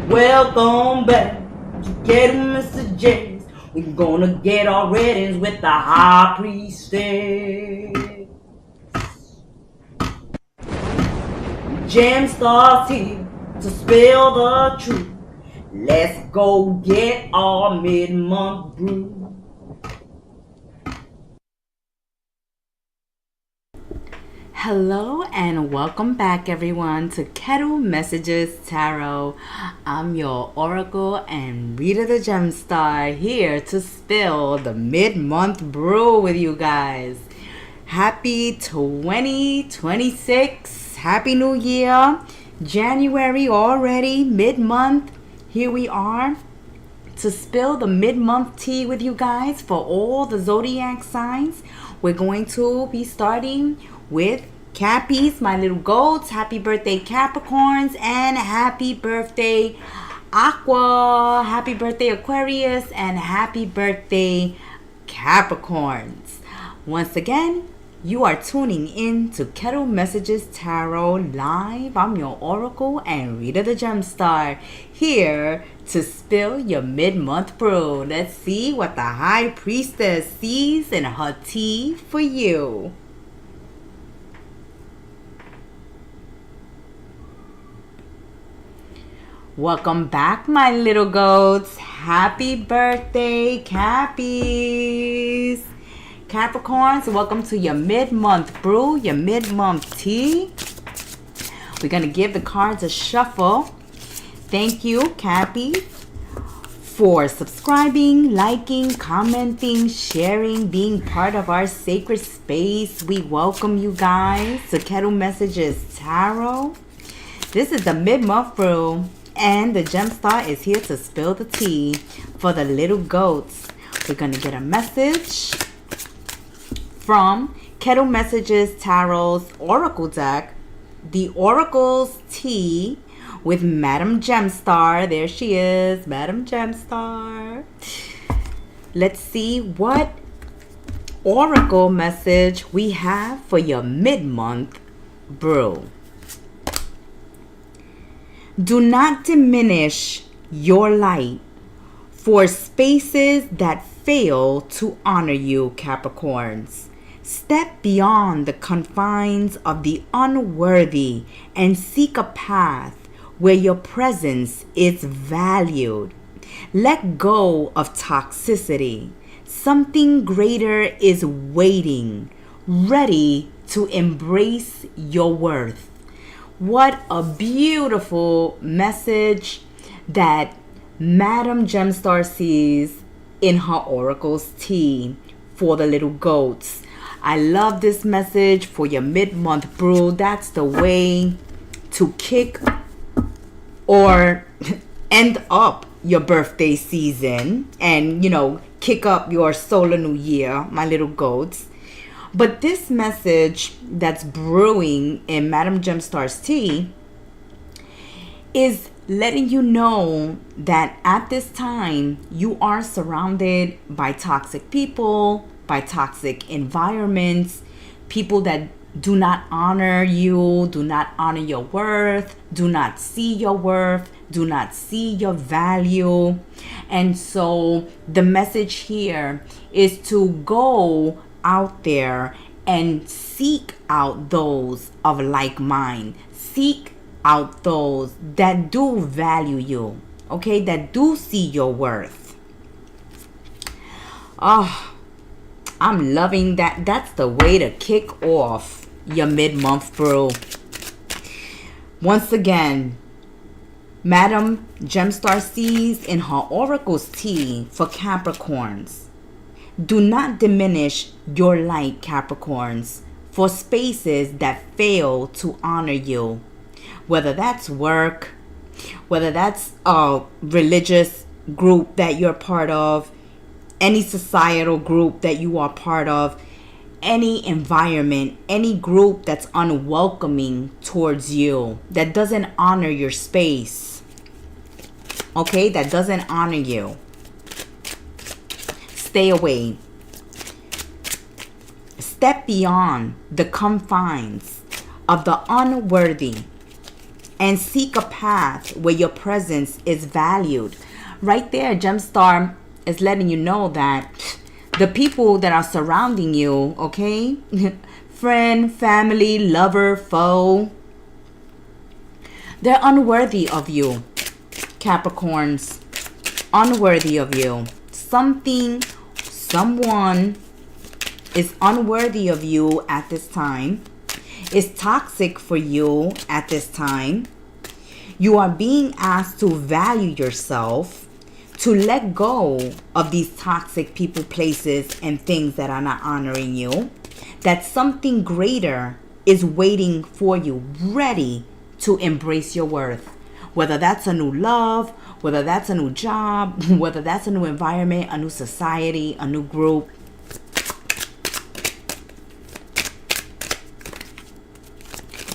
Welcome back to Kettle Messages. We're gonna get our readings with the High Priestess. Gem stars here to spill the truth. Let's go get our mid-month brew. Hello and welcome back everyone to Kettle Messages Tarot. I'm your Oracle and Reader the Gem Star, here to spill the mid-month brew with you guys. Happy 2026. Happy New Year. January already, mid-month. Here we are to spill the mid-month tea with you guys for all the zodiac signs. We're going to be starting with Cappies, my little goats. Happy birthday Capricorns, and happy birthday Aqua. Happy birthday Aquarius, and happy birthday Capricorns. Once again, you are tuning in to Kettle Messages Tarot Live. I'm your Oracle and Reader the Gem Star, here to spill your mid-month brew. Let's see what the High Priestess sees in her tea for you. Welcome back, my little goats. Happy birthday, Cappies. Capricorns, welcome to your mid-month brew, your mid-month tea. We're going to give the cards a shuffle. Thank you, Cappies, for subscribing, liking, commenting, sharing, being part of our sacred space. We welcome you guys to Kettle Messages Tarot. This is the mid-month brew, and the Gem Star is here to spill the tea for the little goats. We're going to get a message from Kettle Messages Tarot's Oracle deck, the Oracle's Tea with Madam Gemstar. There she is, Madam Gemstar. Let's see what Oracle message we have for your mid-month brew. Do not diminish your light for spaces that fail to honor you, Capricorns. Step beyond the confines of the unworthy and seek a path where your presence is valued. Let go of toxicity. Something greater is waiting, ready to embrace your worth. What a beautiful message that Madam Gemstar sees in her Oracle's tea for the little goats. I love this message for your mid-month brew. That's the way to kick or end up your birthday season and, kick up your solar new year, my little goats. But this message that's brewing in Madam Gemstar's tea is letting you know that at this time you are surrounded by toxic people, by toxic environments, people that do not honor you, do not honor your worth, do not see your worth, do not see your value. And so the message here is to go out there and seek out those of like mind. Seek out those that do value you, okay, that do see your worth. Oh, I'm loving that. That's the way to kick off your mid-month brew. Once again, Madam Gemstar sees in her Oracle's tea for Capricorns. Do not diminish your light, Capricorns, for spaces that fail to honor you. Whether that's work, whether that's a religious group that you're part of, any societal group that you are part of, any environment, any group that's unwelcoming towards you, that doesn't honor your space, okay, that doesn't honor you. Stay away. Step beyond the confines of the unworthy and seek a path where your presence is valued. Right there, Gemstar is letting you know that the people that are surrounding you, okay, friend, family, lover, foe, they're unworthy of you, Capricorns. Unworthy of you. Someone is unworthy of you at this time. Is toxic for you at this time. You are being asked to value yourself, to let go of these toxic people, places, and things that are not honoring you. That something greater is waiting for you, ready to embrace your worth. Whether that's a new love, whether that's a new job, whether that's a new environment, a new society, a new group.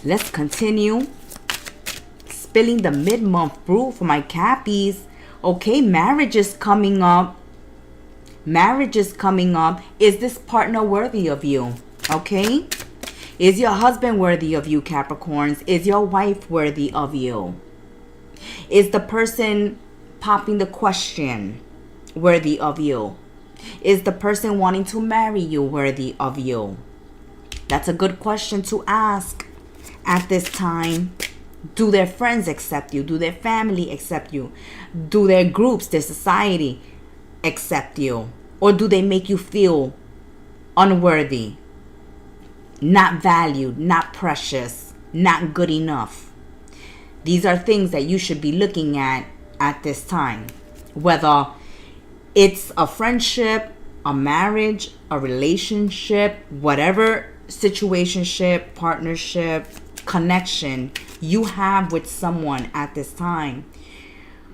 Let's continue spilling the mid-month brew for my Cappies. Okay, marriage is coming up. Marriage is coming up. Is this partner worthy of you? Okay. Is your husband worthy of you, Capricorns? Is your wife worthy of you? Is the person popping the question worthy of you? Is the person wanting to marry you worthy of you? That's a good question to ask at this time. Do their friends accept you? Do their family accept you? Do their groups, their society accept you? Or do they make you feel unworthy, not valued, not precious, not good enough? These are things that you should be looking at this time. Whether it's a friendship, a marriage, a relationship, whatever situationship, partnership, connection you have with someone at this time.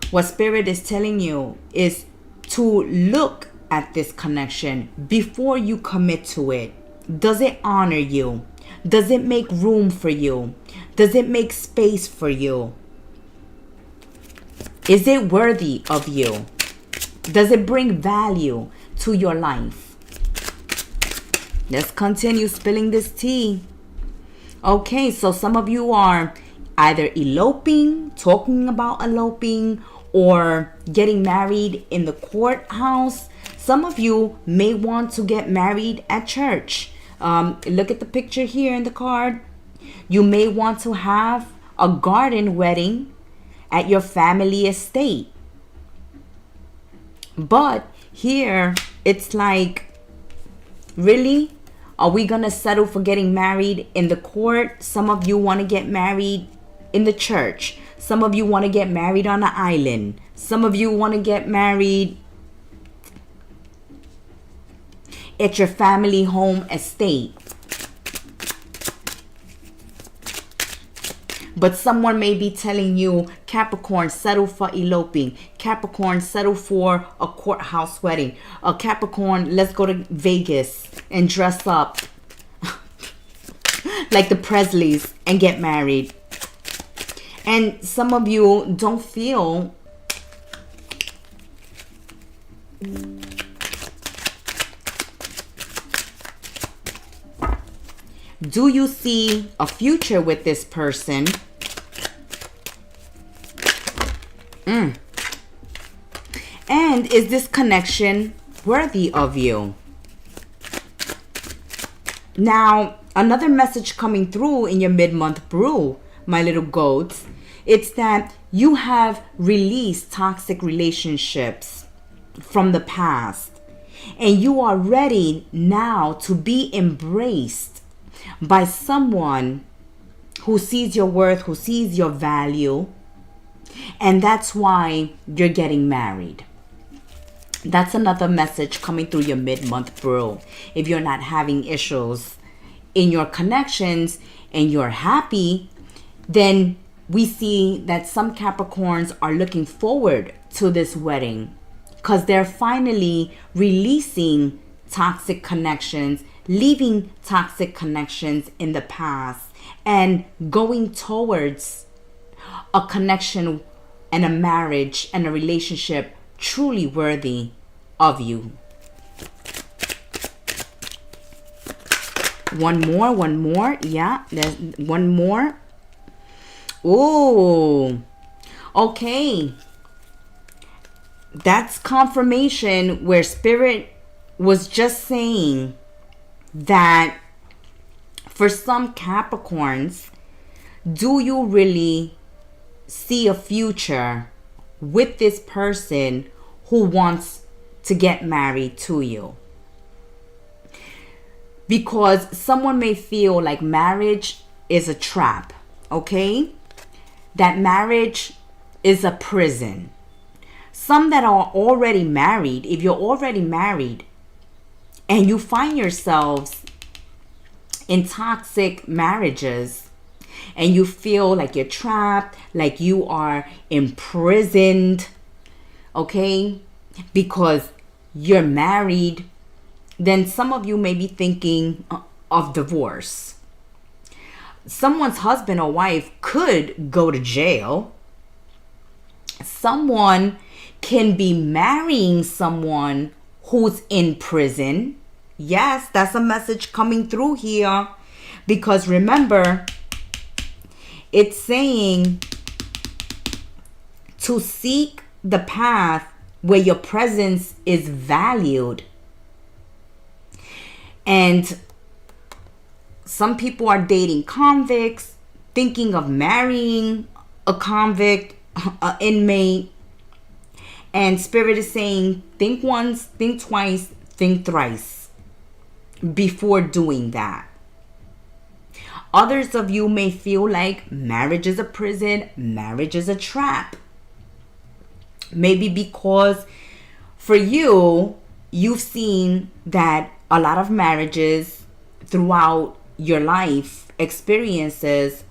What Spirit is telling you is to look at this connection before you commit to it. Does it honor you? Does it make room for you? Does it make space for you? Is it worthy of you? Does it bring value to your life? Let's continue spilling this tea. Okay, so some of you are either eloping, talking about eloping, or getting married in the courthouse. Some of you may want to get married at church. Look at the picture here in the card. You may want to have a garden wedding at your family estate. But here it's like, really? Are we gonna settle for getting married in the court? Some of you want to get married in the church. Some of you want to get married on an island. Some of you want to get married at your family home estate. But someone may be telling you, Capricorn, settle for eloping. Capricorn, settle for a courthouse wedding. Capricorn, let's go to Vegas and dress up like the Presleys and get married. And some of you don't feel do you see a future with this person? And is this connection worthy of you? Now, another message coming through in your mid-month brew, my little goats, it's that you have released toxic relationships from the past. And you are ready now to be embraced by someone who sees your worth, who sees your value. And that's why you're getting married. That's another message coming through your mid-month brew. If you're not having issues in your connections and you're happy, then we see that some Capricorns are looking forward to this wedding because they're finally releasing toxic connections, leaving toxic connections in the past, and going towards a connection and a marriage and a relationship truly worthy of you. One more. Yeah, there's one more. Ooh. Okay. That's confirmation where Spirit was just saying that for some Capricorns, do you really see a future with this person who wants to get married to you? Because someone may feel like marriage is a trap, okay? That marriage is a prison. Some that are already married, if you're already married and you find yourselves in toxic marriages and you feel like you're trapped, like you are imprisoned, okay, because you're married, then some of you may be thinking of divorce. Someone's husband or wife could go to jail. Someone can be marrying someone who's in prison. Yes, that's a message coming through here. Because remember, it's saying to seek the path where your presence is valued. And some people are dating convicts, thinking of marrying a convict, an inmate. And Spirit is saying, think once, think twice, think thrice before doing that. Others of you may feel like marriage is a prison, marriage is a trap. Maybe because for you, you've seen that a lot of marriages throughout your life experiences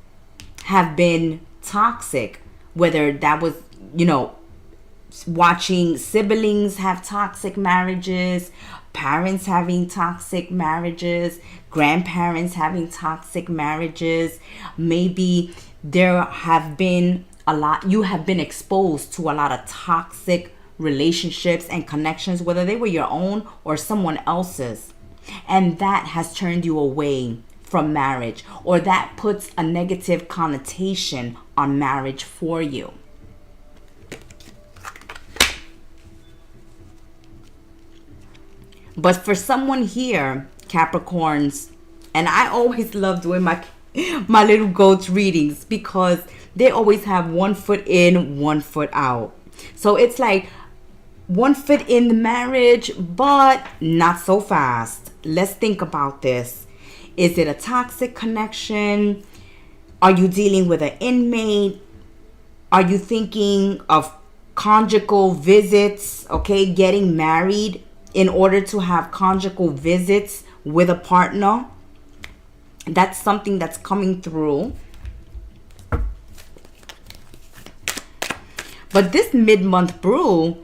have been toxic. Whether that was, watching siblings have toxic marriages, parents having toxic marriages, grandparents having toxic marriages. Maybe there have been you have been exposed to a lot of toxic relationships and connections, whether they were your own or someone else's. And that has turned you away from marriage, or that puts a negative connotation on marriage for you. But for someone here, Capricorns, and I always love doing my little goats readings because they always have 1 foot in, 1 foot out. So it's like 1 foot in the marriage, but not so fast. Let's think about this. Is it a toxic connection? Are you dealing with an inmate? Are you thinking of conjugal visits? Okay, getting married in order to have conjugal visits with a partner. That's something that's coming through. But this mid-month brew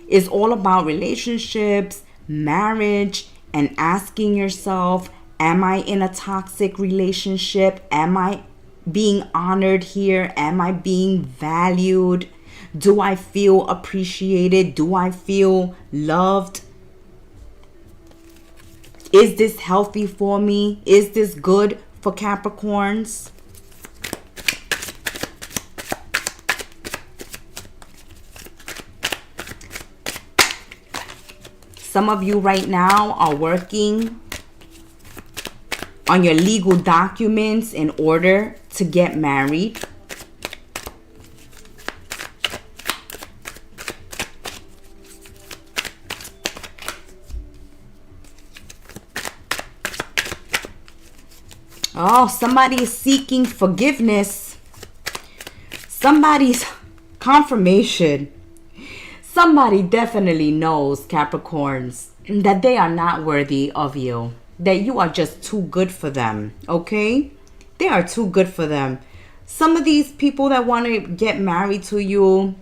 is all about relationships, marriage, and asking yourself, am I in a toxic relationship? Am I being honored here? Am I being valued? Do I feel appreciated? Do I feel loved? Is this healthy for me? Is this good for Capricorns? Some of you right now are working on your legal documents in order to get married. Oh, somebody is seeking forgiveness. Somebody's confirmation. Somebody definitely knows, Capricorns, that they are not worthy of you. That you are just too good for them, okay? They are too good for them. Some of these people that want to get married to you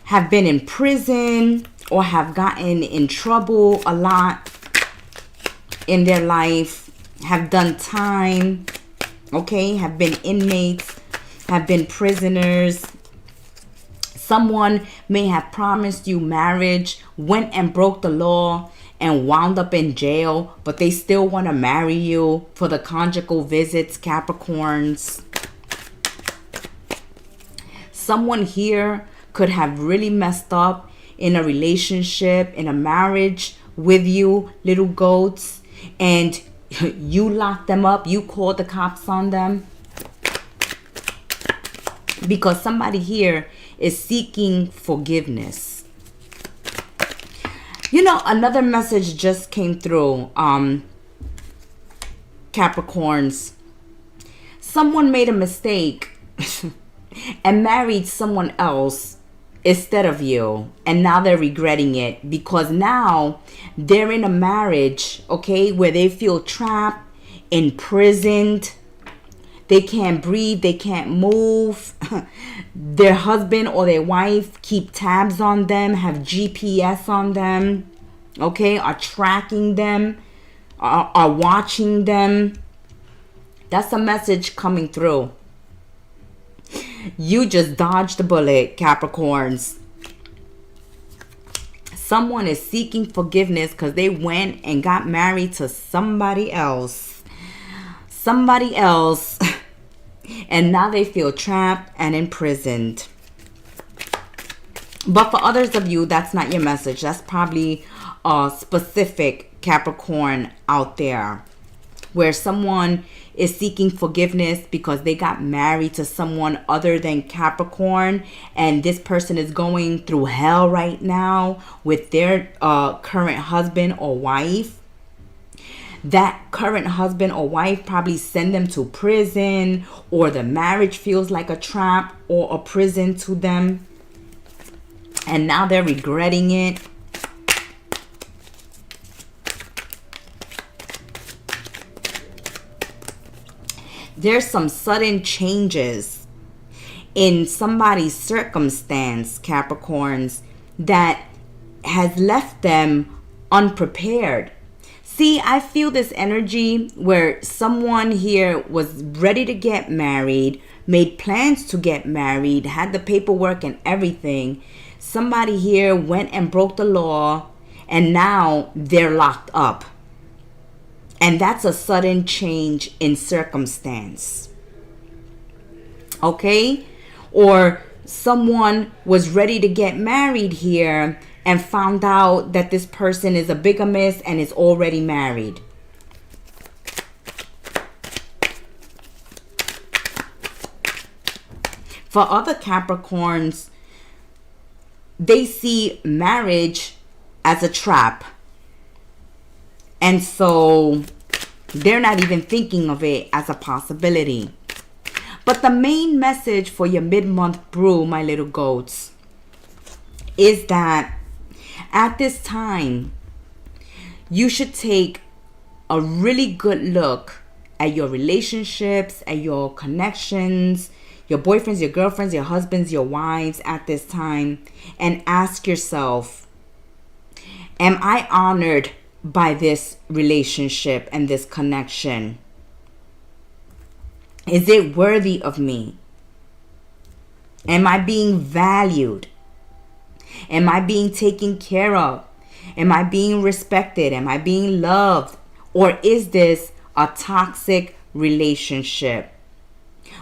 have been in prison or have gotten in trouble a lot in their life, have done time, okay, have been inmates, have been prisoners. Someone may have promised you marriage, went and broke the law, and wound up in jail, but they still want to marry you for the conjugal visits, Capricorns. Someone here could have really messed up in a relationship, in a marriage with you, little goats, and you locked them up. You called the cops on them. Because somebody here is seeking forgiveness. You know, another message just came through, Capricorns. Someone made a mistake and married someone else instead of you, and now they're regretting it because now they're in a marriage, okay, where they feel trapped, imprisoned. They can't breathe, they can't move. Their husband or their wife keep tabs on them, have GPS on them, okay, are tracking them, are watching them. That's a message coming through. You just dodged the bullet, Capricorns. Someone is seeking forgiveness because they went and got married to somebody else. Somebody else. And now they feel trapped and imprisoned. But for others of you, that's not your message. That's probably a specific Capricorn out there, where someone is seeking forgiveness because they got married to someone other than Capricorn, and this person is going through hell right now with their current husband or wife. That current husband or wife probably send them to prison, or the marriage feels like a trap or a prison to them, and now they're regretting it. There's some sudden changes in somebody's circumstance, Capricorns, that has left them unprepared. See, I feel this energy where someone here was ready to get married, made plans to get married, had the paperwork and everything. Somebody here went and broke the law, and now they're locked up. And that's a sudden change in circumstance. Okay? Or someone was ready to get married here and found out that this person is a bigamist and is already married. For other Capricorns, they see marriage as a trap. And so they're not even thinking of it as a possibility. But the main message for your mid-month brew, my little goats, is that at this time, you should take a really good look at your relationships, at your connections, your boyfriends, your girlfriends, your husbands, your wives at this time, and ask yourself, am I honored by this relationship and this connection? Is it worthy of me? Am I being valued? Am I being taken care of? Am I being respected? Am I being loved? Or is this a toxic relationship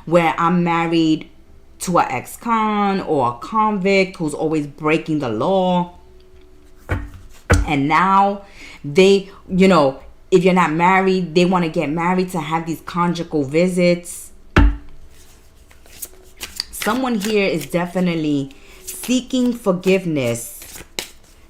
where I'm married to an ex-con or a convict who's always breaking the law? And now they, you know, if you're not married, they want to get married to have these conjugal visits. Someone here is definitely seeking forgiveness.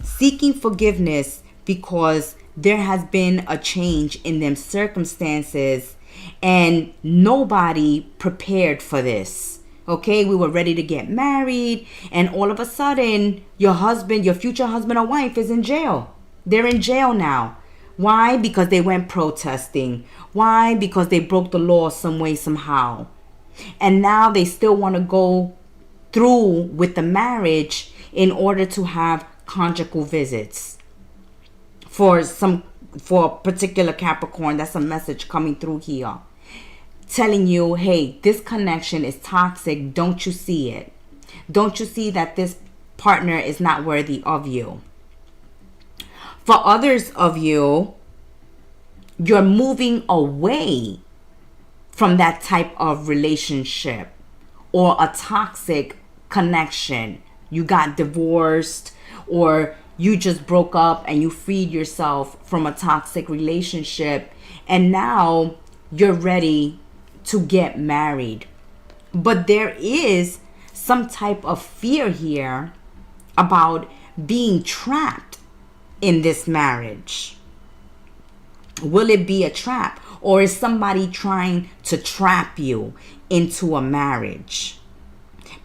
Seeking forgiveness because there has been a change in them circumstances and nobody prepared for this. Okay, we were ready to get married, and all of a sudden, your husband, your future husband or wife is in jail. They're in jail now. Why? Because they went protesting. Why? Because they broke the law some way, somehow. And now they still want to go through with the marriage in order to have conjugal visits. For a particular Capricorn, that's a message coming through here, telling you, hey, this connection is toxic. Don't you see it? Don't you see that this partner is not worthy of you? For others of you, you're moving away from that type of relationship or a toxic connection. You got divorced, or you just broke up and you freed yourself from a toxic relationship, and now you're ready to get married. But there is some type of fear here about being trapped in this marriage. Will it be a trap, or is somebody trying to trap you into a marriage?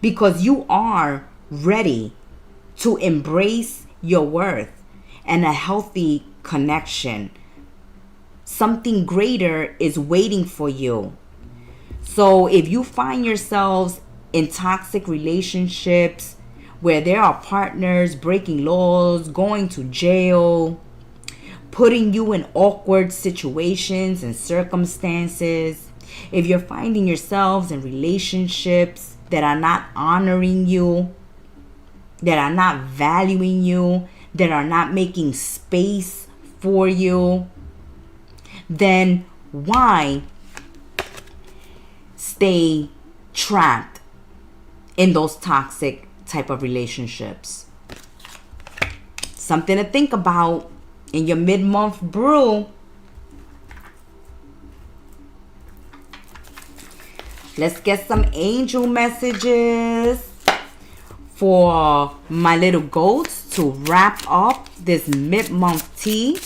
Because you are ready to embrace your worth and a healthy connection. Something greater is waiting for you. So if you find yourselves in toxic relationships where there are partners breaking laws, going to jail, putting you in awkward situations and circumstances, if you're finding yourselves in relationships that are not honoring you, that are not valuing you, that are not making space for you, then why stay trapped in those toxic type of relationships? Something to think about in your mid-month brew. Let's get some angel messages for my little goats to wrap up this mid-month tea.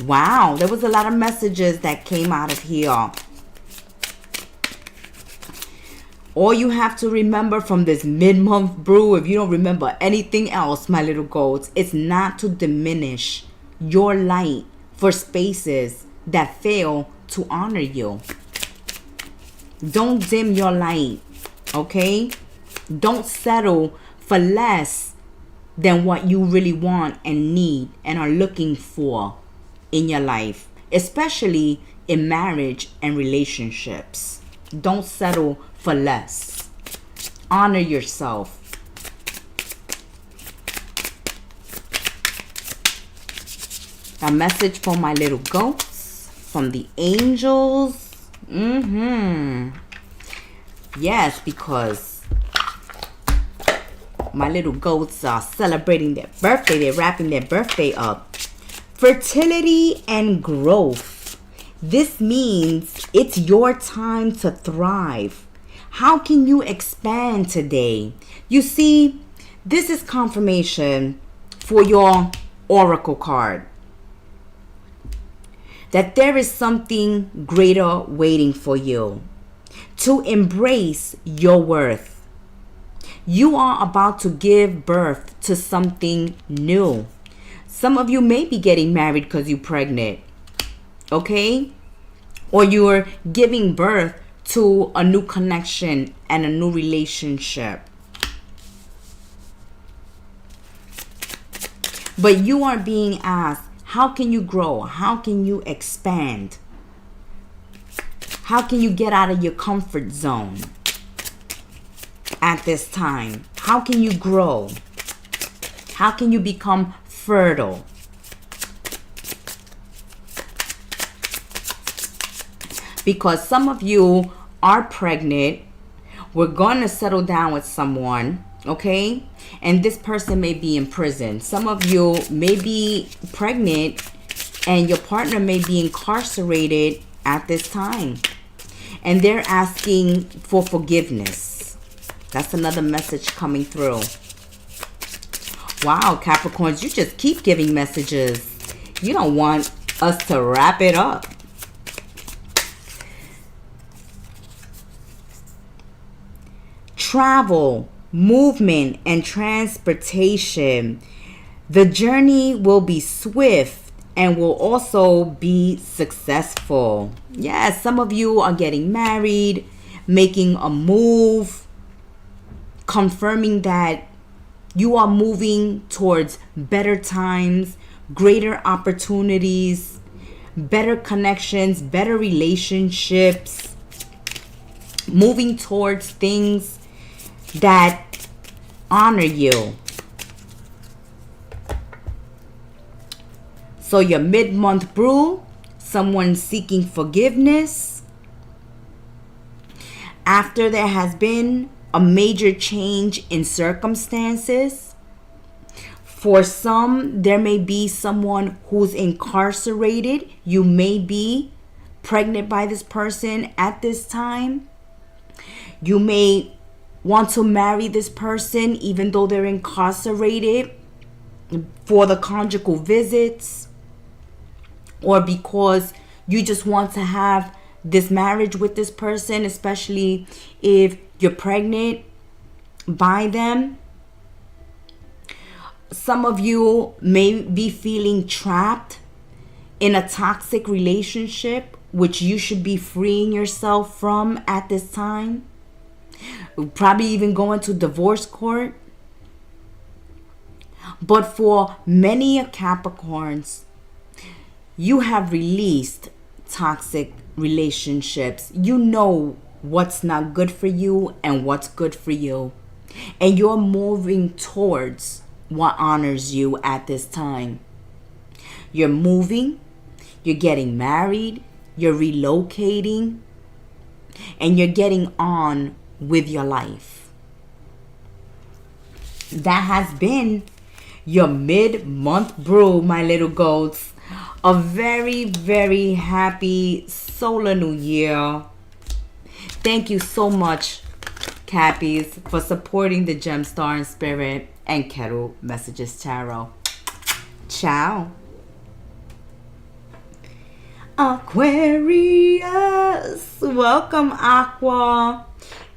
Wow, there was a lot of messages that came out of here. All you have to remember from this mid-month brew, if you don't remember anything else, my little goats, it's not to diminish your light for spaces that fail to honor you. Don't dim your light, okay? Don't settle for less than what you really want and need and are looking for in your life, especially in marriage and relationships. Don't settle for less. Honor yourself. A message for my little goats from the angels. Yes, because my little goats are celebrating their birthday. They're wrapping their birthday up. Fertility and growth. This means it's your time to thrive. How can you expand today? You see, this is confirmation for your oracle card that there is something greater waiting for you. To embrace your worth. You are about to give birth to something new. Some of you may be getting married because you're pregnant. Okay? Or you're giving birth to a new connection and a new relationship. But you are being asked, how can you grow? How can you expand? How can you get out of your comfort zone at this time? How can you grow? How can you become fertile? Because some of you are pregnant. We're going to settle down with someone, okay? And this person may be in prison. Some of you may be pregnant and your partner may be incarcerated at this time. And they're asking for forgiveness. That's another message coming through. Wow, Capricorns, you just keep giving messages. You don't want us to wrap it up. Travel, movement, and transportation. The journey will be swift and will also be successful. Yes, some of you are getting married, making a move, confirming that you are moving towards better times, greater opportunities, better connections, better relationships, moving towards things that honor you. So your mid-month brew, someone seeking forgiveness after there has been a major change in circumstances. For some, there may be someone who's incarcerated. You may be pregnant by this person at this time. You may want to marry this person even though they're incarcerated for the conjugal visits, or because you just want to have this marriage with this person, especially if you're pregnant by them. Some of you may be feeling trapped in a toxic relationship, which you should be freeing yourself from at this time. Probably even going to divorce court. But for many Capricorns, you have released toxic relationships. You know what's not good for you and what's good for you. And you're moving towards what honors you at this time. You're moving, you're getting married, you're relocating, and you're getting on with your life. That has been your mid-month brew, my little goats. A very, very happy solar new year. Thank you so much, Cappies, for supporting the Gemstar in Spirit and Kettle Messages Tarot. Ciao. Aquarius, welcome, Aqua.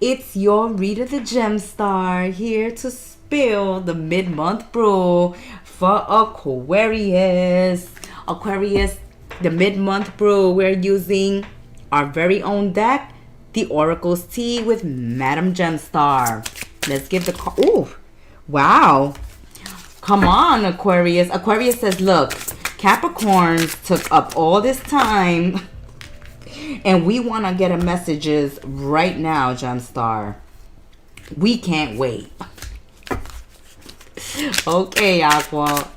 It's your reader, the Gemstar, here to spill the mid-month brew for Aquarius. Aquarius, the mid-month brew, we're using our very own deck, the Oracle's Tea with Madam Gemstar. Let's give the call. Ooh, wow. Come on, Aquarius. Aquarius says, look, Capricorns took up all this time and we want to get a messages right now, Gemstar. We can't wait. Okay, Aqua.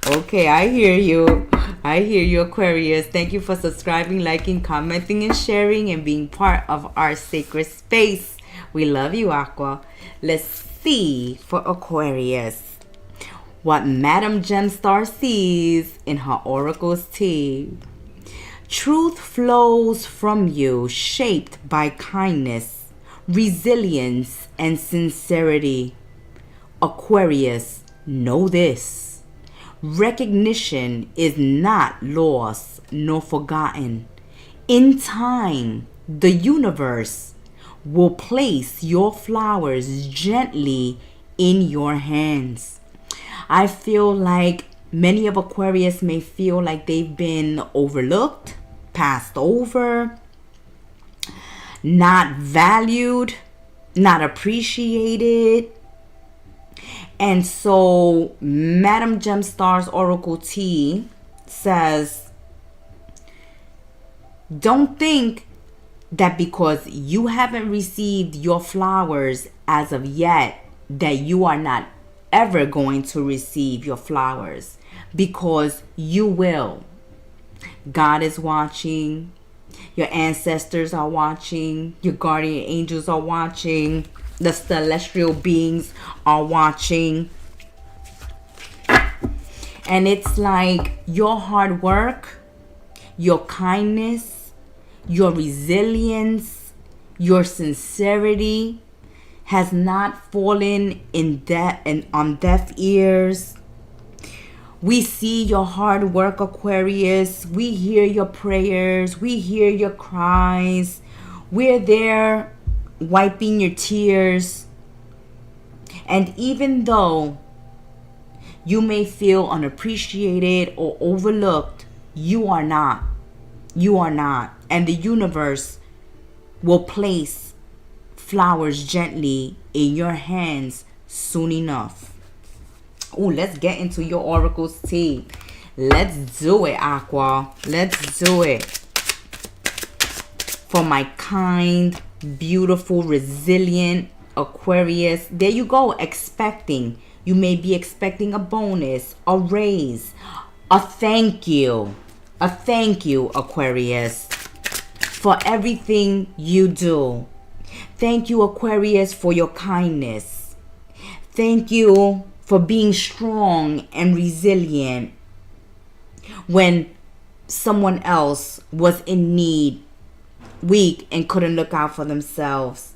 Okay, I hear you. I hear you, Aquarius. Thank you for subscribing, liking, commenting, and sharing, and being part of our sacred space. We love you, Aqua. Let's see for Aquarius what Madam Gemstar sees in her Oracle's Tea. Truth flows from you, shaped by kindness, resilience, and sincerity. Aquarius, know this. Recognition is not lost nor forgotten. In time, the universe will place your flowers gently in your hands. I feel like many of Aquarius may feel like they've been overlooked, passed over, not valued, not appreciated. And so Madam Gemstar's Oracle Tea says, don't think that because you haven't received your flowers as of yet, that you are not ever going to receive your flowers, because you will. God is watching. Your ancestors are watching. Your guardian angels are watching. The celestial beings are watching. And it's like your hard work, your kindness, your resilience, your sincerity has not fallen on deaf ears. We see your hard work, Aquarius. We hear your prayers. We hear your cries. We're there wiping your tears. And even though you may feel unappreciated or overlooked, you are not. You are not. And the universe will place flowers gently in your hands soon enough. Oh, let's get into your Oracle's Tea. Let's do it, Aqua. Let's do it. For my kind, beautiful, resilient Aquarius. There you go, expecting. You may be expecting a bonus, a raise, a thank you. A thank you, Aquarius, for everything you do. Thank you, Aquarius, for your kindness. Thank you for being strong and resilient when someone else was in need, weak, and couldn't look out for themselves.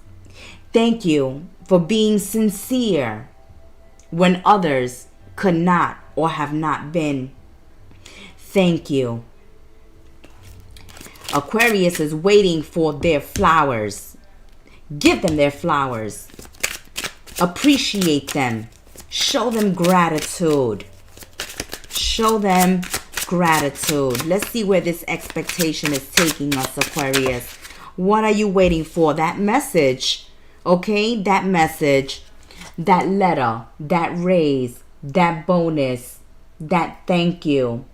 Thank you for being sincere when others could not or have not been. Thank you. Aquarius is waiting for their flowers. Give them their flowers. Appreciate them. Show them gratitude. Show them gratitude. Let's see where this expectation is taking us, Aquarius. What are you waiting for? That message, okay? That message, that letter, that raise, that bonus, that thank you.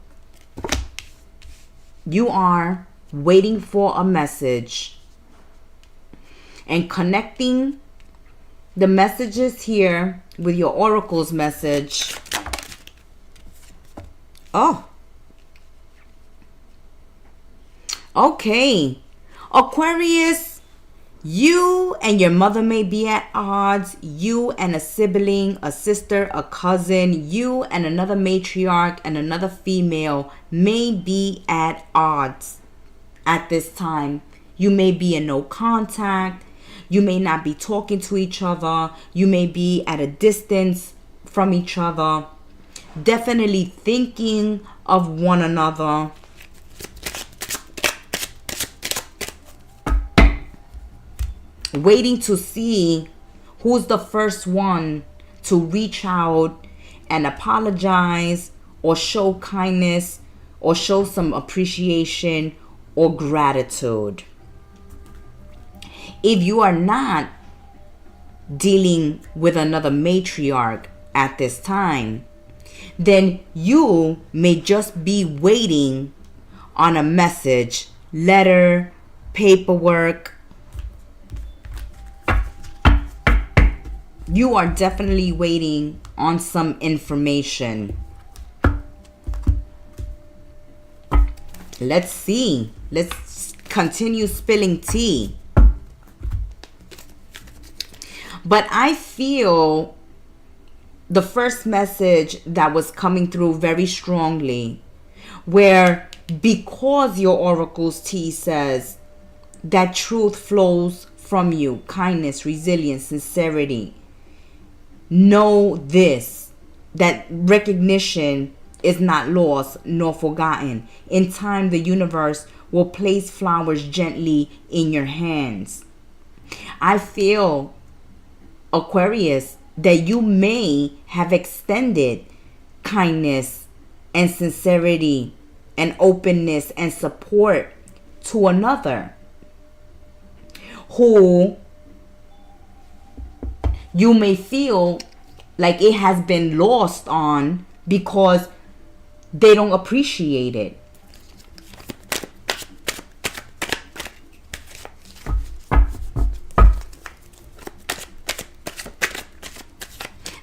You are waiting for a message and connecting the messages here with your oracle's message. Oh. Okay. Aquarius, you and your mother may be at odds. You and a sibling, a sister, a cousin, you and another matriarch and another female may be at odds at this time. You may be in no contact. You may not be talking to each other. You may be at a distance from each other. Definitely thinking of one another. Waiting to see who's the first one to reach out and apologize or show kindness or show some appreciation or gratitude. If you are not dealing with another matriarch at this time, then you may just be waiting on a message, letter, paperwork. You are definitely waiting on some information. Let's see. Let's continue spilling tea. But I feel the first message that was coming through very strongly, where because your oracle's tea says that truth flows from you, kindness, resilience, sincerity. Know this, that recognition is not lost nor forgotten. In time, the universe will place flowers gently in your hands. I feel, Aquarius, that you may have extended kindness and sincerity and openness and support to another who you may feel like it has been lost on because they don't appreciate it.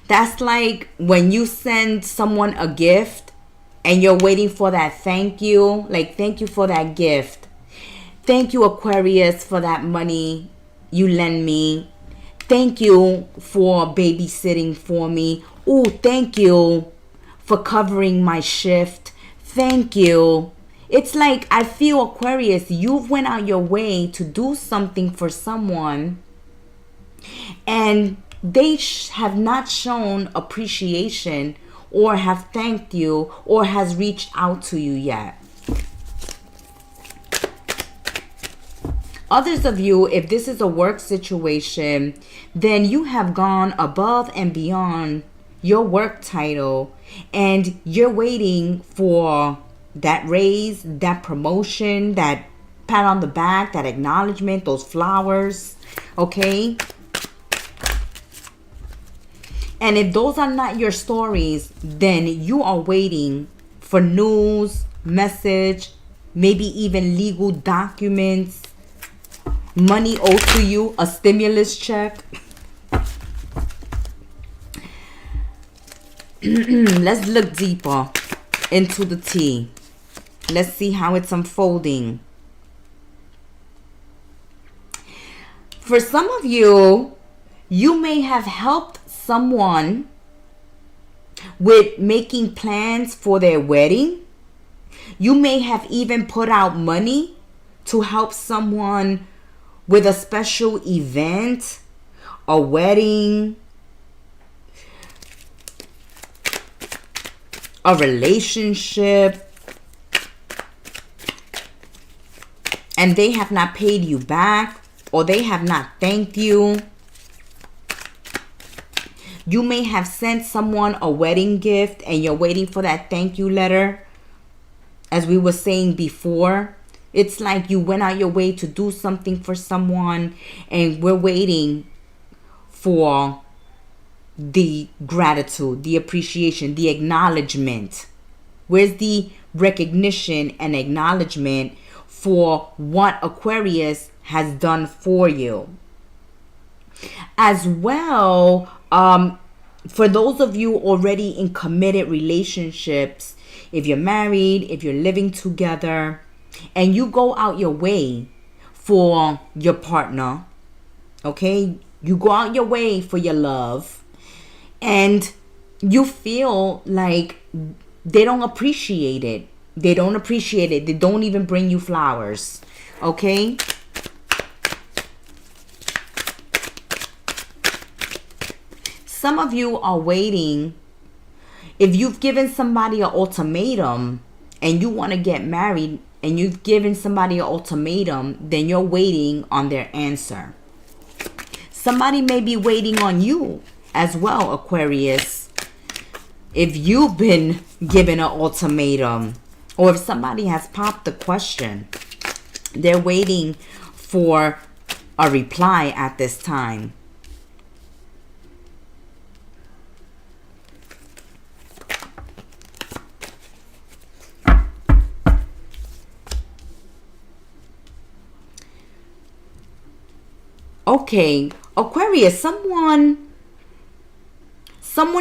That's like when you send someone a gift and you're waiting for that thank you. Like, thank you for that gift. Thank you, Aquarius, for that money you lend me. Thank you for babysitting for me. Ooh, thank you for covering my shift. Thank you. It's like, I feel, Aquarius, you've went out your way to do something for someone and they have not shown appreciation or have thanked you or has reached out to you yet. Others of you, if this is a work situation, then you have gone above and beyond your work title and you're waiting for that raise, that promotion, that pat on the back, that acknowledgement, those flowers, okay? And if those are not your stories, then you are waiting for news, message, maybe even legal documents, money owed to you, a stimulus check. Let's look deeper. into the tea. Let's see how it's unfolding. For some of you, you may have helped someone with making plans for their wedding. You may have even put out money to help someone with a special event, a wedding, a relationship, and they have not paid you back, or they have not thanked you. You may have sent someone a wedding gift and you're waiting for that thank you letter. As we were saying before, it's like you went out your way to do something for someone and we're waiting for the gratitude, the appreciation, the acknowledgement. Where's the recognition and acknowledgement for what Aquarius has done for you? As well, for those of you already in committed relationships, if you're married, if you're living together, and you go out your way for your partner, okay? You go out your way for your love, and you feel like they don't appreciate it. They don't appreciate it. They don't even bring you flowers, okay? Some of you are waiting. If you've given somebody an ultimatum and you want to get married and you've given somebody an ultimatum, then you're waiting on their answer. Somebody may be waiting on you as well, Aquarius. If you've been given an ultimatum, or if somebody has popped the question, they're waiting for a reply at this time. Okay, Aquarius, someone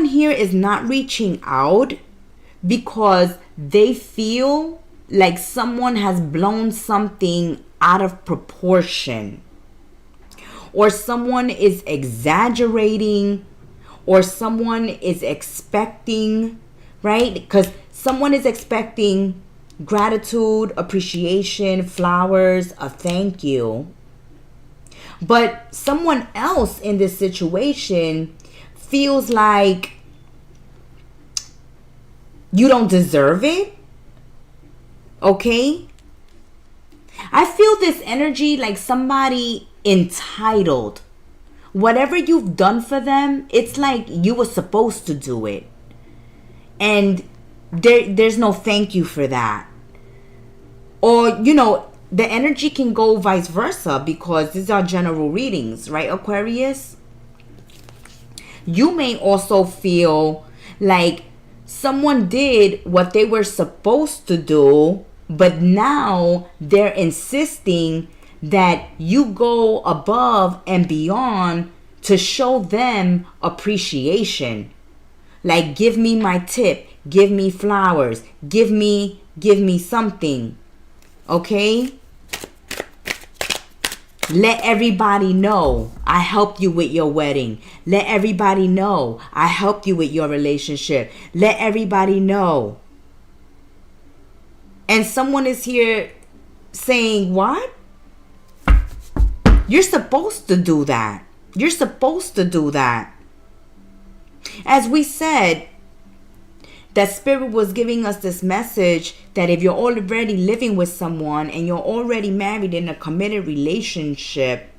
here is not reaching out because they feel like someone has blown something out of proportion, or someone is exaggerating, or someone is expecting, right? Because someone is expecting gratitude, appreciation, flowers, a thank you. But someone else in this situation feels like you don't deserve it. Okay? I feel this energy like somebody entitled. Whatever you've done for them, it's like you were supposed to do it. And there's no thank you for that. Or, you know, the energy can go vice versa, because these are general readings, right, Aquarius? You may also feel like someone did what they were supposed to do, but now they're insisting that you go above and beyond to show them appreciation. Like, give me my tip, give me flowers, give me something. Okay? Let everybody know I helped you with your wedding. Let everybody know I helped you with your relationship. Let everybody know. And someone is here saying, what? You're supposed to do that. You're supposed to do that. As we said, that Spirit was giving us this message that if you're already living with someone and you're already married in a committed relationship,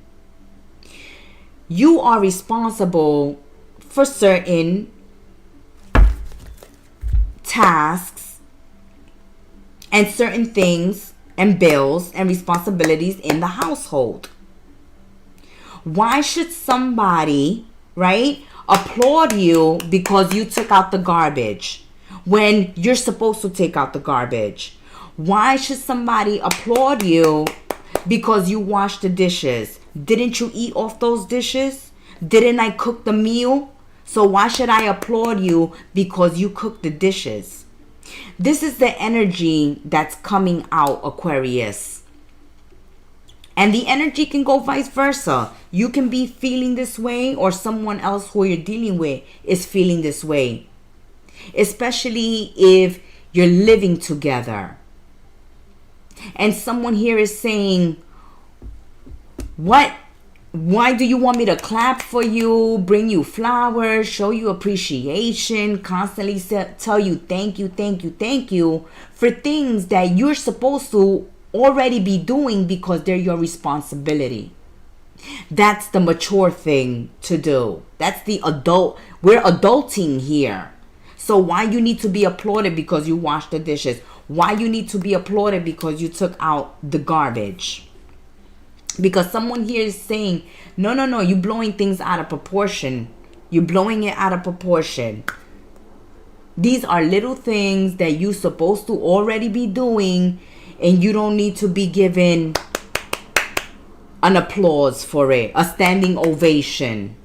you are responsible for certain tasks and certain things and bills and responsibilities in the household. Why should somebody, right, applaud you because you took out the garbage when you're supposed to take out the garbage? Why should somebody applaud you because you washed the dishes? Didn't you eat off those dishes? Didn't I cook the meal? So why should I applaud you because you cooked the dishes? This is the energy that's coming out, Aquarius. And the energy can go vice versa. You can be feeling this way, or someone else who you're dealing with is feeling this way. Especially if you're living together. And someone here is saying, what? Why do you want me to clap for you, bring you flowers, show you appreciation, constantly tell you thank you, thank you, thank you for things that you're supposed to already be doing because they're your responsibility? That's the mature thing to do. That's the adult. We're adulting here. So why you need to be applauded because you washed the dishes? Why you need to be applauded because you took out the garbage? Because someone here is saying, no, you're blowing things out of proportion. You're blowing it out of proportion. These are little things that you're supposed to already be doing, and you don't need to be given an applause for it, a standing ovation.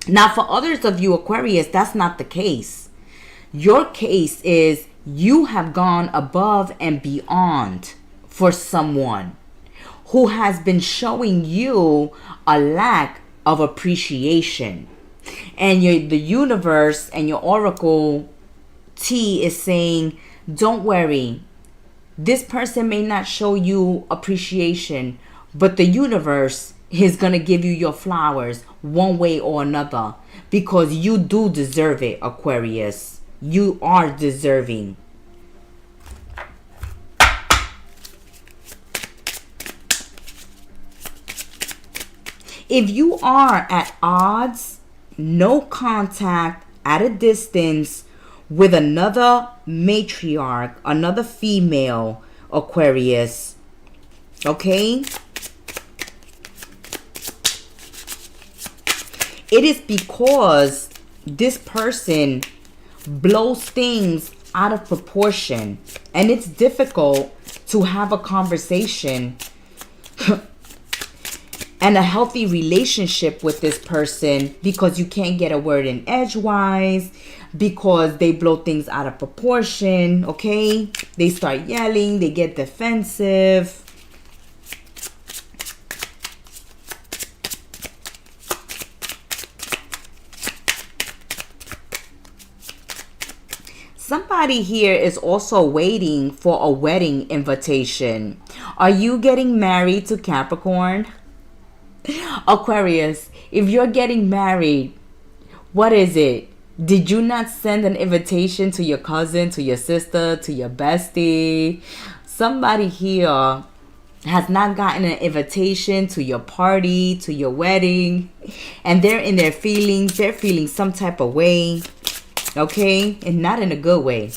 Now, for others of you, Aquarius, that's not the case. Your case is you have gone above and beyond for someone who has been showing you a lack of appreciation. And the universe and your oracle T is saying, don't worry. This person may not show you appreciation, but the universe is going to give you your flowers one way or another, because you do deserve it, Aquarius. You are deserving. If you are at odds, no contact, at a distance with another matriarch, another female, Aquarius, okay? It is because this person blows things out of proportion, and it's difficult to have a conversation and a healthy relationship with this person because you can't get a word in edgewise, because they blow things out of proportion, okay? They start yelling, they get defensive. Somebody here is also waiting for a wedding invitation. Are you getting married to Capricorn? Aquarius, if you're getting married, what is it? Did you not send an invitation to your cousin, to your sister, to your bestie? Somebody here has not gotten an invitation to your party, to your wedding, and they're in their feelings. They're feeling some type of way, okay? And not in a good way.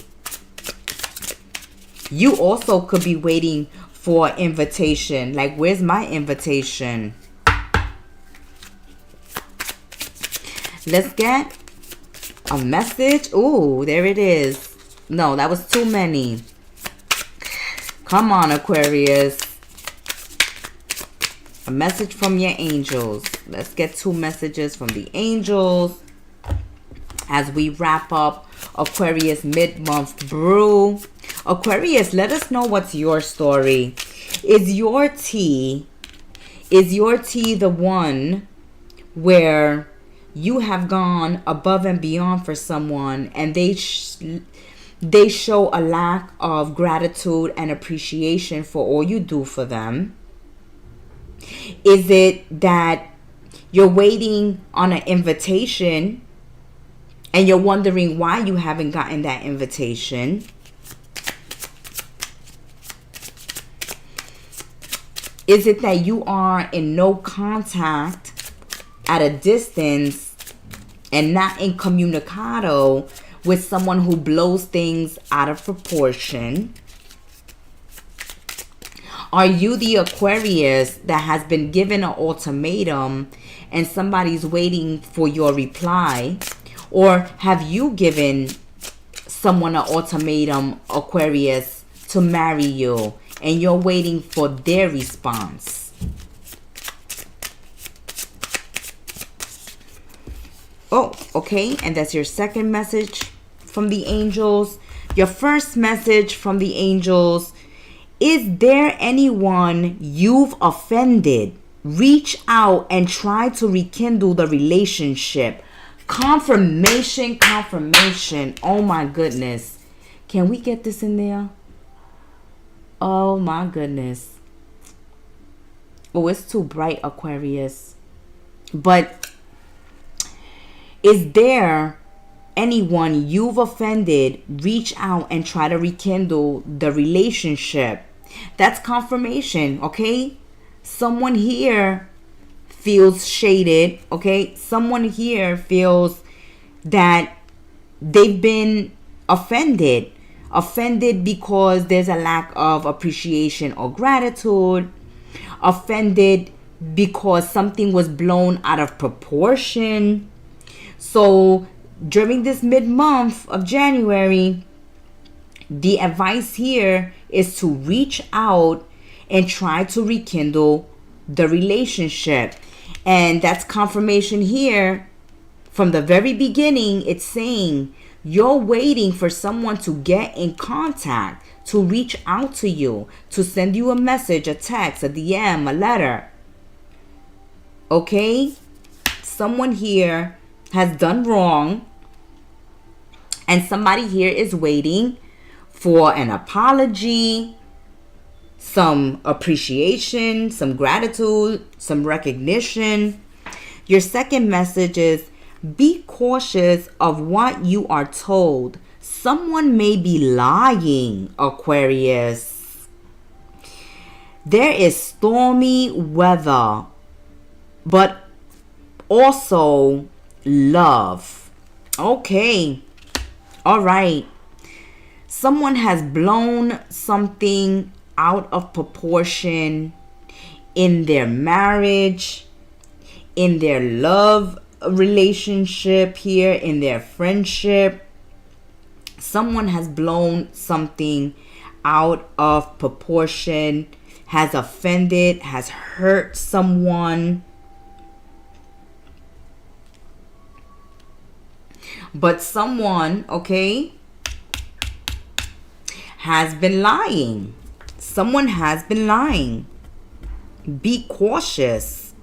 You also could be waiting for an invitation. Like, where's my invitation? Let's get a message. Ooh, there it is. No, that was too many. Come on, Aquarius. A message from your angels. Let's get 2 messages from the angels as we wrap up Aquarius mid-month brew. Aquarius, let us know what's your story. Is your tea the one where you have gone above and beyond for someone, and they show a lack of gratitude and appreciation for all you do for them? Is it that you're waiting on an invitation and you're wondering why you haven't gotten that invitation? Is it that you are in no contact, at a distance, and not incommunicado with someone who blows things out of proportion? Are you the Aquarius that has been given an ultimatum and somebody's waiting for your reply? Or have you given someone an ultimatum, Aquarius, to marry you, and you're waiting for their response? Oh, okay. And that's your second message from the angels. Your first message from the angels: is there anyone you've offended? Reach out and try to rekindle the relationship. Confirmation, confirmation. Oh my goodness. Can we get this in there? Oh my goodness. Oh, it's too bright, Aquarius. But is there anyone you've offended? Reach out and try to rekindle the relationship. That's confirmation, okay? Someone here feels shaded, okay? Someone here feels that they've been offended. Offended because there's a lack of appreciation or gratitude. Offended because something was blown out of proportion. So during this mid-month of January, the advice here is to reach out and try to rekindle the relationship. And that's confirmation here. From the very beginning, it's saying you're waiting for someone to get in contact, to reach out to you, to send you a message, a text, a DM, a letter. Okay? Someone here has done wrong, and somebody here is waiting for an apology, some appreciation, some gratitude, some recognition. Your second message is: be cautious of what you are told. Someone may be lying, Aquarius. There is stormy weather, but also love. Okay. All right. Someone has blown something out of proportion in their marriage, in their love relationship here, in their friendship. Someone has blown something out of proportion, has offended, has hurt someone. But someone, okay, has been lying. Someone has been lying. Be cautious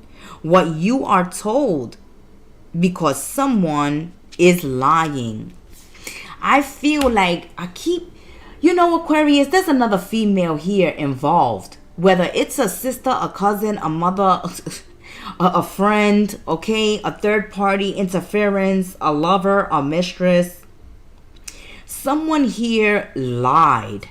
what you are told, because someone is lying. I feel like Aquarius, there's another female here involved. Whether it's a sister, a cousin, a mother, a friend, okay, a third party interference, a lover, a mistress. Someone here lied.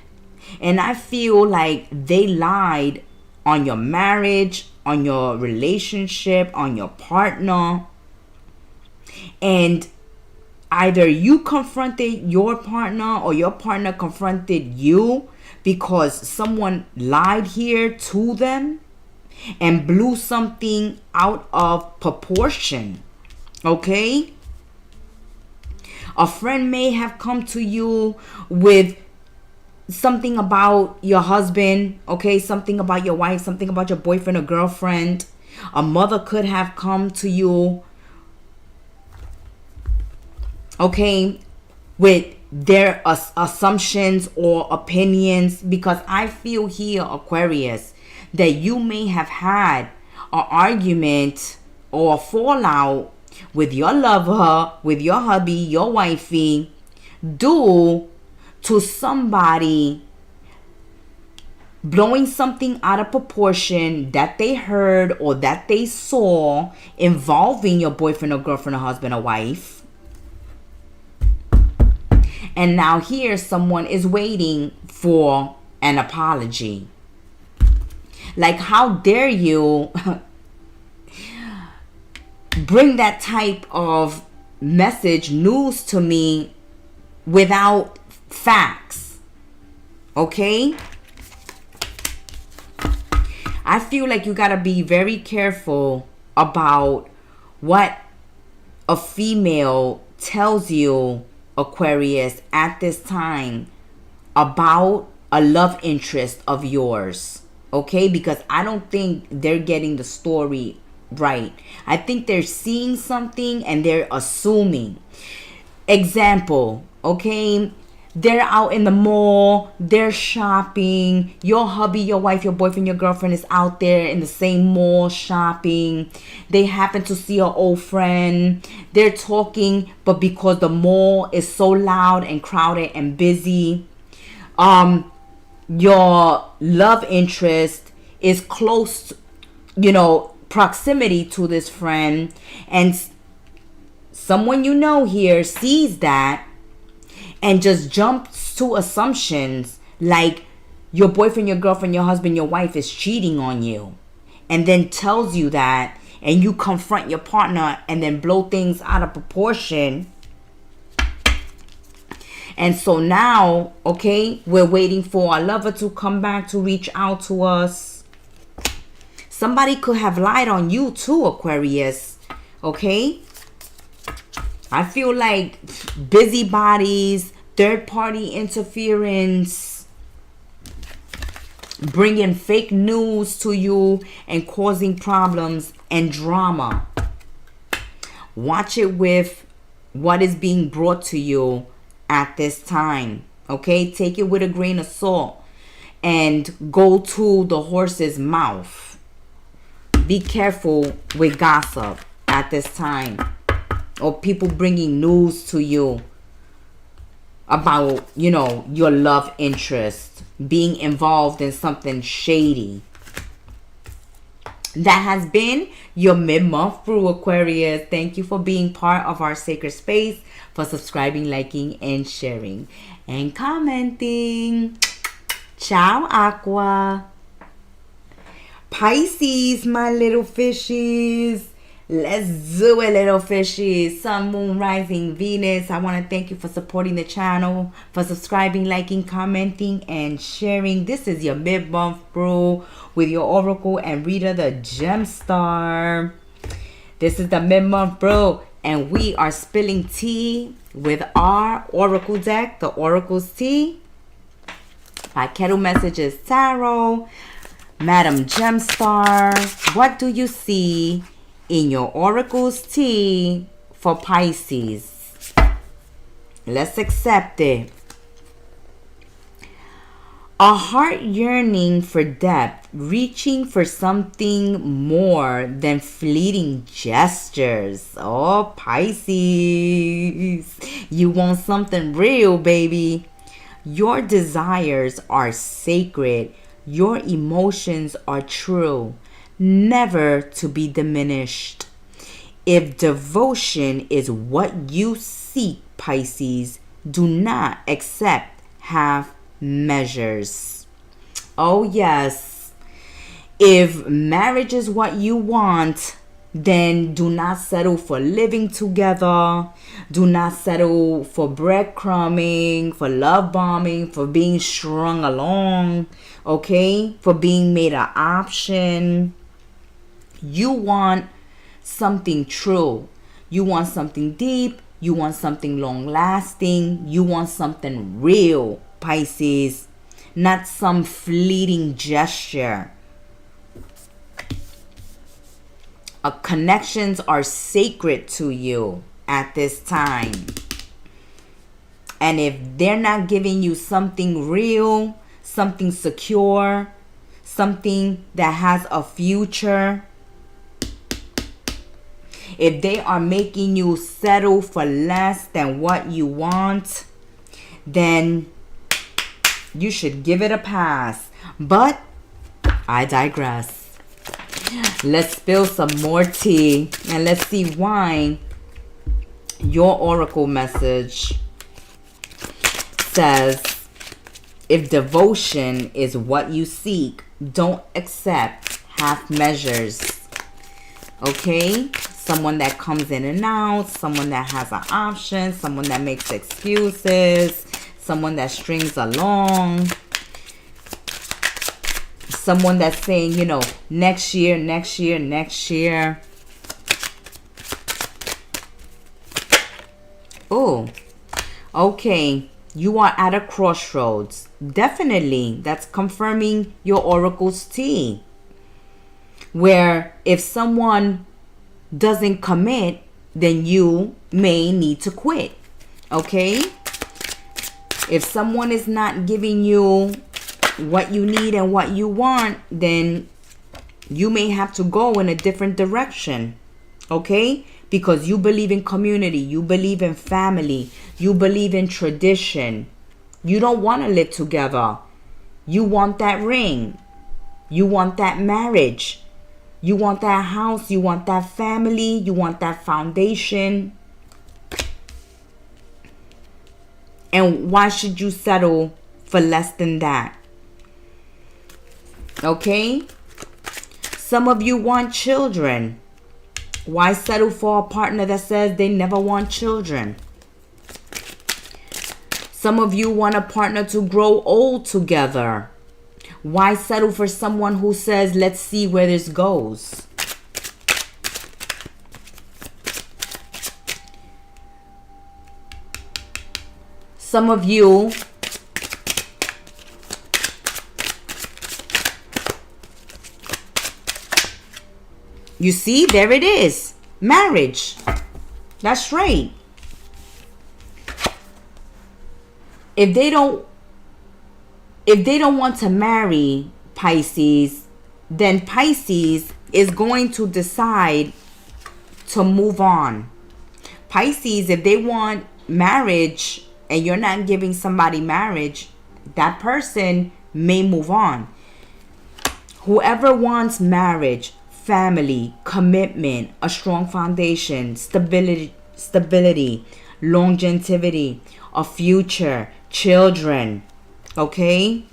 And I feel like they lied on your marriage, on your relationship, on your partner. And either you confronted your partner or your partner confronted you, because someone lied here to them and blew something out of proportion. Okay? A friend may have come to you with something about your husband, okay? Something about your wife, something about your boyfriend or girlfriend. A mother could have come to you, okay, with their assumptions or opinions. Because I feel here, Aquarius, that you may have had an argument or a fallout with your lover, with your hubby, your wifey, due to somebody blowing something out of proportion that they heard or that they saw involving your boyfriend or girlfriend or husband or wife. And now here someone is waiting for an apology. Like, how dare you bring that type of message, news to me without facts? Okay? I feel like you gotta be very careful about what a female tells you, Aquarius, at this time about a love interest of yours. Okay? Because I don't think they're getting the story right. I think they're seeing something and they're assuming. Example, okay? They're out in the mall, they're shopping. Your hubby, your wife, your boyfriend, your girlfriend is out there in the same mall shopping. They happen to see an old friend. They're talking, but because the mall is so loud and crowded and busy, your love interest is close, proximity to this friend, and someone here sees that and just jumps to assumptions like your boyfriend, your girlfriend, your husband, your wife is cheating on you, and then tells you that, and you confront your partner and then blow things out of proportion. And so now, okay, we're waiting for our lover to come back, to reach out to us. Somebody could have lied on you too, Aquarius, okay? I feel like busybodies, third-party interference, bringing fake news to you and causing problems and drama. Watch it with what is being brought to you at this time, okay? Take it with a grain of salt and go to the horse's mouth. Be careful with gossip at this time, or people bringing news to you about, your love interest, being involved in something shady. That has been your mid-month brew, Aquarius. Thank you for being part of our sacred space, for subscribing, liking, and sharing, and commenting. Ciao, Aqua. Pisces, my little fishies. Let's do it, little fishies. Sun, moon, rising, Venus. I want to thank you for supporting the channel, for subscribing, liking, commenting, and sharing. This is your mid-month brew with your oracle and reader, the Gem Star. This is the mid-month brew, and we are spilling tea with our oracle deck, the Oracle's Tea by Kettle Messages Tarot. Madam Gemstar, what do you see in your Oracle's Tea for Pisces? Let's accept it. A heart yearning for depth, reaching for something more than fleeting gestures. Oh, Pisces, you want something real, baby. Your desires are sacred. Your emotions are true, never to be diminished. If devotion is what you seek, Pisces, do not accept half measures. Oh yes, if marriage is what you want, then do not settle for living together. Do not settle for breadcrumbing, for love bombing, for being strung along, okay? For being made an option. You want something true. You want something deep. You want something long lasting. You want something real, Pisces. Not some fleeting gesture. Connections are sacred to you at this time. And if they're not giving you something real, something secure, something that has a future, if they are making you settle for less than what you want, then you should give it a pass. But I digress. Let's spill some more tea and let's see why your oracle message says, if devotion is what you seek, don't accept half measures. Okay? Someone that comes in and out, someone that has an option, someone that makes excuses, someone that strings along. Someone that's saying, next year, next year, next year. Oh, okay. You are at a crossroads. Definitely, that's confirming your oracle's tea. Where if someone doesn't commit, then you may need to quit. Okay? If someone is not giving you what you need and what you want, then you may have to go in a different direction. Okay? Because you believe in community. You believe in family. You believe in tradition. You don't want to live together. You want that ring. You want that marriage. You want that house. You want that family. You want that foundation. And why should you settle for less than that? Okay? Some of you want children. Why settle for a partner that says they never want children? Some of you want a partner to grow old together. Why settle for someone who says, let's see where this goes? Some of you see, there it is. Marriage. That's right. If they don't want to marry Pisces, then Pisces is going to decide to move on. Pisces, if they want marriage and you're not giving somebody marriage, that person may move on. Whoever wants marriage, family, commitment, a strong foundation, stability, longevity, a future, children, okay?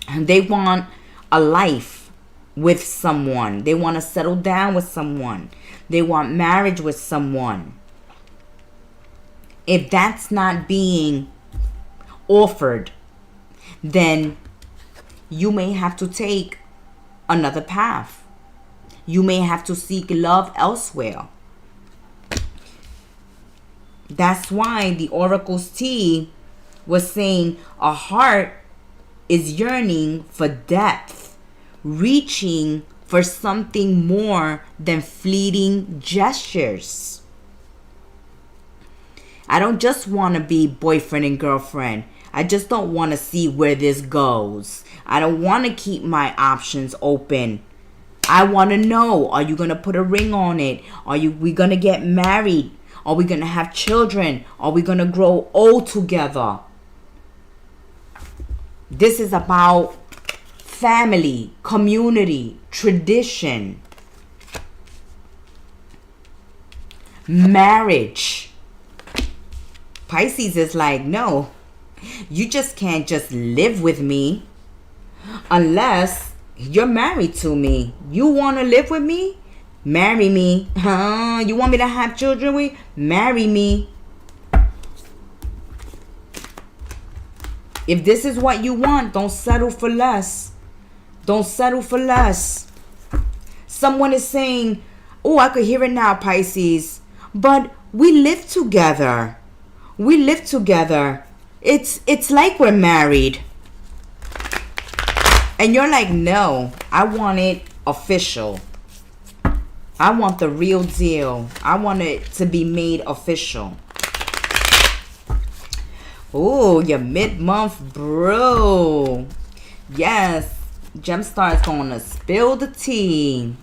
And they want a life with someone. They want to settle down with someone. They want marriage with someone. If that's not being offered, then you may have to take another path. You may have to seek love elsewhere. That's why the Oracle's tea was saying a heart is yearning for depth, reaching for something more than fleeting gestures. I don't just want to be boyfriend and girlfriend. I just don't want to see where this goes. I don't want to keep my options open. I want to know, are you going to put a ring on it? We going to get married? Are we going to have children? Are we going to grow old together? This is about family, community, tradition, marriage. Pisces is like, no, you just can't just live with me unless you're married to me. You want to live with me? Marry me. You want me to have children with? Marry me. If this is what you want, don't settle for less. Don't settle for less. Someone is saying, oh, I could hear it now, Pisces. But we live together. We live together. It's like we're married. And you're like, no, I want it official. I want the real deal. I want it to be made official. Oh, your mid-month brew. Yes, Gemstar is going to spill the tea.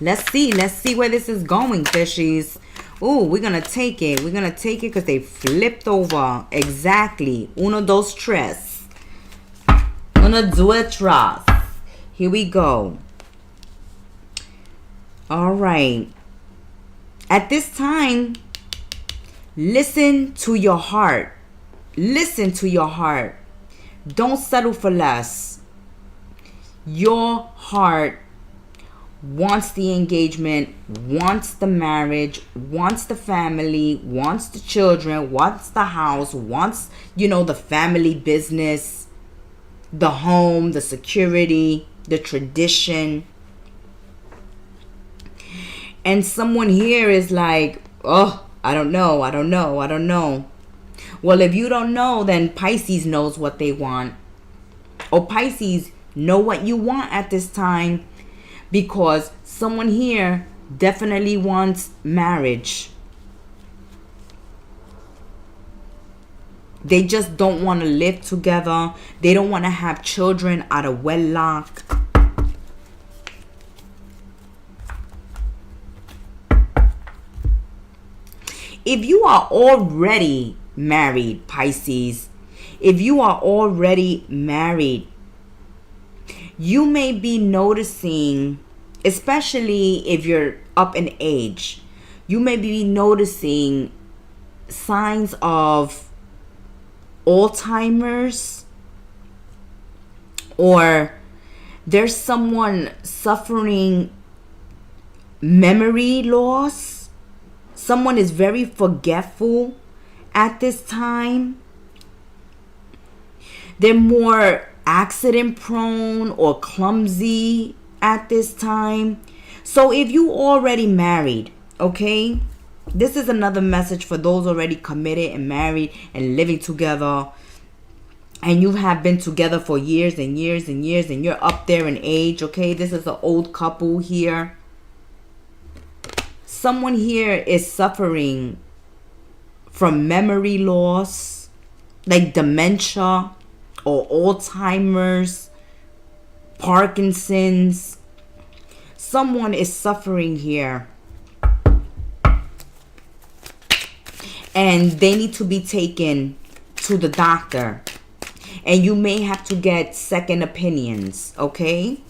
Let's see where this is going, fishies. Oh, we're going to take it. We're going to take it because they flipped over. Exactly. Uno, dos, tres. Uno, dos, tres. Here we go. All right. At this time, listen to your heart. Listen to your heart. Don't settle for less. Your heart wants the engagement, wants the marriage, wants the family, wants the children, wants the house, wants, the family business, the home, the security, the tradition. And someone here is like, oh, I don't know. Well, if you don't know, then Pisces knows what they want. Or Pisces know what you want at this time, because someone here definitely wants marriage. They just don't want to live together. They don't want to have children out of wedlock. If you are already married, Pisces, if you are already married, you may be noticing, especially if you're up in age, you may be noticing signs of Alzheimer's, or there's someone suffering memory loss. Someone is very forgetful at this time. They're more accident prone or clumsy at this time. So if you already married, okay, this is another message for those already committed and married and living together, and you have been together for years and years and years, and you're up there in age, okay? This is an old couple here. Someone here is suffering from memory loss, like dementia or Alzheimer's, Parkinson's. Someone is suffering here, and they need to be taken to the doctor, and you may have to get second opinions, okay?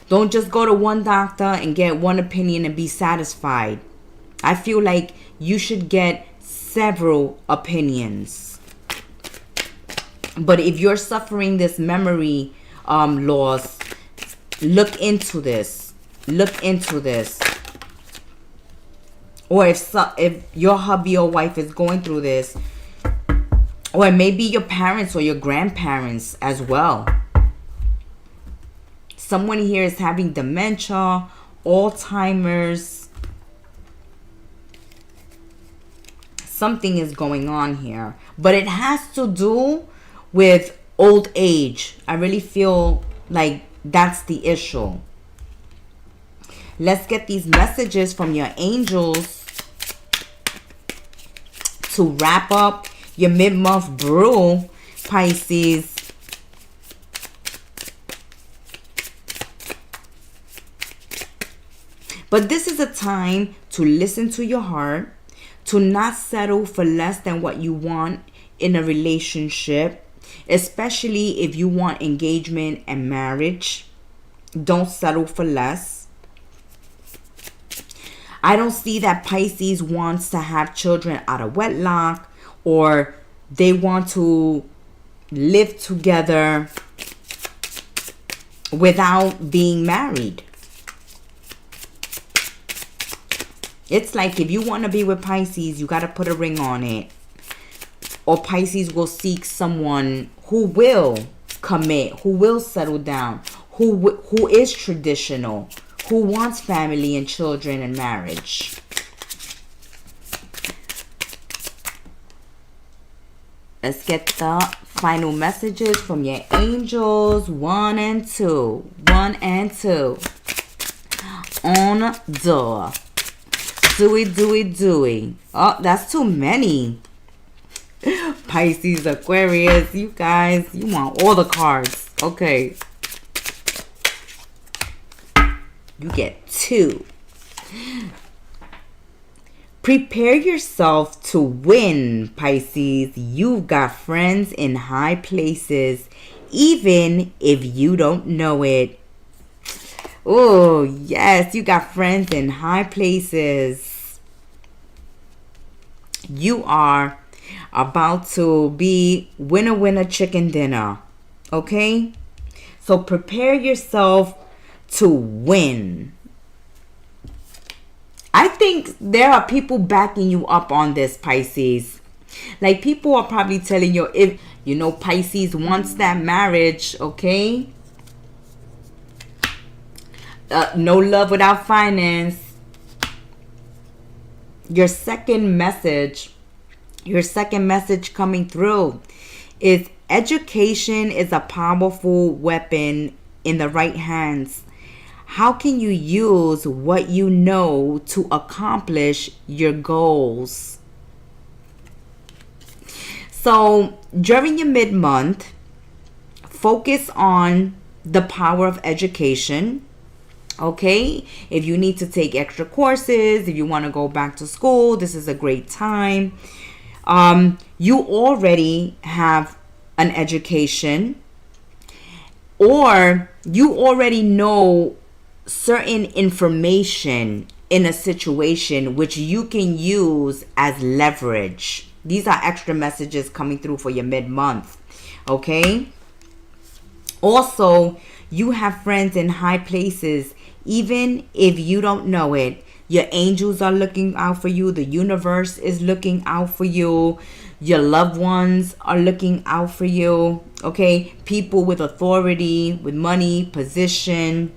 Don't just go to one doctor and get one opinion and be satisfied. I feel like you should get several opinions. But if you're suffering this memory loss, look into this. Look into this. Or if your hubby or wife is going through this, or maybe your parents or your grandparents as well. Someone here is having dementia, Alzheimer's. Something is going on here. But it has to do with old age. I really feel like that's the issue. Let's get these messages from your angels to wrap up your mid-month brew, Pisces. But this is a time to listen to your heart, to not settle for less than what you want in a relationship, especially if you want engagement and marriage. Don't settle for less. I don't see that Pisces wants to have children out of wedlock, or they want to live together without being married. It's like if you want to be with Pisces, you got to put a ring on it. Or Pisces will seek someone who will commit, who will settle down, who is traditional, who wants family and children and marriage. Let's get the final messages from your angels. 1 and 2. 1 and 2. On door. Dewey. Oh, that's too many. Pisces, Aquarius, you guys, you want all the cards. Okay. You get 2. Prepare yourself to win, Pisces. You've got friends in high places, even if you don't know it. Oh, yes, you got friends in high places. You are about to be winner, chicken dinner. Okay? So prepare yourself to win. I think there are people backing you up on this, Pisces. Like, people are probably telling you, if you know Pisces wants that marriage, okay? No love without finance. Your second message coming through is education is a powerful weapon in the right hands. How can you use what you know to accomplish your goals? So during your mid-month, focus on the power of education. Okay, if you need to take extra courses, if you want to go back to school, this is a great time. You already have an education, or you already know certain information in a situation which you can use as leverage. These are extra messages coming through for your mid-month. Okay, also you have friends in high places, even if you don't know it. Your angels are looking out for you. The universe is looking out for you. Your loved ones are looking out for you. Okay, people with authority, with money, position,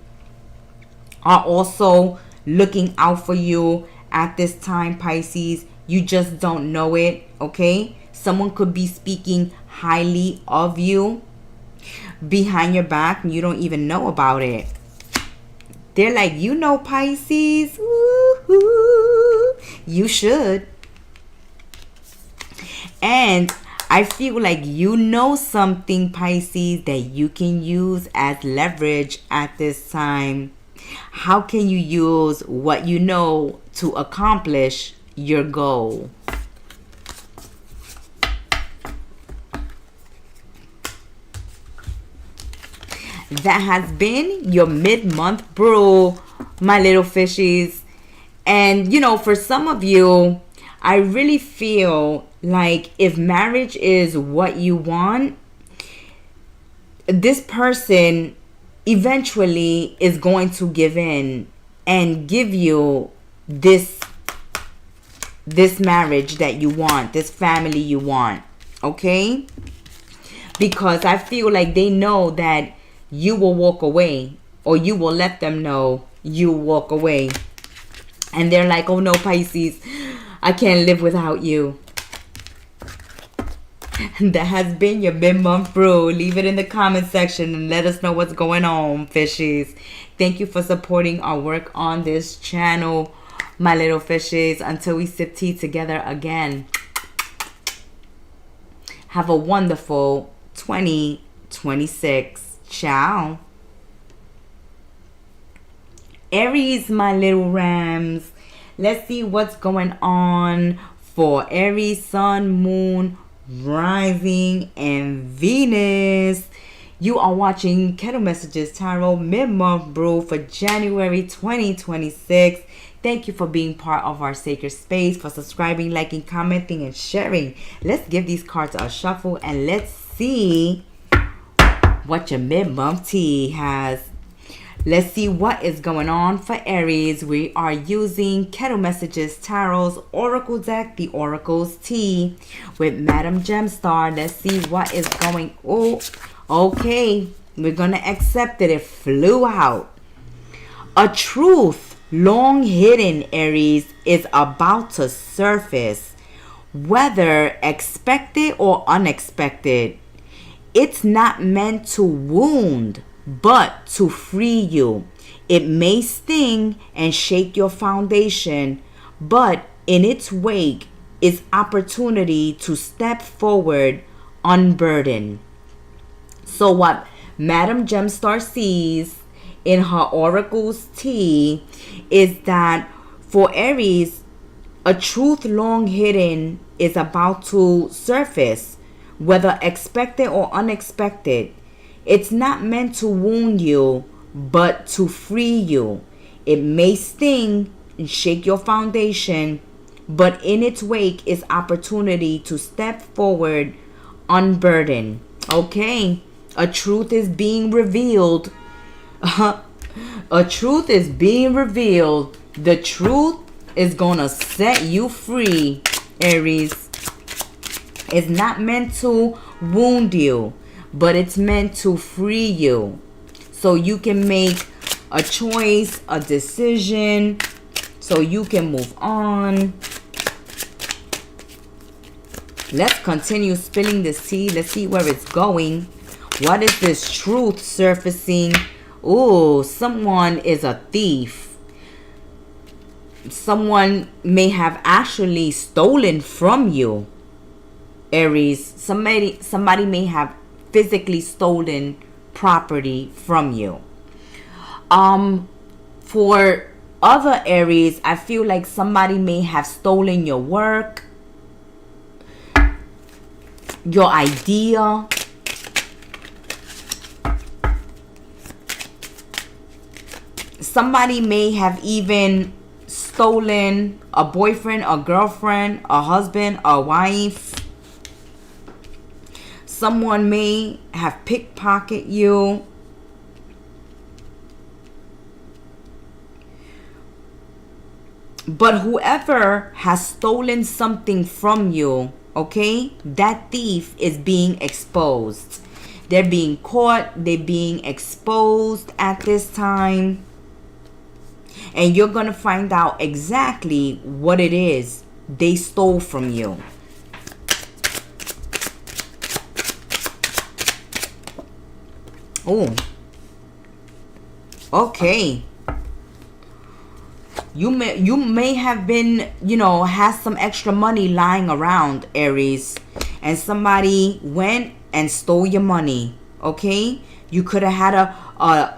are also looking out for you at this time, Pisces. You just don't know it. Okay, someone could be speaking highly of you behind your back and you don't even know about it. They're like, you know, Pisces, woo-hoo. You should. And I feel like you know something, Pisces, that you can use as leverage at this time. How can you use what you know to accomplish your goal? That has been your mid-month brew, my little fishies. And you know, for some of you, I really feel like if marriage is what you want, this person eventually is going to give in and give you this marriage that you want, this family you want. Okay, because I feel like they know that you will walk away, or you will let them know you walk away. And they're like, oh no, Pisces, I can't live without you. That has been your mid-month brew. Leave it in the comment section and let us know what's going on, fishies. Thank you for supporting our work on this channel, my little fishies. Until we sip tea together again, have a wonderful 2026. Ciao. Aries, my little rams. Let's see what's going on for Aries, Sun, Moon, Rising, and Venus. You are watching Kettle Messages Tarot Mid-Month Brew for January 2026. Thank you for being part of our sacred space, for subscribing, liking, commenting, and sharing. Let's give these cards a shuffle and let's see what your mid-month tea has. Let's see what is going on for Aries. We are using Kettle Messages Tarot's Oracle deck, the Oracle's tea, with Madam Gemstar. Let's see what is going on. Okay, we're gonna accept it. It flew out. A truth long hidden, Aries, is about to surface, whether expected or unexpected. It's not meant to wound, but to free you. It may sting and shake your foundation, but in its wake is opportunity to step forward unburdened. So what Madam Gemstar sees in her Oracle's tea is that for Aries, a truth long hidden is about to surface, whether expected or unexpected. It's not meant to wound you, but to free you. It may sting and shake your foundation, but in its wake is opportunity to step forward unburdened. Okay, a truth is being revealed. A truth is being revealed. The truth is gonna set you free, Aries. It's not meant to wound you, but it's meant to free you, so you can make a choice, a decision, so you can move on. Let's continue spilling this tea. Let's see where it's going. What is this truth surfacing? Oh, someone is a thief. Someone may have actually stolen from you. Aries. Somebody may have physically stolen property from you. For other Aries, I feel like somebody may have stolen your work, your idea. Somebody may have even stolen a boyfriend, a girlfriend, a husband, a wife. Someone may have pickpocketed you. But whoever has stolen something from you, okay, that thief is being exposed. They're being caught. They're being exposed at this time. And you're going to find out exactly what it is they stole from you. Oh. Okay. You may have been, has some extra money lying around, Aries. And somebody went and stole your money. Okay? You could have had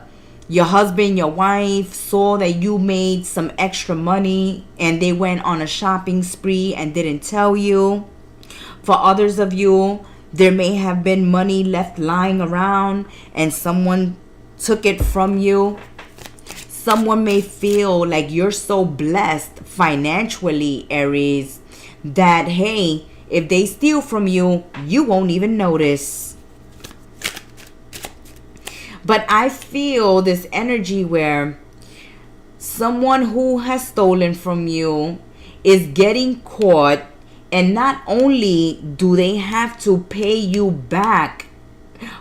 your husband, your wife saw that you made some extra money and they went on a shopping spree and didn't tell you. For others of you, there may have been money left lying around and someone took it from you. Someone may feel like you're so blessed financially, Aries, that, hey, if they steal from you, you won't even notice. But I feel this energy where someone who has stolen from you is getting caught, and not only do they have to pay you back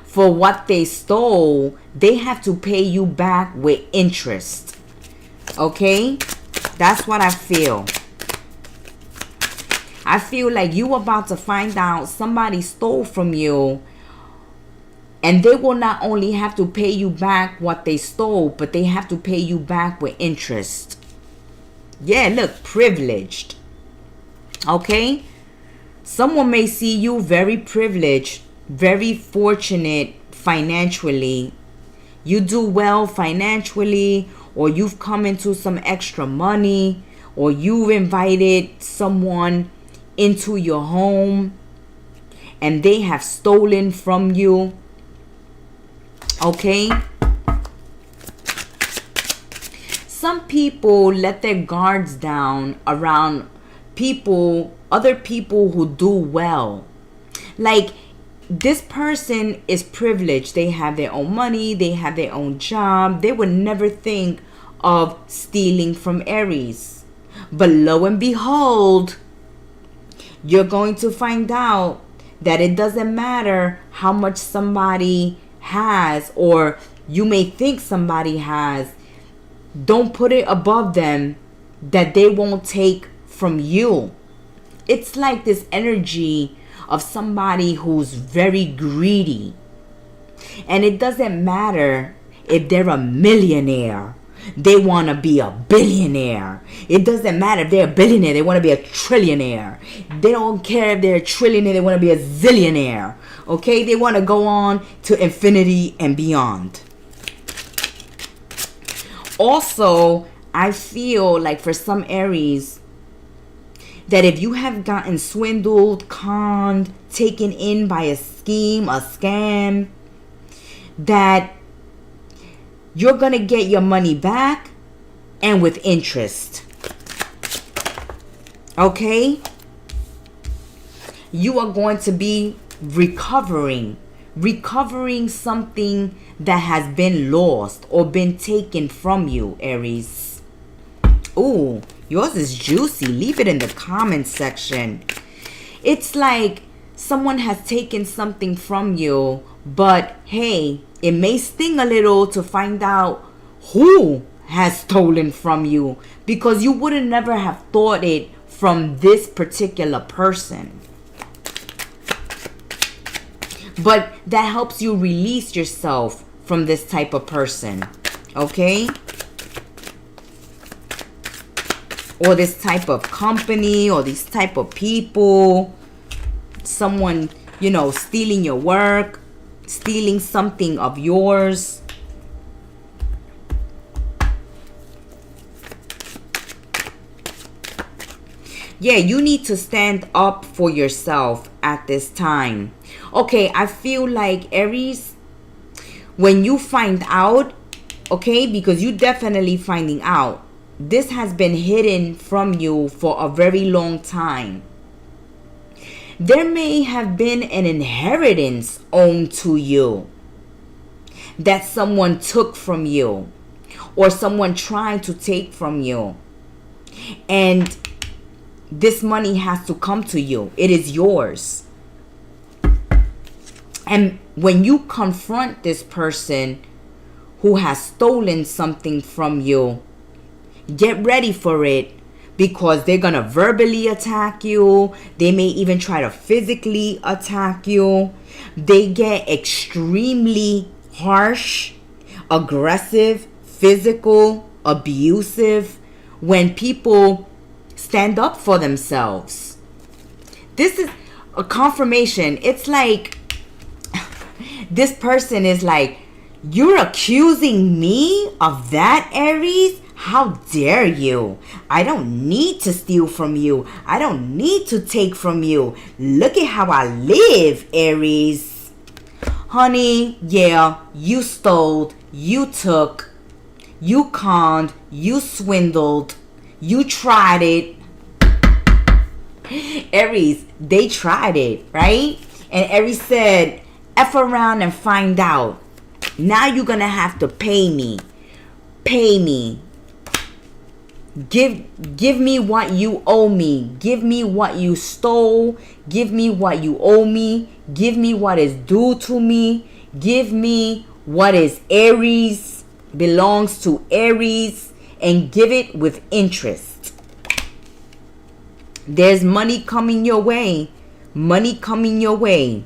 for what they stole, they have to pay you back with interest. Okay? That's what I feel. I feel like you about to find out somebody stole from you, and they will not only have to pay you back what they stole, but they have to pay you back with interest. Yeah, look, privileged. Okay? Someone may see you very privileged, very fortunate financially. You do well financially, or you've come into some extra money, or you've invited someone into your home and they have stolen from you. Okay? Some people let their guards down around other people who do well. Like, this person is privileged. They have their own money. They have their own job. They would never think of stealing from Aries. But lo and behold, you're going to find out that it doesn't matter how much somebody has, or you may think somebody has. Don't put it above them that they won't take from you. It's like this energy of somebody who's very greedy. And it doesn't matter if they're a millionaire. They want to be a billionaire. It doesn't matter if they're a billionaire. They want to be a trillionaire. They don't care if they're a trillionaire. They want to be a zillionaire. Okay? They want to go on to infinity and beyond. Also, I feel like for some Aries, that if you have gotten swindled, conned, taken in by a scheme, a scam, that you're going to get your money back and with interest. Okay? You are going to be recovering something that has been lost or been taken from you, Aries. Ooh, yours is juicy. Leave it in the comment section. It's like someone has taken something from you, but hey, it may sting a little to find out who has stolen from you, because you would have never have thought it from this particular person. But that helps you release yourself from this type of person. Okay? Or this type of company, or these type of people. someone, you know, stealing your work, stealing something of yours. Yeah, you need to stand up for yourself at this time. Okay, I feel like Aries, when you find out, okay, because you definitely finding out, this has been hidden from you for a very long time. There may have been an inheritance owed to you that someone took from you, or someone tried to take from you. And this money has to come to you. It is yours. And when you confront this person who has stolen something from you, get ready for it, because they're gonna verbally attack you. They may even try to physically attack you. They get extremely harsh, aggressive, physical, abusive when people stand up for themselves. This is a confirmation. It's like this person is like, you're accusing me of that, Aries? How dare you? I don't need to steal from you. I don't need to take from you. Look at how I live, Aries. Honey, yeah, you stole, you took, you conned, you swindled, you tried it. Aries, they tried it, right? And Aries said, F around and find out. Now you're gonna have to pay me. Pay me. Give me what you owe me. Give me what you stole. Give me what you owe me. Give me what is due to me. Give me what is Aries, belongs to Aries, and give it with interest. There's money coming your way. Money coming your way.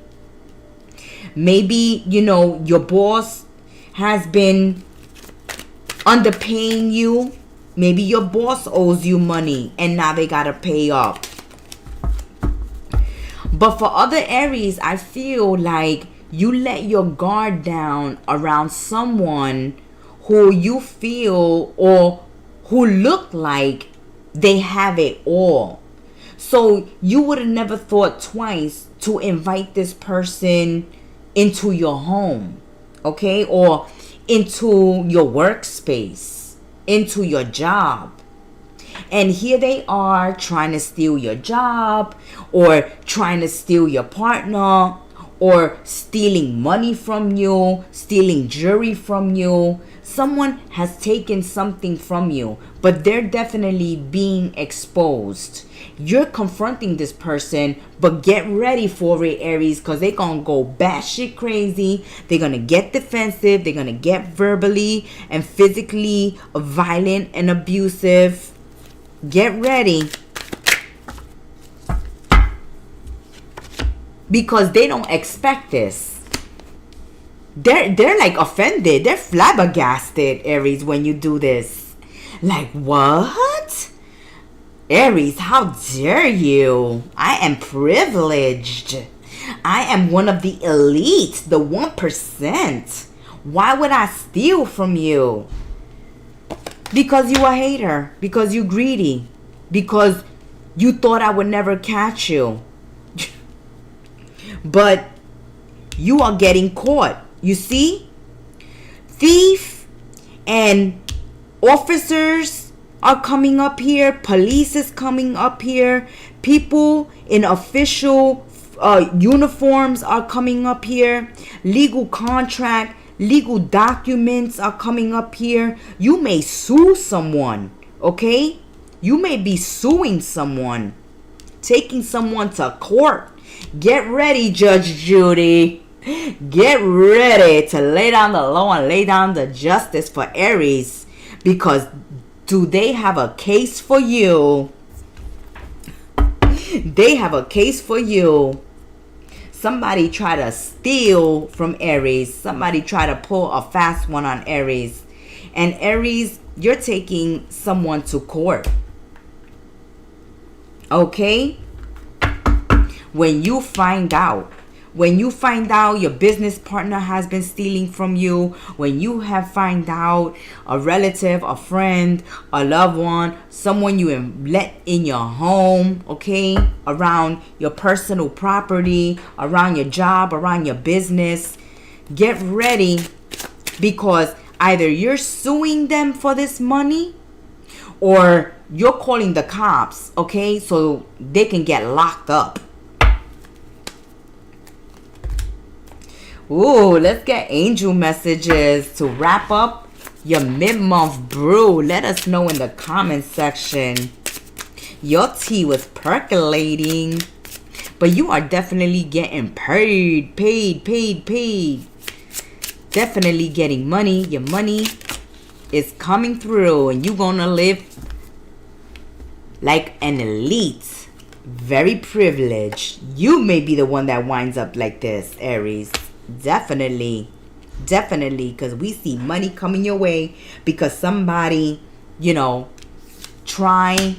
Maybe, you know, your boss has been underpaying you. Maybe your boss owes you money and now they gotta pay up. But for other Aries, I feel like you let your guard down around someone who you feel or who look like they have it all. So you would have never thought twice to invite this person into your home, okay? Or into your workspace, into your job. And here they are trying to steal your job, or trying to steal your partner, or stealing money from you, stealing jewelry from you. Someone has taken something from you, but they're definitely being exposed. You're confronting this person, but get ready for it, Aries, because they're going to go batshit crazy. They're going to get defensive. They're going to get verbally and physically violent and abusive. Get ready. Because they don't expect this. They're like offended. They're flabbergasted, Aries, when you do this. Like, what? Aries, how dare you? I am privileged. I am one of the elite, the 1%. Why would I steal from you? Because you a hater. Because you greedy. Because you thought I would never catch you. But you are getting caught. You see? Thief and officers are coming up here. Police is coming up here. People in official uniforms are coming up here. Legal contract, legal documents are coming up here. You may sue someone, okay? You may be suing someone, taking someone to court. Get ready, Judge Judy. Get ready to lay down the law and lay down the justice for Aries. Because do they have a case for you? They have a case for you. Somebody try to steal from Aries. Somebody try to pull a fast one on Aries. And Aries, you're taking someone to court. Okay? When you find out, your business partner has been stealing from you, when you have find out a relative, a friend, a loved one, someone you let in your home, okay, around your personal property, around your job, around your business, get ready, because either you're suing them for this money or you're calling the cops, okay, so they can get locked up. Ooh, let's get angel messages to wrap up your mid-month brew. Let us know in the comment section. Your tea was percolating, but you are definitely getting paid. Definitely getting money. Your money is coming through, and you're gonna live like an elite. Very privileged. You may be the one that winds up like this, Aries. Definitely, because we see money coming your way because somebody, trying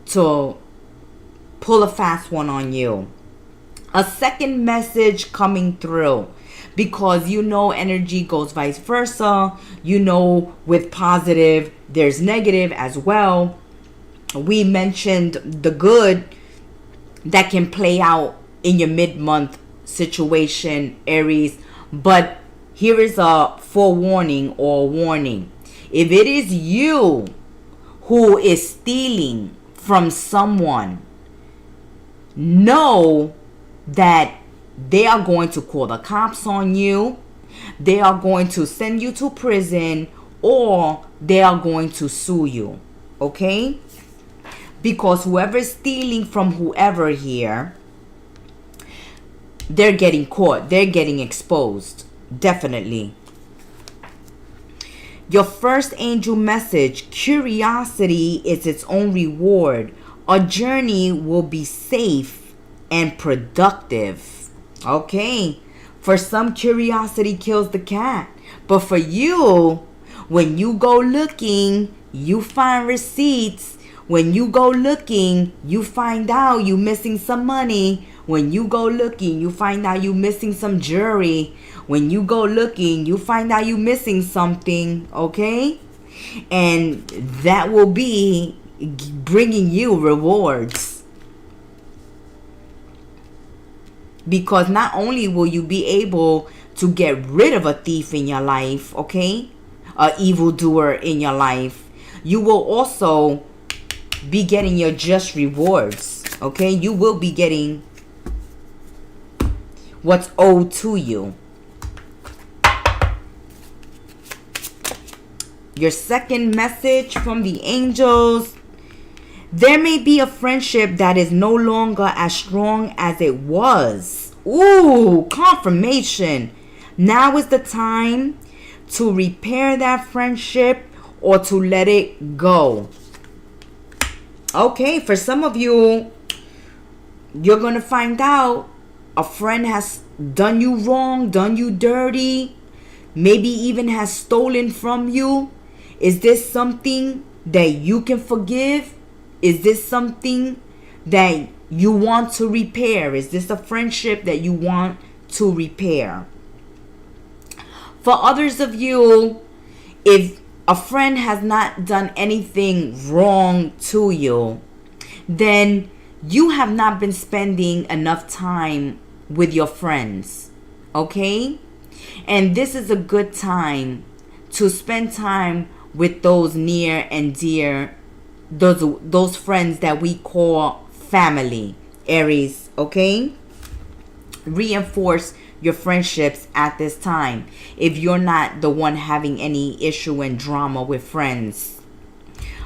to pull a fast one on you. A second message coming through, because energy goes vice versa. With positive, there's negative as well. We mentioned the good that can play out in your mid-month situation, Aries, but here is a forewarning or warning. If it is you who is stealing from someone, know that they are going to call the cops on you, they are going to send you to prison, or they are going to sue you, okay? Because whoever is stealing from whoever here, they're getting caught. They're getting exposed. Definitely. Your first angel message. Curiosity is its own reward. A journey will be safe and productive. Okay. For some, curiosity kills the cat. But for you, when you go looking, you find receipts. When you go looking, you find out you missing some money. When you go looking, you find out you missing some jewelry. When you go looking, you find out you missing something, okay? And that will be bringing you rewards. Because not only will you be able to get rid of a thief in your life, okay? An evildoer in your life, you will also be getting your just rewards, okay? You will be getting what's owed to you. Your second message from the angels. There may be a friendship that is no longer as strong as it was. Ooh, confirmation. Now is the time to repair that friendship or to let it go. Okay, for some of you, you're going to find out a friend has done you wrong, done you dirty, maybe even has stolen from you. Is this something that you can forgive? Is this something that you want to repair? Is this a friendship that you want to repair? For others of you, if a friend has not done anything wrong to you, then you have not been spending enough time with your friends, okay? And this is a good time to spend time with those near and dear, those friends that we call family, Aries, okay? Reinforce your friendships at this time if you're not the one having any issue and drama with friends.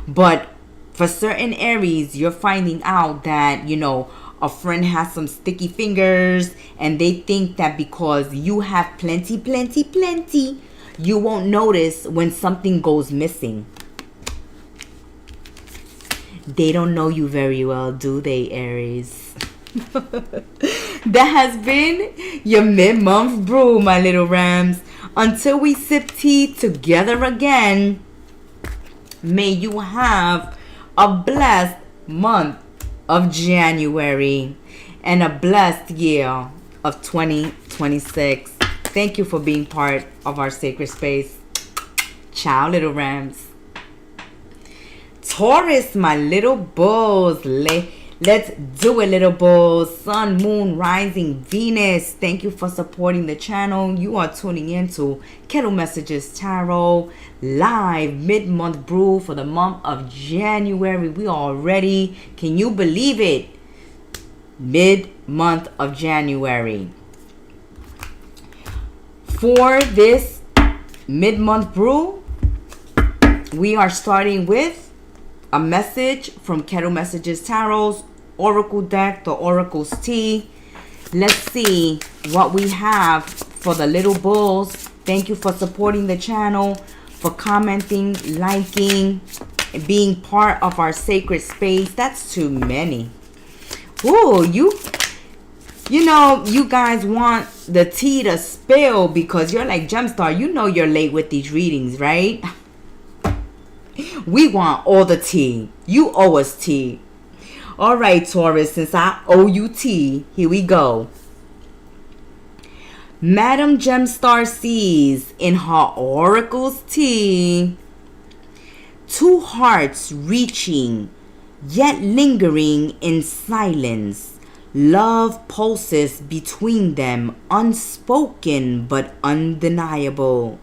But for certain Aries, you're finding out that, a friend has some sticky fingers and they think that because you have plenty, you won't notice when something goes missing. They don't know you very well, do they, Aries? That has been your mid-month brew, my little rams. Until we sip tea together again, may you have a blessed month of January. and a blessed year of 2026. Thank you for being part of our sacred space. Ciao, little rams. Taurus, my little bulls. Let's do it, little bulls. Sun, moon, rising, Venus. Thank you for supporting the channel. You are tuning into Kettle Messages Tarot live mid-month brew for the month of January. We are ready. Can you believe it? Mid-month of January. For this mid-month brew, we are starting with a message from Kettle Messages Tarot's Oracle deck, the Oracle's Tea. Let's see what we have for the little bulls. Thank you for supporting the channel, for commenting, liking, being part of our sacred space. That's too many. Ooh, you know, you guys want the tea to spill because you're like, Gemstar, you know you're late with these readings, right? We want all the tea. You owe us tea. All right, Taurus, since I owe you tea, here we go. Madam Gemstar sees in her oracle's tea two hearts reaching, yet lingering in silence. Love pulses between them, unspoken but undeniable.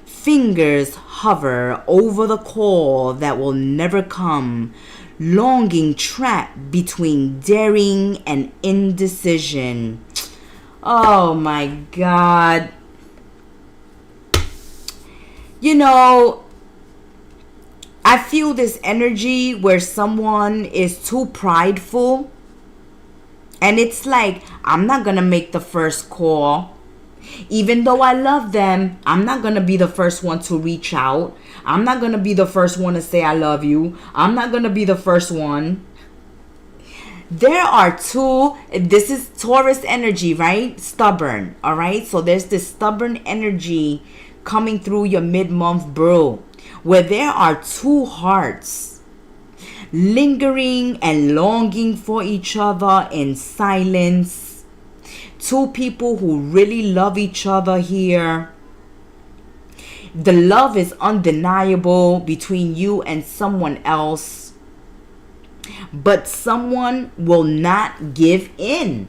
Fingers hover over the call that will never come. Longing trapped between daring and indecision. Oh my God. You know, I feel this energy where someone is too prideful. And it's like, I'm not going to make the first call. Even though I love them, I'm not going to be the first one to reach out. I'm not going to be the first one to say I love you. I'm not going to be the first one. There are two, this is Taurus energy, right? Stubborn, all right? So there's this stubborn energy coming through your mid-month brew where there are two hearts lingering and longing for each other in silence. Two people who really love each other here. The love is undeniable between you and someone else. But someone will not give in.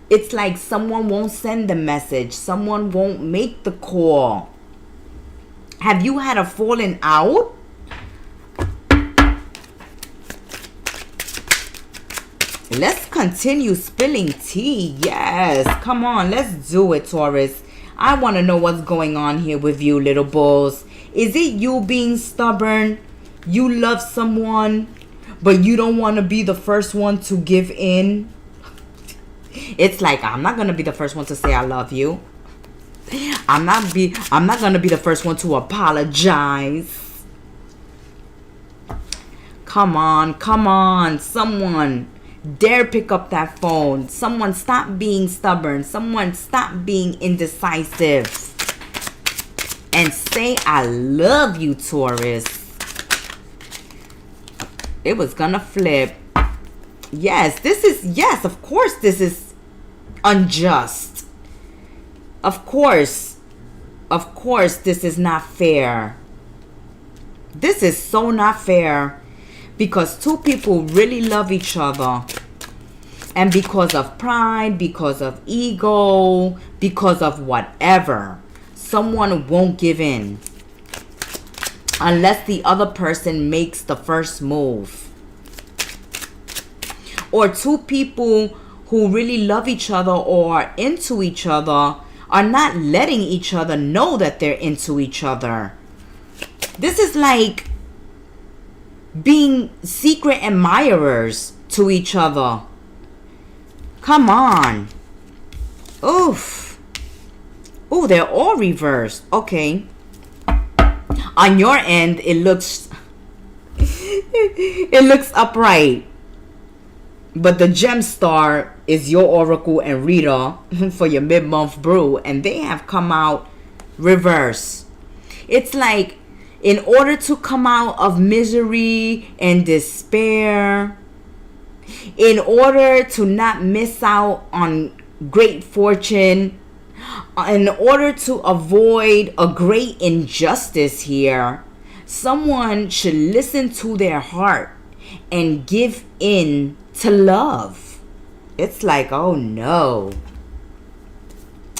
It's like someone won't send the message. Someone won't make the call. Have you had a falling out? Let's continue spilling tea. Yes, come on, let's do it, Taurus. I want to know what's going on here with you, little bulls. Is it you being stubborn? You love someone, but you don't want to be the first one to give in? It's like, I'm not going to be the first one to say I love you. I'm not going to be the first one to apologize. Come on, someone. Dare pick up that phone. Someone stop being stubborn. Someone stop being indecisive. And say I love you, Taurus. It was gonna flip. Yes, of course this is unjust. Of course this is not fair. This is so not fair. Because two people really love each other. And because of pride, because of ego, because of whatever, someone won't give in. Unless the other person makes the first move. Or two people who really love each other or are into each other are not letting each other know that they're into each other. This is like being secret admirers to each other. Come on. Oof. Oh, they're all reversed. Okay. On your end, it looks upright. But the gem star is your oracle and reader for your mid-month brew, and they have come out reverse. It's like, in order to come out of misery and despair, In order to not miss out on great fortune, in order to avoid a great injustice here, someone should listen to their heart and give in to love. It's like, oh no,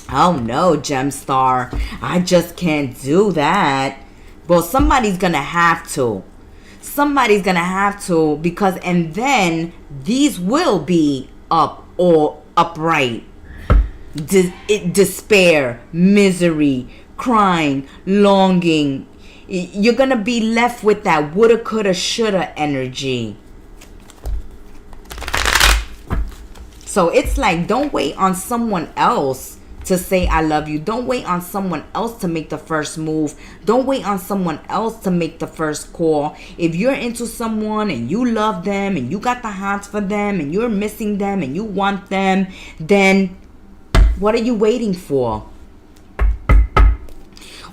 Gemstar, I just can't do that. Well, somebody's gonna have to. Somebody's gonna have to, because, and then these will be up or upright. Despair, misery, crying, longing. You're gonna be left with that woulda, coulda, shoulda energy. So it's like, don't wait on someone else to say I love you. Don't wait on someone else to make the first move. Don't wait on someone else to make the first call. If you're into someone and you love them and you got the hots for them and you're missing them and you want them, then what are you waiting for?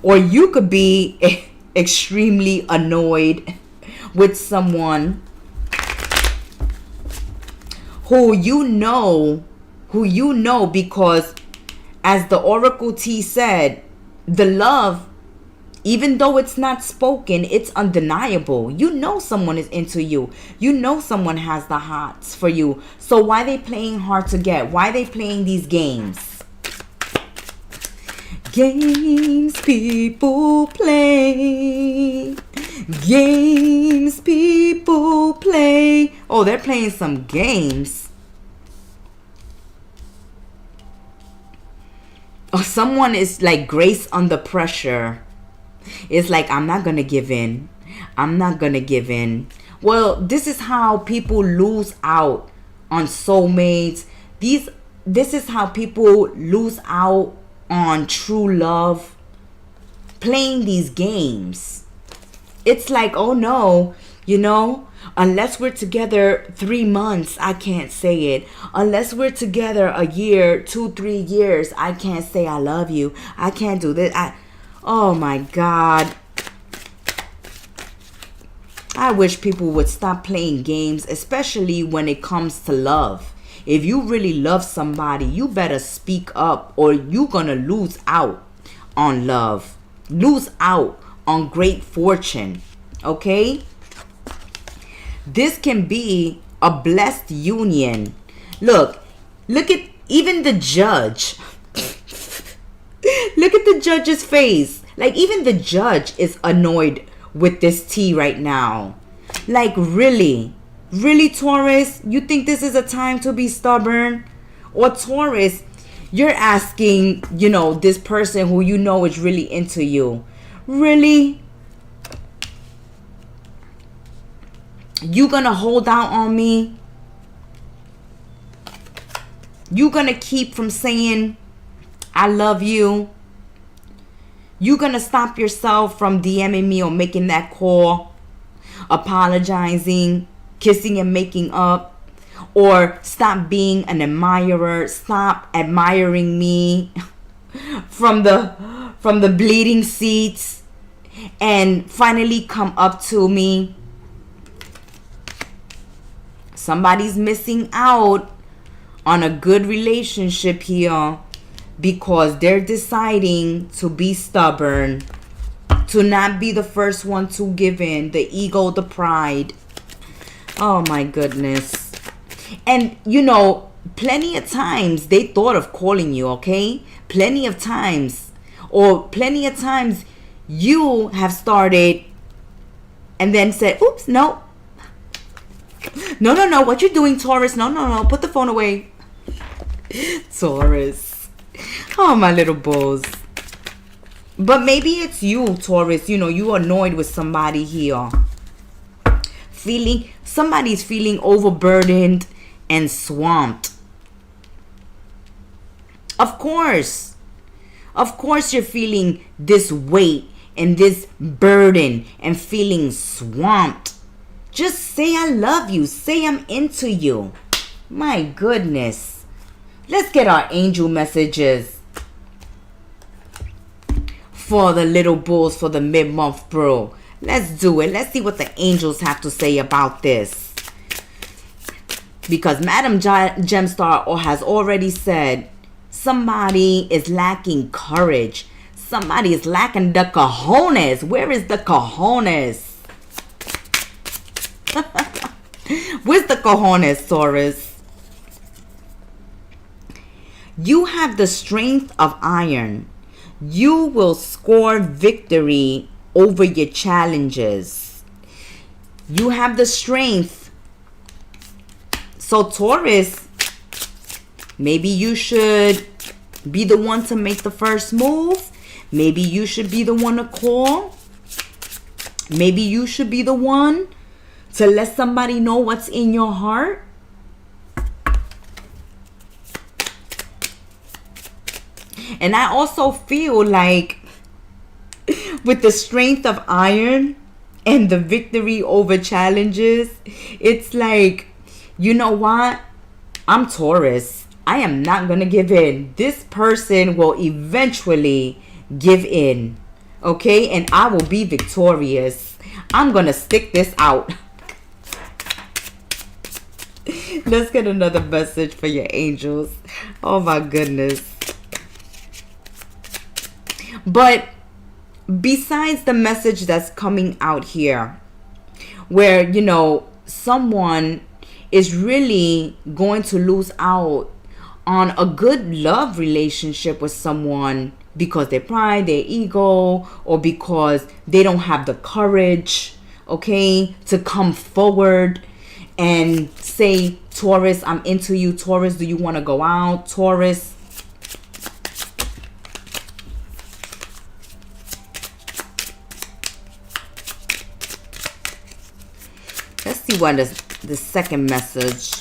Or you could be extremely annoyed with someone who you know, because as the Oracle T said, the love, even though it's not spoken, it's undeniable. You know someone is into you. You know someone has the hots for you. So why they playing hard to get? Why they playing these games? Games people play. Games people play. Oh, they're playing some games. Oh, someone is like Grace under pressure. It's like, I'm not gonna give in. I'm not gonna give in. Well, this is how people lose out on soulmates. This is how people lose out on true love. Playing these games. It's like, oh no, unless we're together 3 months, I can't say it. Unless we're together a year, 2-3 years, I can't say I love you. I can't do this. Oh my God. I wish people would stop playing games, especially when it comes to love. If you really love somebody, you better speak up, or you're gonna lose out on love. Lose out on great fortune. Okay? This can be a blessed union. Look at even the judge. Look at the judge's face. Like, even the judge is annoyed with this tea right now. Like, really, Taurus, you think this is a time to be stubborn? Or Taurus, you're asking, this person who you know is really into you, really? You gonna hold out on me? You gonna keep from saying I love you? You gonna stop yourself from DMing me or making that call, apologizing, kissing and making up? Or stop being an admirer, stop admiring me from the bleeding seats, and finally come up to me? Somebody's missing out on a good relationship here because they're deciding to be stubborn, to not be the first one to give in, the ego, the pride. Oh my goodness. And plenty of times they thought of calling you, okay? Plenty of times you have started and then said, oops, no. No, what you doing, Taurus? No, put the phone away. Taurus. Oh, my little bulls. But maybe it's you, Taurus. You annoyed with somebody here. Somebody's feeling overburdened and swamped. Of course you're feeling this weight and this burden and feeling swamped. Just say I love you. Say I'm into you. My goodness. Let's get our angel messages for the little bulls for the mid-month brew. Let's do it. Let's see what the angels have to say about this. Because Madam Gemstar has already said somebody is lacking courage. Somebody is lacking the cojones. Where is the cojones? Where's the cojones, Taurus? You have the strength of iron. You will score victory over your challenges. You have the strength. So Taurus, maybe you should be the one to make the first move. Maybe you should be the one to call. Maybe you should be the one to let somebody know what's in your heart. And I also feel like with the strength of iron and the victory over challenges, it's like, you know what? I'm Taurus. I am not going to give in. This person will eventually give in. Okay? And I will be victorious. I'm going to stick this out. Let's get another message for your angels. Oh my goodness. But besides the message that's coming out here, where, you know, someone is really going to lose out on a good love relationship with someone because their pride, their ego, or because they don't have the courage, okay, to come forward and say, Taurus, I'm into you. Taurus, do you want to go out? Taurus. Let's see what is the second message.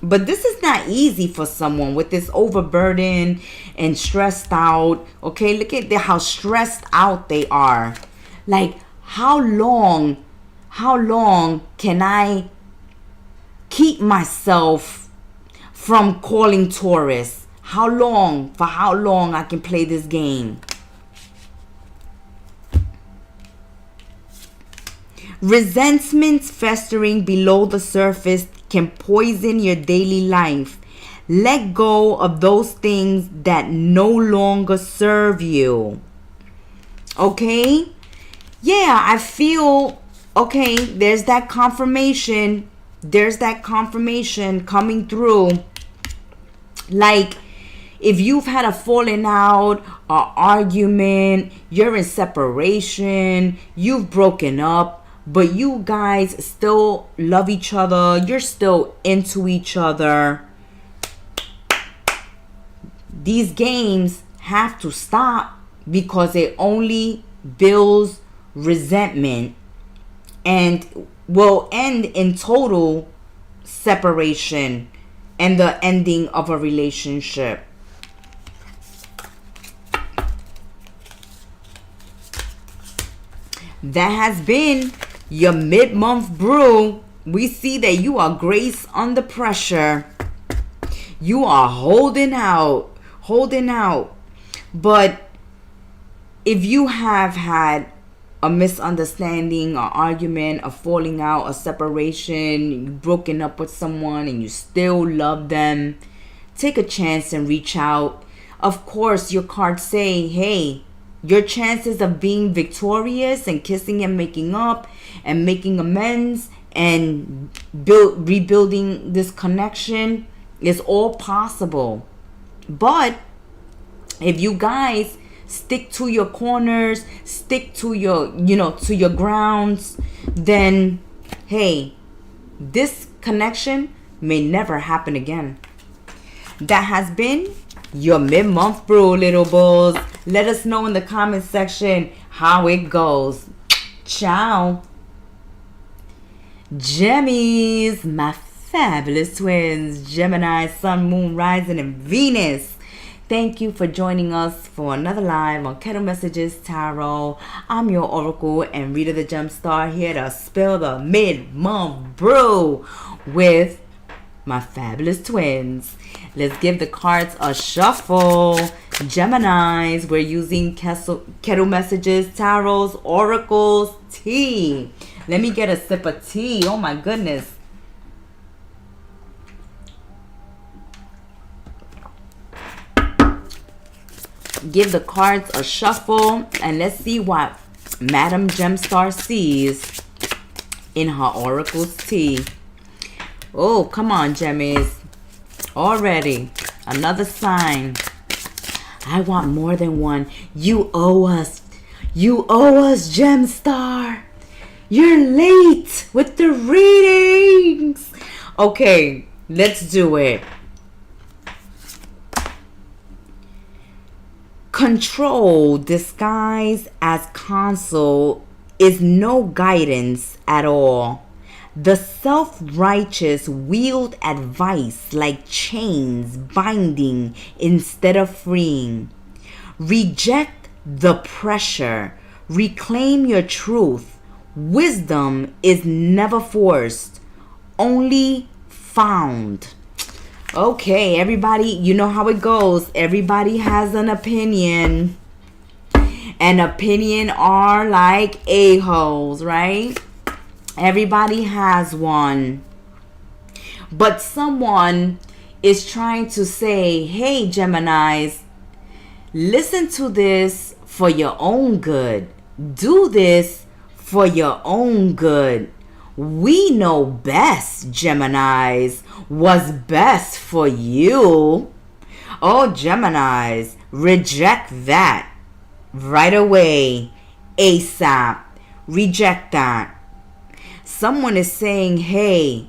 But this is not easy for someone with this overburden and stressed out. Okay, look at how stressed out they are. Like, how long can I keep myself from calling Taurus? For how long I can play this game? Resentments festering below the surface can poison your daily life. Let go of those things that no longer serve you. Okay? Yeah, I feel, okay, there's that confirmation. There's that confirmation coming through. Like, if you've had a falling out, an argument, you're in separation, you've broken up, but you guys still love each other. You're still into each other. These games have to stop because it only builds resentment and will end in total separation and the ending of a relationship. That has been your mid-month brew. We see that you are grace under pressure. You are holding out. But if you have had a misunderstanding, an argument, a falling out, a separation, you've broken up with someone and you still love them, take a chance and reach out. Of course, your cards say, hey, your chances of being victorious and kissing and making up and making amends and rebuilding this connection is all possible. But if you guys stick to your corners, stick to your, to your grounds, then hey, this connection may never happen again. That has been your mid-month brew, little bulls. Let us know in the comment section how it goes. Ciao. Gemmies, my fabulous twins, Gemini, Sun, Moon, Rising, and Venus. Thank you for joining us for another live on Kettle Messages Tarot. I'm your Oracle and Reader the Gemstar, here to spill the mid-month brew with my fabulous twins. Let's give the cards a shuffle. Geminis, we're using Kettle Messages Tarot's Oracle's tea. Let me get a sip of tea. Oh my goodness. give the cards a shuffle, and let's see what Madam Gemstar sees in her oracle's tea. Oh, come on, Gemmies. Already. Another sign. I want more than one. You owe us. You owe us, Gemstar. You're late with the readings. Okay, let's do it. Control disguised as counsel is no guidance at all. The self-righteous wield advice like chains binding instead of freeing. Reject the pressure. Reclaim your truth. Wisdom is never forced, only found. Okay, everybody, you know how it goes. Everybody has an opinion. An opinion are like a-holes, right? Everybody has one. But someone is trying to say, hey, Geminis, listen to this for your own good. Do this for your own good. We know best, Geminis, what's best for you. Oh, Geminis, reject that right away, ASAP. Reject that. Someone is saying, hey,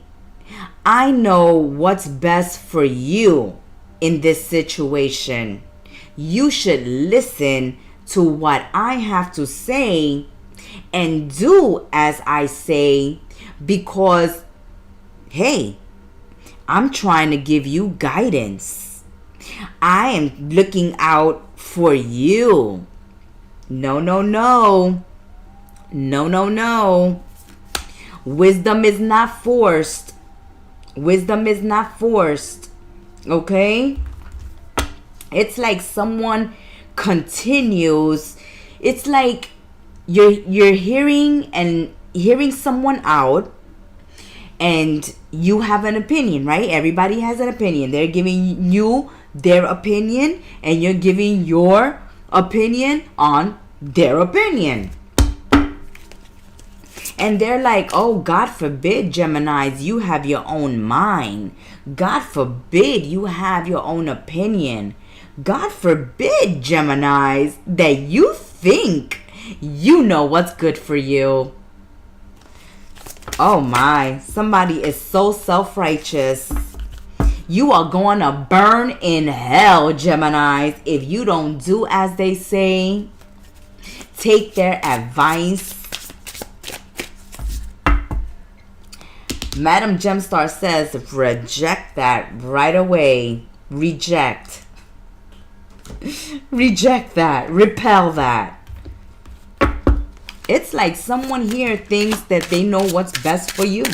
I know what's best for you in this situation. You should listen to what I have to say and do as I say, because, hey, I'm trying to give you guidance. I am looking out for you. No, no, no. No, no, no. Wisdom is not forced. Wisdom is not forced. Okay? It's like someone continues. It's like you're hearing someone out, and you have an opinion, right? Everybody has an opinion. They're giving you their opinion, and you're giving your opinion on their opinion. And they're like, oh, God forbid, Geminis, you have your own mind. God forbid you have your own opinion. God forbid, Geminis, that you think you know what's good for you. Oh my, somebody is so self-righteous. You are going to burn in hell, Geminis, if you don't do as they say. Take their advice. Madam Gemstar says, reject that right away. Reject. Reject that. Repel that. It's like someone here thinks that they know what's best for you.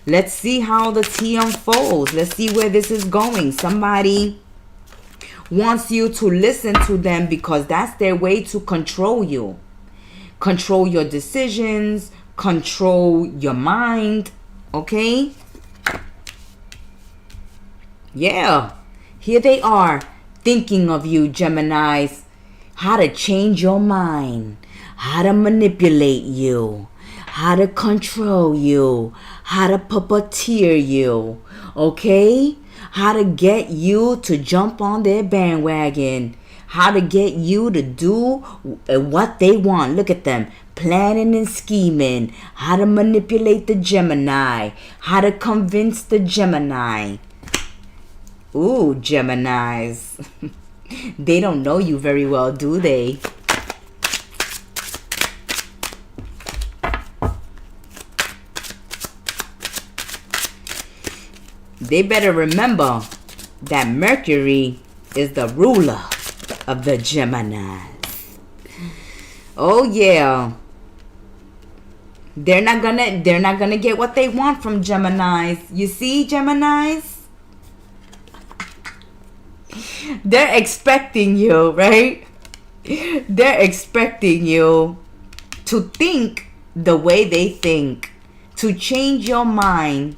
Let's see how the tea unfolds. Let's see where this is going. Somebody wants you to listen to them because that's their way to control you. Control your decisions. Control your mind. Okay? Yeah. Here they are thinking of you, Geminis. How to change your mind. How to manipulate you. How to control you. How to puppeteer you. Okay? How to get you to jump on their bandwagon. How to get you to do what they want. Look at them. Planning and scheming. How to manipulate the Gemini. How to convince the Gemini. Ooh, Geminis. They don't know you very well, do they? They better remember that Mercury is the ruler of the Geminis. Oh yeah. They're not gonna get what they want from Geminis. You see, Geminis? They're expecting you, right? They're expecting you to think the way they think, to change your mind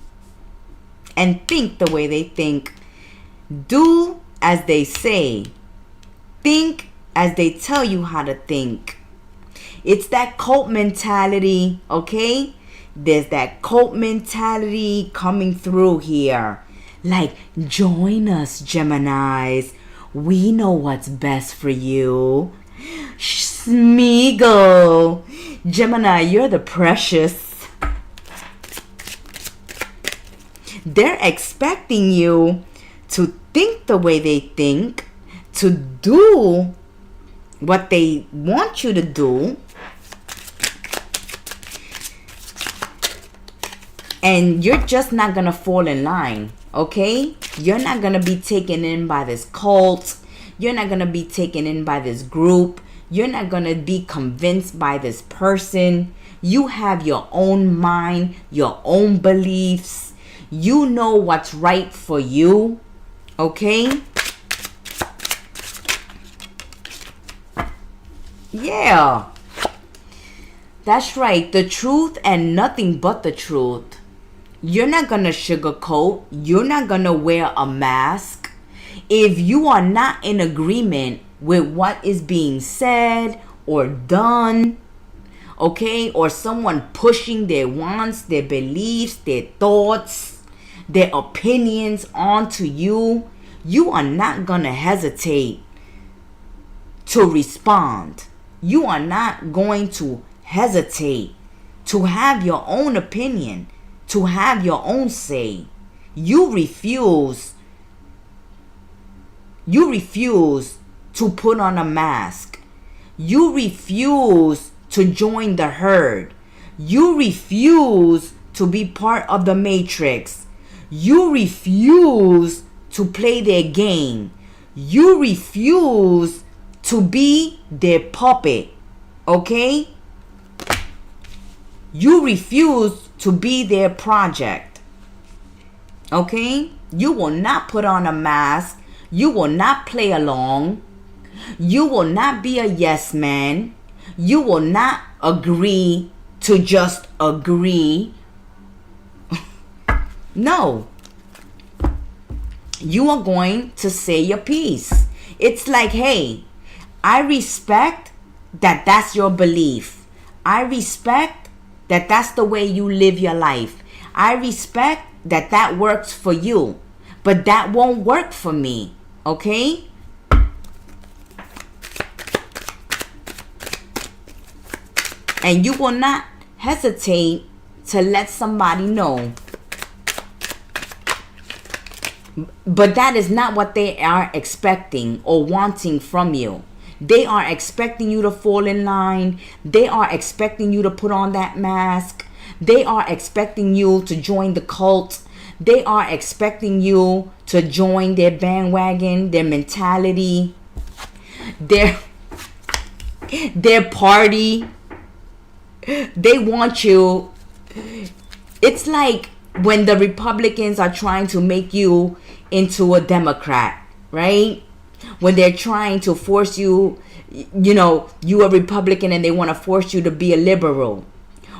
and think the way they think. Do as they say. think as they tell you how to think. It's that cult mentality, okay? There's that cult mentality coming through here. Like, join us, Geminis. We know what's best for you. Smeagol. Gemini, you're the precious. They're expecting you to think the way they think, to do what they want you to do, and you're just not gonna fall in line, okay? You're not gonna be taken in by this cult. You're not gonna be taken in by this group. You're not gonna be convinced by this person. You have your own mind, your own beliefs. You know what's right for you, okay? Yeah, that's right. The truth and nothing but the truth. You're not gonna sugarcoat. You're not gonna wear a mask. If you are not in agreement with what is being said or done, okay, or someone pushing their wants, their beliefs, their thoughts, their opinions onto you, you are not gonna hesitate to respond. You are not going to hesitate to have your own opinion, to have your own say. You refuse to put on a mask. You refuse to join the herd. You refuse to be part of the matrix. You refuse to play their game. You refuse to be their puppet, okay? You refuse to be their project, okay? You will not put on a mask. You will not play along. You will not be a yes man. You will not agree to just agree. No. You are going to say your piece. It's like, hey, I respect that that's your belief. I respect that that's the way you live your life. I respect that that works for you. But that won't work for me. Okay? And you will not hesitate to let somebody know. But that is not what they are expecting or wanting from you. They are expecting you to fall in line. They are expecting you to put on that mask. They are expecting you to join the cult. They are expecting you to join their bandwagon, their mentality, their party. They want you. It's like when the Republicans are trying to make you into a Democrat, right? When they're trying to force you, you know, you a Republican and they want to force you to be a liberal.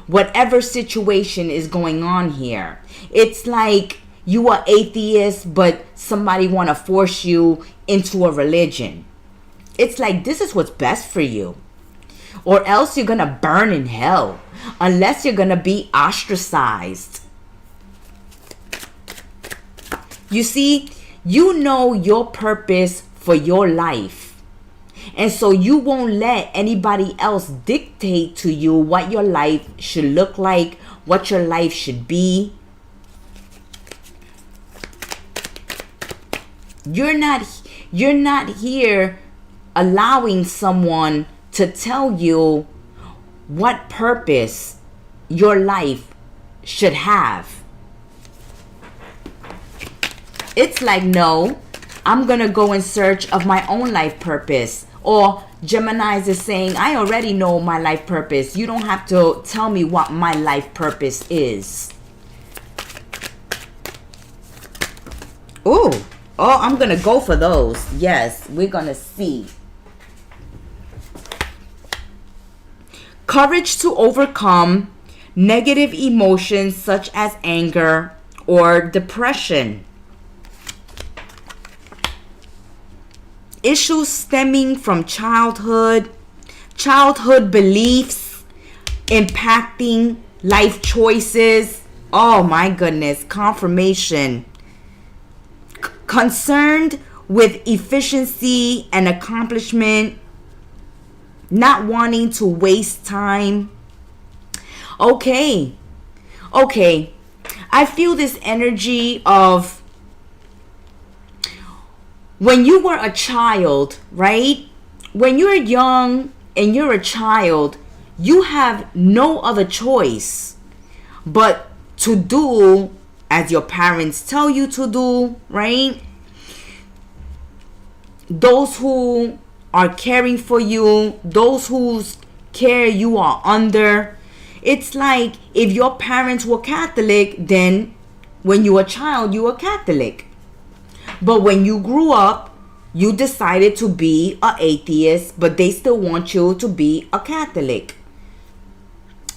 Whatever situation is going on here, it's like you are atheist, but somebody want to force you into a religion. It's like, this is what's best for you. Or else you're going to burn in hell. Unless you're going to be ostracized. You see, you know your purpose for your life. And so you won't let anybody else dictate to you what your life should look like, what your life should be. You're not here allowing someone to tell you what purpose your life should have. It's like, no, I'm going to go in search of my own life purpose. Or Geminis is saying, I already know my life purpose. You don't have to tell me what my life purpose is. Oh, I'm going to go for those. Yes, we're going to see. Courage to overcome negative emotions such as anger or depression. issues stemming from childhood beliefs impacting life choices. Oh my goodness, confirmation. Concerned with efficiency and accomplishment, not wanting to waste time. Okay. I feel this energy of when you were a child, right? When you're young and you're a child, you have no other choice but to do as your parents tell you to do, right? Those who are caring for you, those whose care you are under. It's like if your parents were Catholic, then when you were a child, you were Catholic. But when you grew up, you decided to be an atheist, but they still want you to be a Catholic.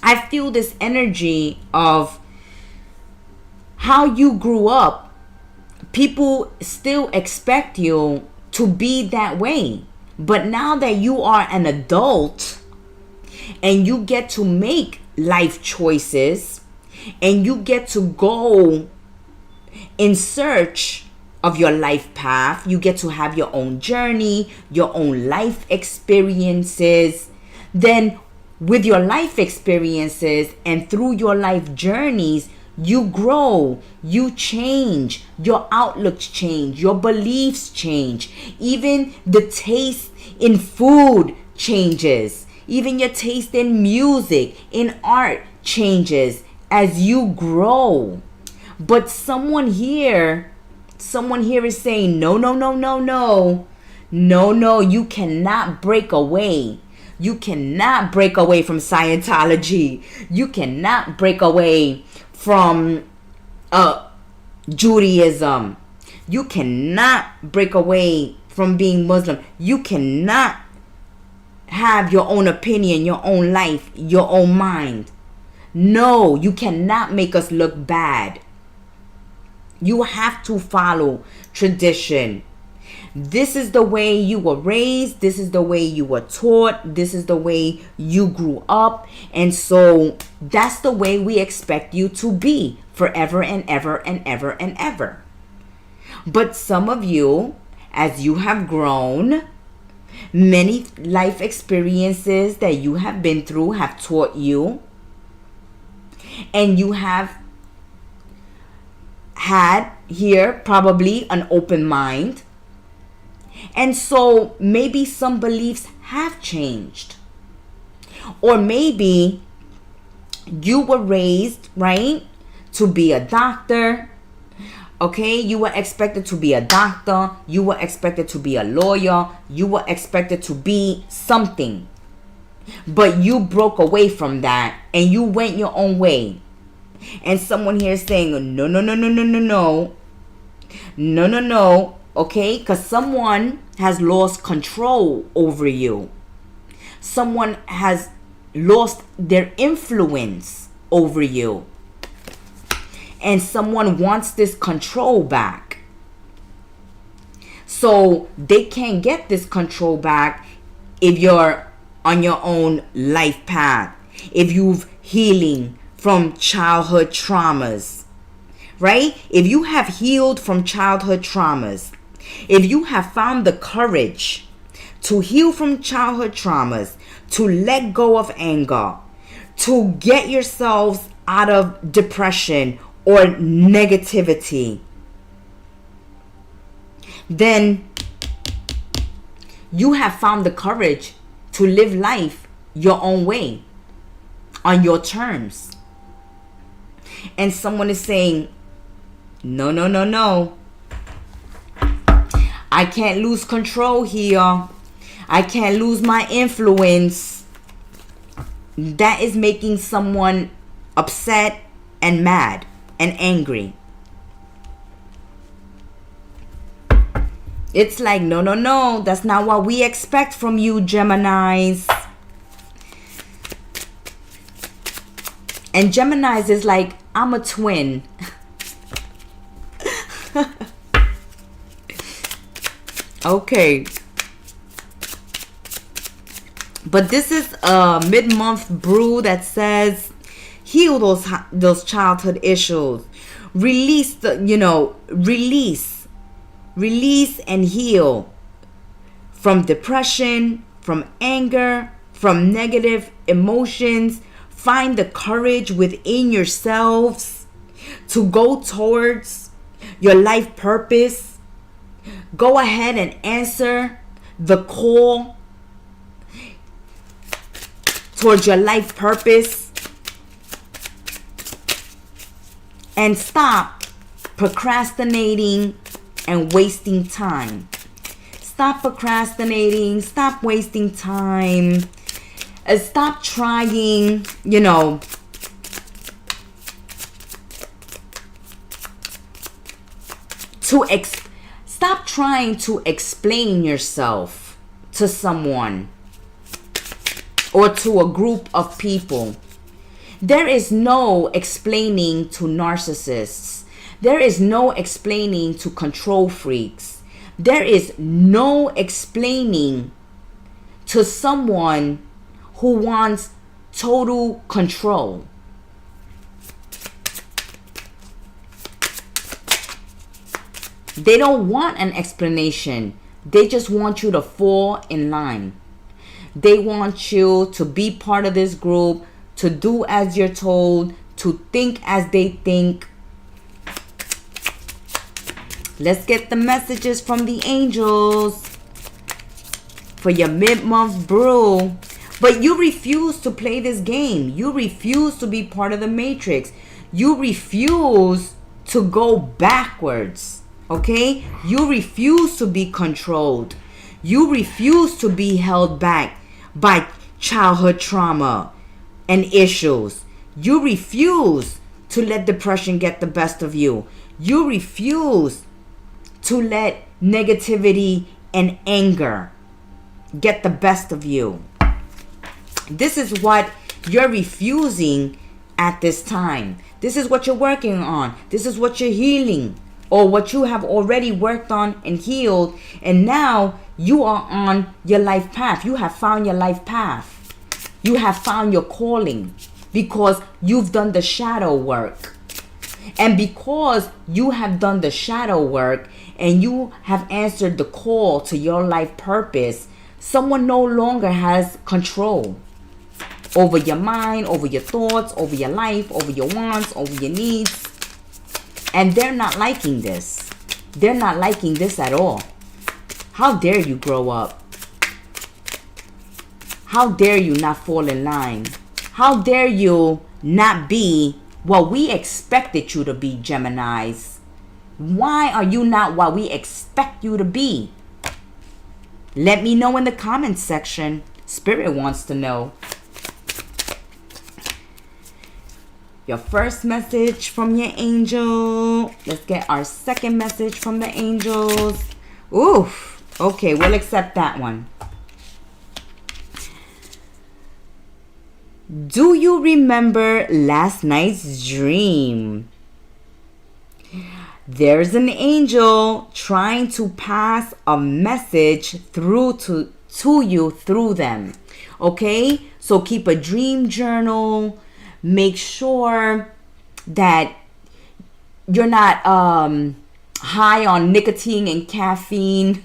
I feel this energy of how you grew up. People still expect you to be that way. But now that you are an adult and you get to make life choices and you get to go in search of your life path, you get to have your own journey, your own life experiences, then with your life experiences and through your life journeys, you grow, you change, your outlooks change, your beliefs change, even the taste in food changes, even your taste in music, in art changes as you grow. But someone here is saying, no, you cannot break away. You cannot break away from Scientology. You cannot break away from Judaism. You cannot break away from being Muslim. You cannot have your own opinion, your own life, your own mind. No, you cannot make us look bad. You have to follow tradition. This is the way you were raised. This is the way you were taught. This is the way you grew up. And so that's the way we expect you to be forever and ever and ever and ever. But some of you, as you have grown, many life experiences that you have been through have taught you. And you have had here probably an open mind. And so maybe some beliefs have changed. Or maybe you were raised, right, to be a doctor. Okay, you were expected to be a doctor. You were expected to be a lawyer. You were expected to be something. But you broke away from that and you went your own way. And someone here is saying, no. Okay, because someone has lost control over you. Someone has lost their influence over you. And someone wants this control back. So they can't get this control back if you're on your own life path. If you've healing from childhood traumas. Right? If you have healed from childhood traumas. If you have found the courage to heal from childhood traumas, to let go of anger, to get yourselves out of depression or negativity, then you have found the courage to live life your own way, on your terms. And someone is saying, no. I can't lose control here. I can't lose my influence. That is making someone upset and mad and angry. It's like, no. That's not what we expect from you, Geminis. And Geminis is like, I'm a twin. Okay. But this is a mid-month brew that says heal those childhood issues. Release release and heal from depression, from anger, from negative emotions. Find the courage within yourselves to go towards your life purpose. Go ahead and answer the call towards your life purpose. And stop procrastinating and wasting time. Stop procrastinating. Stop wasting time. Stop trying, stop trying to explain yourself to someone or to a group of people. There is no explaining to narcissists. There is no explaining to control freaks. There is no explaining to someone who wants total control. They don't want an explanation. They just want you to fall in line. They want you to be part of this group, to do as you're told, to think as they think. Let's get the messages from the angels for your mid-month brew. But you refuse to play this game. You refuse to be part of the matrix. You refuse to go backwards. Okay? You refuse to be controlled. You refuse to be held back by childhood trauma and issues. You refuse to let depression get the best of you. You refuse to let negativity and anger get the best of you. This is what you're refusing at this time. This is what you're working on. This is what you're healing, or what you have already worked on and healed. And now you are on your life path. You have found your life path. You have found your calling because you've done the shadow work. And because you have done the shadow work and you have answered the call to your life purpose, someone no longer has control over your mind, over your thoughts, over your life, over your wants, over your needs. And they're not liking this. They're not liking this at all. How dare you grow up? How dare you not fall in line? How dare you not be what we expected you to be, Geminis? Why are you not what we expect you to be? Let me know in the comments section. Spirit wants to know. Your first message from your angel. Let's get our second message from the angels. Oof. Okay, we'll accept that one. Do you remember last night's dream? There's an angel trying to pass a message through to you through them. Okay? So keep a dream journal. Make sure that you're not high on nicotine and caffeine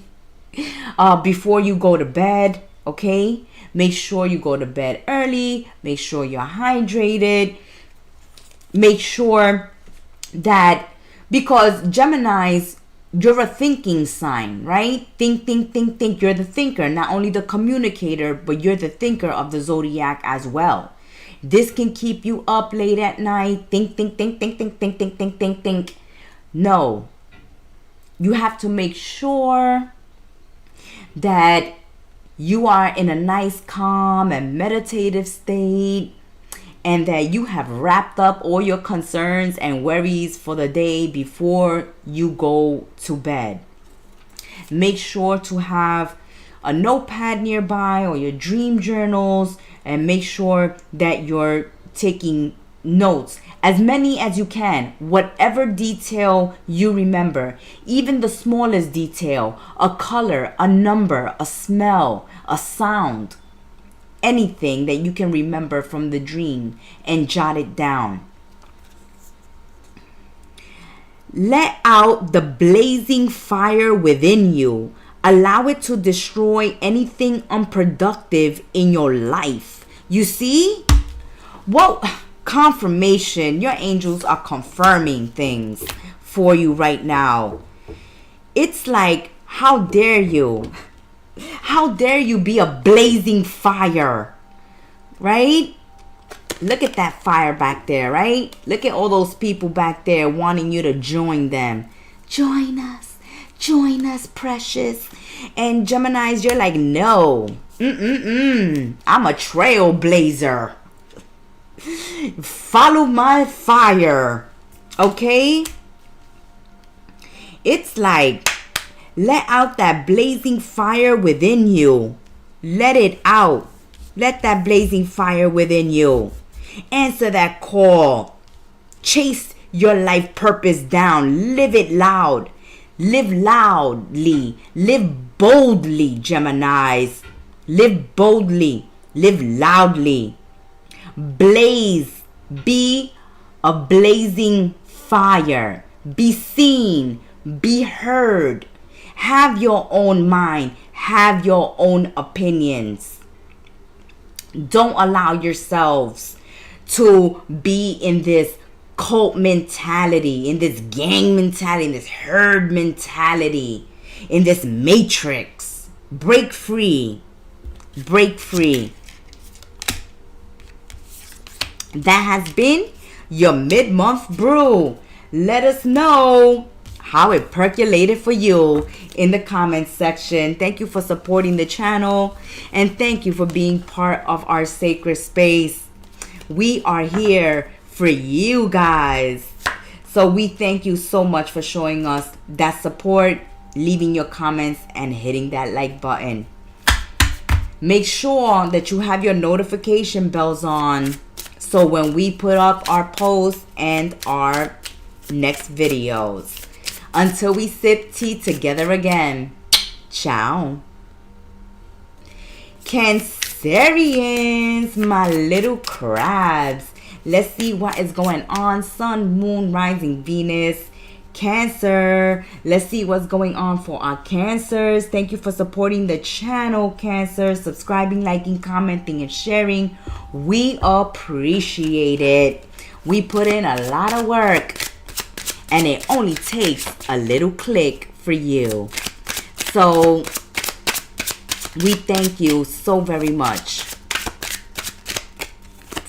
before you go to bed. Okay? Make sure you go to bed early. Make sure you're hydrated. Make sure that, because Geminis, you're a thinking sign, right? Think. You're the thinker, not only the communicator, but you're the thinker of the zodiac as well. This can keep you up late at night. Think. No. You have to make sure that you are in a nice, calm, and meditative state, and that you have wrapped up all your concerns and worries for the day before you go to bed. Make sure to have a notepad nearby or your dream journals, and make sure that you're taking notes, as many as you can, whatever detail you remember, even the smallest detail, a color, a number, a smell, a sound. anything that you can remember from the dream and jot it down. Let out the blazing fire within you. Allow it to destroy anything unproductive in your life. You see? Whoa, confirmation. Your angels are confirming things for you right now. It's like, how dare you? How dare you be a blazing fire? Right? Look at that fire back there, right? Look at all those people back there wanting you to join them. Join us, precious. And Geminis, you're like, no. I'm a trailblazer. Follow my fire. Okay? It's like, let out that blazing fire within you. Let it out. Let that blazing fire within you. Answer that call. Chase your life purpose down. Live it loud. Live loudly. Live boldly, Geminis. Live boldly. Live loudly. Blaze. Be a blazing fire. Be seen. Be heard. Have your own mind. Have your own opinions. Don't allow yourselves to be in this cult mentality, in this gang mentality, in this herd mentality, in this matrix. Break free. Break free. That has been your mid-month brew. Let us know how it percolated for you in the comments section. Thank you for supporting the channel, and thank you for being part of our sacred space. We are here for you guys. So we thank you so much for showing us that support, leaving your comments, and hitting that like button. Make sure that you have your notification bells on, so when we put up our posts and our next videos. Until we sip tea together again. Ciao. Cancerians, my little crabs. Let's see what is going on. Sun, moon, rising, Venus, Cancer. Let's see what's going on for our Cancers. Thank you for supporting the channel, Cancer. Subscribing, liking, commenting, and sharing. We appreciate it. We put in a lot of work, and it only takes a little click for you. So we thank you so very much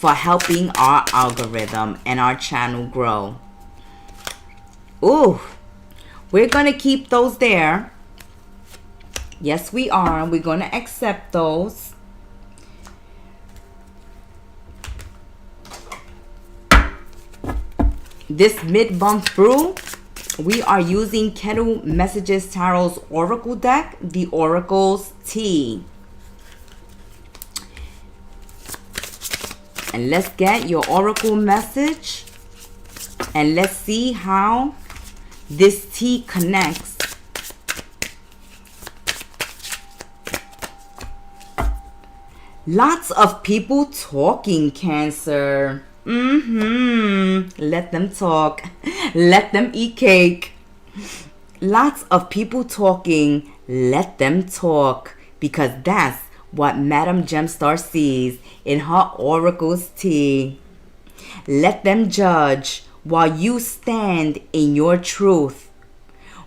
for helping our algorithm and our channel grow. Ooh, we're going to keep those there. Yes, we are. We're going to accept those. This mid-month brew, we are using Kettle Messages Tarot's Oracle deck, the Oracle's Tea. And let's get your Oracle message, and let's see how this tea connects. Lots of people talking, Cancer. Let them talk. Let them eat cake. Lots of people talking. Let them talk. Because that's what Madame Gemstar sees in her Oracle's tea. Let them judge while you stand in your truth.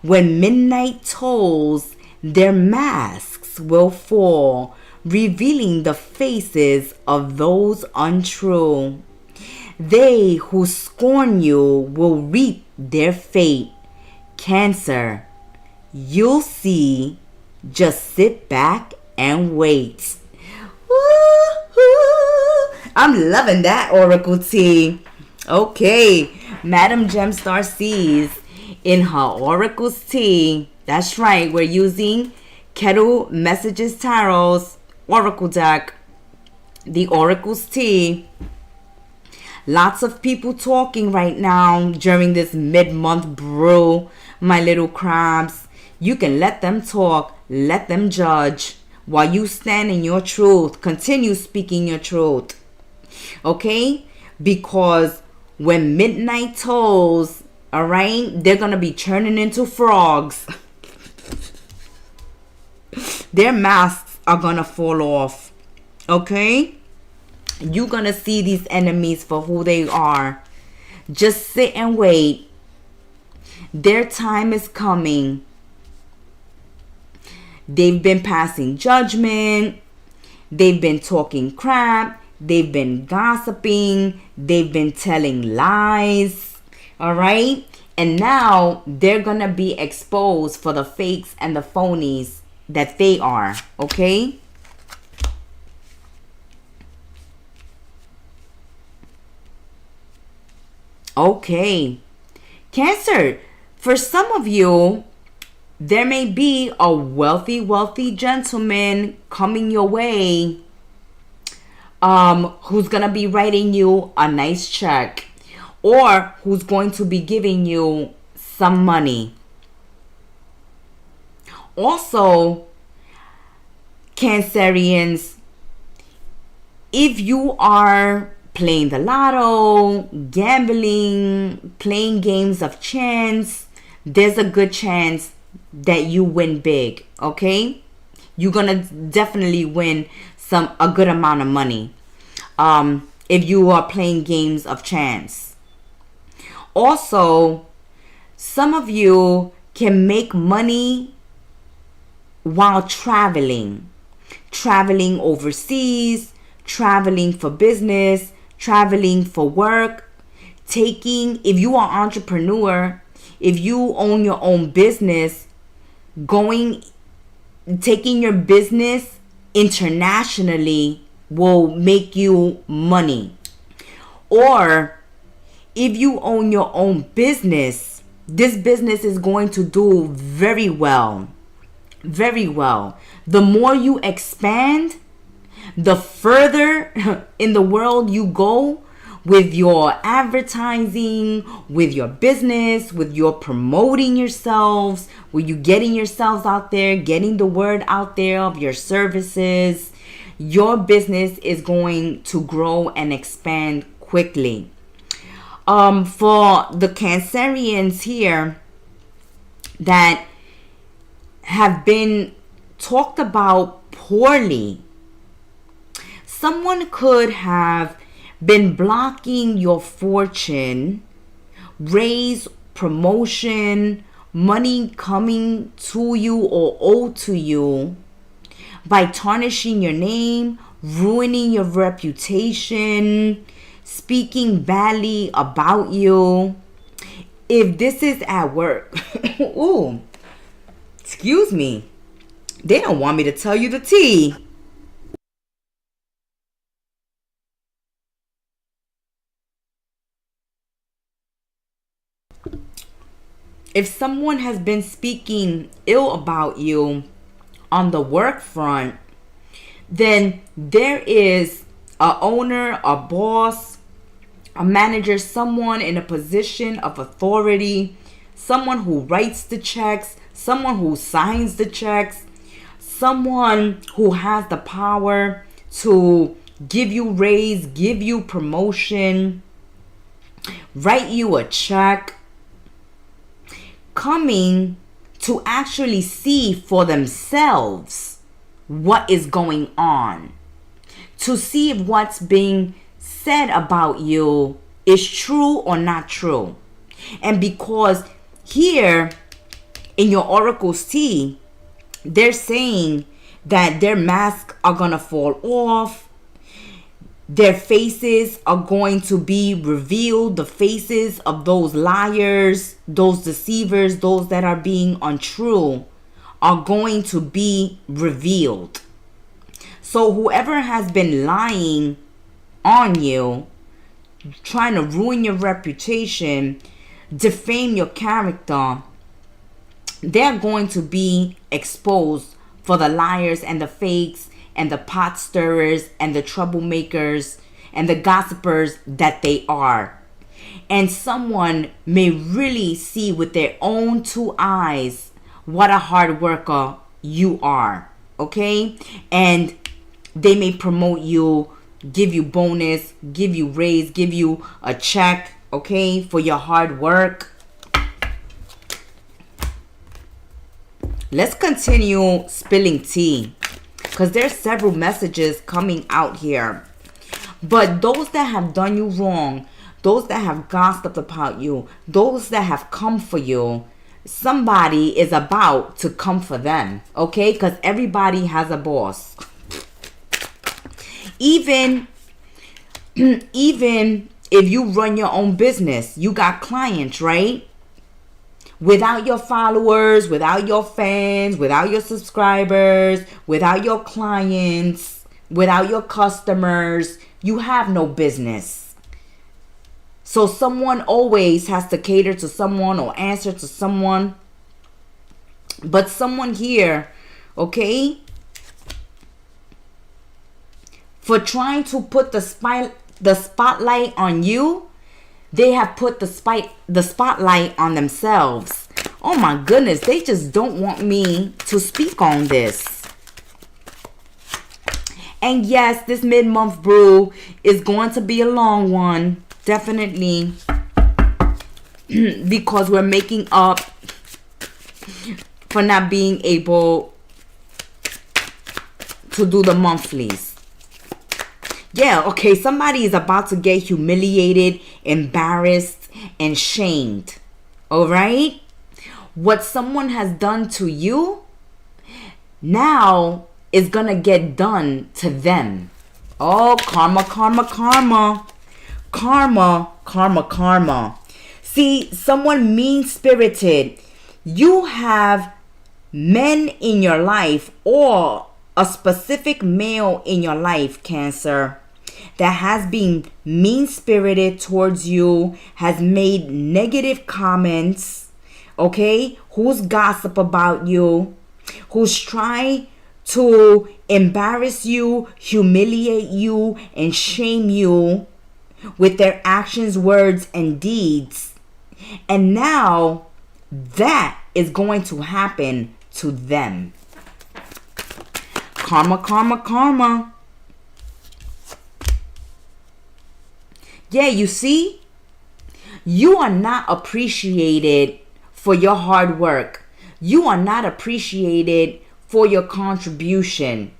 When midnight tolls, their masks will fall, revealing the faces of those untrue. They who scorn you will reap their fate. Cancer, you'll see. Just sit back and wait. Woo-hoo. I'm loving that Oracle tea. Okay, Madame Gemstar sees in her Oracle's tea. That's right, we're using Kettle Messages Tarot's Oracle deck, the Oracle's tea. Lots of people talking right now during this mid-month brew, my little crabs. You can let them talk, let them judge while you stand in your truth. Continue speaking your truth. Okay? Because when midnight tolls, all right, they're going to be turning into frogs. Their masks are going to fall off. Okay? You're going to see these enemies for who they are. Just sit and wait. Their time is coming. They've been passing judgment. They've been talking crap. They've been gossiping. They've been telling lies. All right? And now they're going to be exposed for the fakes and the phonies that they are. Okay? Okay. Cancer, for some of you, there may be a wealthy gentleman coming your way, who's gonna be writing you a nice check, or who's going to be giving you some money. Also, Cancerians, if you are playing the lotto, gambling, playing games of chance, there's a good chance that you win big. Okay, you're gonna definitely win a good amount of money if you are playing games of chance. Also, some of you can make money while traveling overseas, traveling for business, traveling for work, if you are an entrepreneur, if you own your own business, taking your business internationally will make you money. Or if you own your own business, this business is going to do very well. Very well. The more you expand, the further in the world you go with your advertising, with your business, with your promoting yourselves, with you getting yourselves out there, getting the word out there of your services, your business is going to grow and expand quickly. For the Cancerians here that have been talked about poorly, someone could have been blocking your fortune, raise, promotion, money coming to you or owed to you by tarnishing your name, ruining your reputation, speaking badly about you. If this is at work, ooh, excuse me, they don't want me to tell you the tea. If someone has been speaking ill about you on the work front, then there is a owner, a boss, a manager, someone in a position of authority, someone who writes the checks, someone who signs the checks, someone who has the power to give you raise, give you promotion, write you a check, coming to actually see for themselves what is going on, to see if what's being said about you is true or not true. And because here in your oracle's tea, they're saying that their masks are gonna fall off, their faces are going to be revealed, the faces of those liars, those deceivers, those that are being untrue are going to be revealed. So whoever has been lying on you, trying to ruin your reputation, defame your character, they're going to be exposed for the liars and the fakes and the pot stirrers and the troublemakers and the gossipers that they are. And someone may really see with their own two eyes what a hard worker you are. okay? And they may promote you, give you bonus, give you raise, give you a check, okay, for your hard work. Let's continue spilling tea, because there's several messages coming out here. But those that have done you wrong, those that have gossiped about you, those that have come for you, somebody is about to come for them, okay? Because everybody has a boss. Even if you run your own business, you got clients, right? Without your followers, without your fans, without your subscribers, without your clients, without your customers, you have no business. So someone always has to cater to someone or answer to someone. But someone here, okay, for trying to put the spotlight on you, they have put the spotlight on themselves. Oh my goodness, they just don't want me to speak on this. And yes, this mid-month brew is going to be a long one, definitely, because we're making up for not being able to do the monthlies. Yeah, okay, somebody is about to get humiliated, embarrassed, and shamed. All right? What someone has done to you now is going to get done to them. Oh, karma, karma, karma. Karma, karma, karma. See, someone mean-spirited. You have men in your life or a specific male in your life, Cancer, that has been mean-spirited towards you, has made negative comments, okay, who's gossip about you, who's trying to embarrass you, humiliate you, and shame you with their actions, words, and deeds. And now that is going to happen to them. Karma, karma, karma. Yeah, you see, you are not appreciated for your hard work. You are not appreciated for your contribution.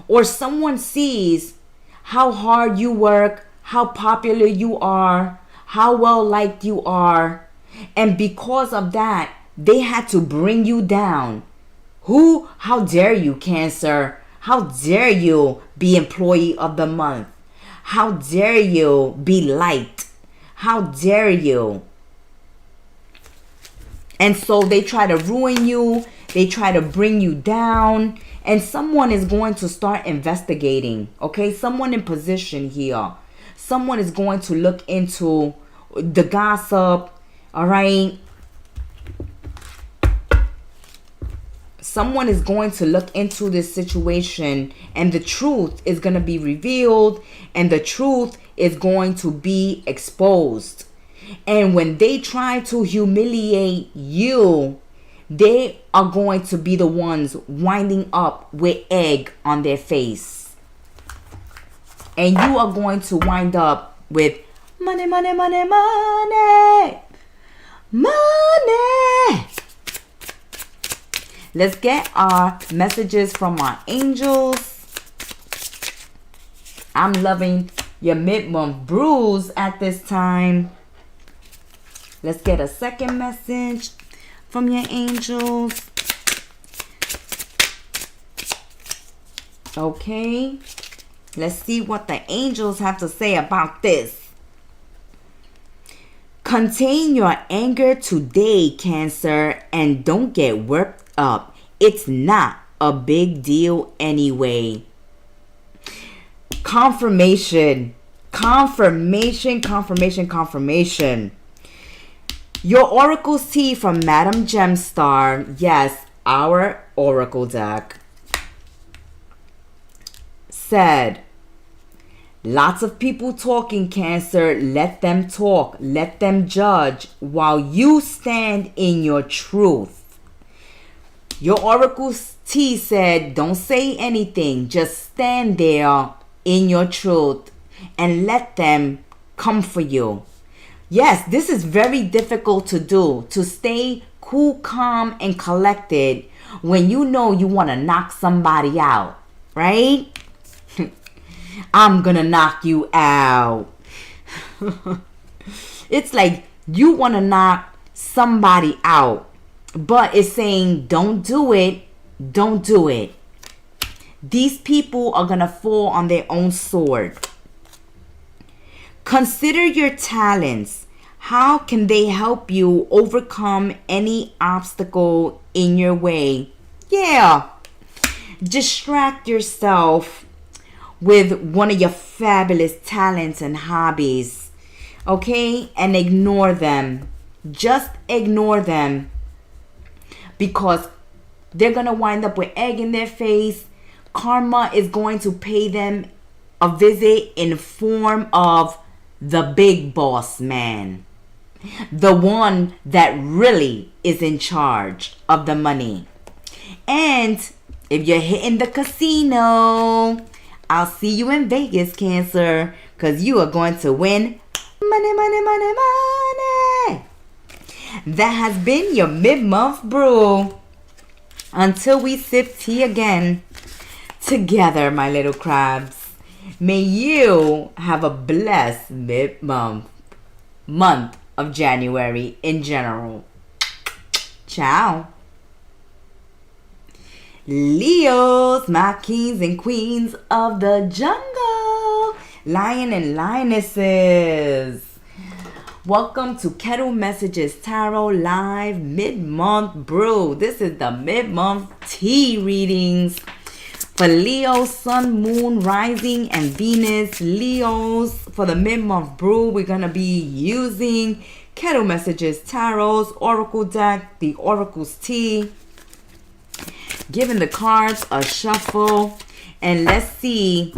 Or someone sees how hard you work, how popular you are, how well liked you are, and because of that, they had to bring you down. How dare you, Cancer? How dare you be employee of the month? How dare you be liked? How dare you? And so they try to ruin you. They try to bring you down. And someone is going to start investigating. Okay? Someone in position here. Someone is going to look into the gossip. All right? Someone is going to look into this situation, and the truth is going to be revealed, and the truth is going to be exposed. And when they try to humiliate you, they are going to be the ones winding up with egg on their face. And you are going to wind up with money, money, money, money, money. Let's get our messages from our angels. I'm loving your mid-month brews at this time. Let's get a second message from your angels. Okay. Let's see what the angels have to say about this. Contain your anger today, Cancer, and don't get worked up. It's not a big deal anyway. Confirmation. Confirmation, confirmation, confirmation. Your oracle's tea from Madam Gemstar. Yes, our oracle deck. Said, lots of people talking, Cancer. Let them talk. Let them judge while you stand in your truth. Your Oracle T said, don't say anything. Just stand there in your truth and let them come for you. Yes, this is very difficult to do. To stay cool, calm, and collected when you know you want to knock somebody out. Right? I'm gonna knock you out. It's like you want to knock somebody out, but it's saying don't do it, don't do it. These people are gonna fall on their own sword. Consider your talents. How can they help you overcome any obstacle in your way? Yeah. Distract yourself with one of your fabulous talents and hobbies. Okay? And ignore them. Just ignore them. Because they're going to wind up with egg in their face. Karma is going to pay them a visit in form of the big boss man. The one that really is in charge of the money. And if you're hitting the casino, I'll see you in Vegas, Cancer, because you are going to win money, money, money, money. That has been your mid-month brew. Until we sip tea again together, my little crabs, may you have a blessed mid-month of January in general. Ciao. Leos, my kings and queens of the jungle, lion and lionesses. Welcome to Kettle Messages Tarot Live Mid-Month Brew. This is the mid-month tea readings for Leo, Sun, Moon, Rising, and Venus. Leos, for the mid-month brew, we're going to be using Kettle Messages Tarot's Oracle deck, the Oracle's tea. Giving the cards a shuffle. And let's see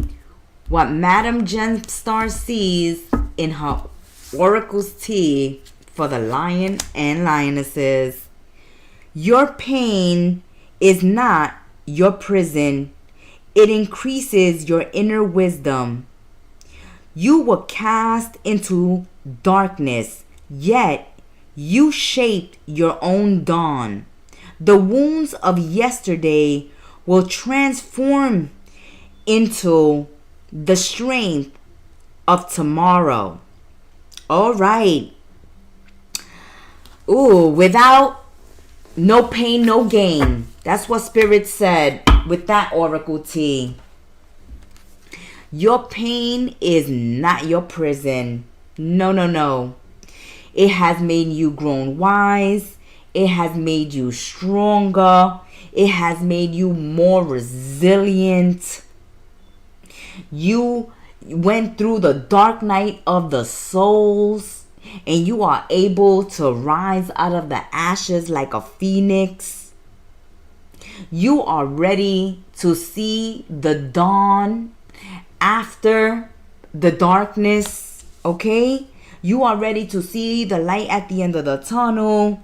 what Madame Gemstar sees in her Oracle's tea for the lion and lionesses. Your pain is not your prison. It increases your inner wisdom. You were cast into darkness, yet you shaped your own dawn. The wounds of yesterday will transform into the strength of tomorrow. All right. Ooh, without no pain, no gain. That's what Spirit said with that Oracle tea. Your pain is not your prison. No, no, no. It has made you grown wise. It has made you stronger. It has made you more resilient. You went through the dark night of the souls, and you are able to rise out of the ashes like a phoenix. You are ready to see the dawn after the darkness, okay? You are ready to see the light at the end of the tunnel.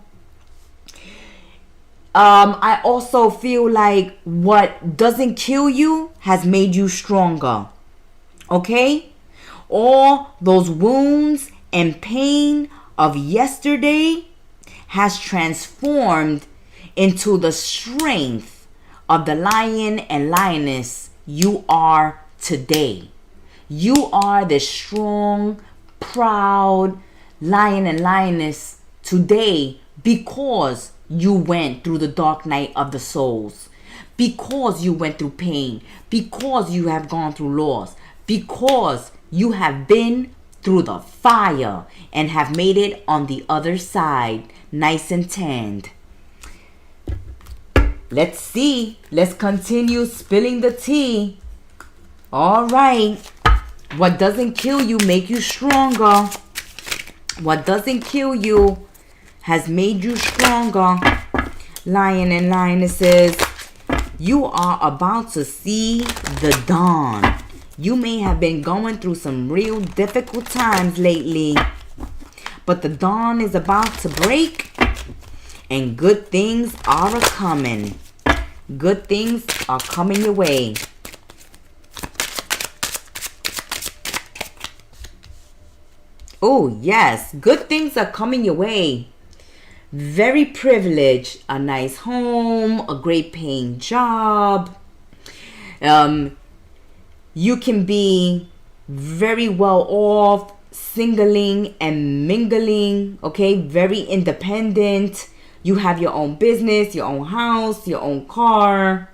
I also feel like what doesn't kill you has made you stronger. Okay? All those wounds and pain of yesterday has transformed into the strength of the lion and lioness you are today. You are the strong, proud lion and lioness today because you went through the dark night of the souls, because you went through pain, because you have gone through loss, because you have been through the fire and have made it on the other side, nice and tanned. Let's see. Let's continue spilling the tea. All right. What doesn't kill you make you stronger. What doesn't kill you has made you stronger. Lion and lionesses, you are about to see the dawn. You may have been going through some real difficult times lately, but the dawn is about to break and good things are a-coming. Good things are coming your way. Oh, yes. Good things are coming your way. Very privileged. A nice home, a great paying job. You can be very well off, singling and mingling, okay? Very independent. You have your own business, your own house, your own car,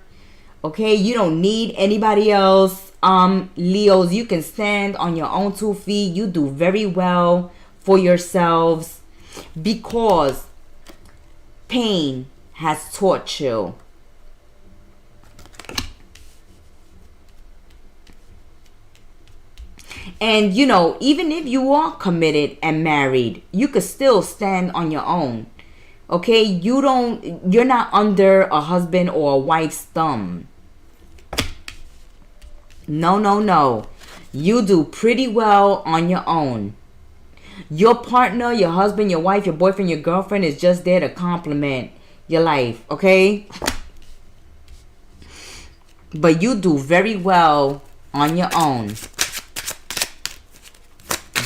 okay? You don't need anybody else. Leos, you can stand on your own 2 feet. You do very well for yourselves because pain has taught you. And you know, even if you are committed and married, you could still stand on your own. Okay, you're not under a husband or a wife's thumb. No, no, no. You do pretty well on your own. Your partner, your husband, your wife, your boyfriend, your girlfriend is just there to compliment your life, okay? But you do very well on your own.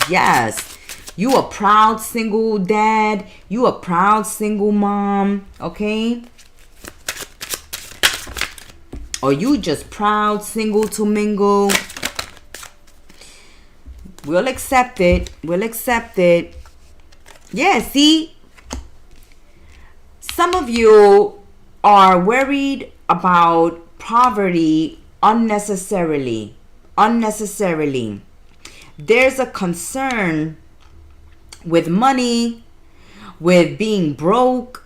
Yes. You a proud single dad. You a proud single mom, okay? Or you just proud single to mingle. We'll accept it. We'll accept it. Yeah, see? Some of you are worried about poverty unnecessarily. Unnecessarily. There's a concern with money, with being broke,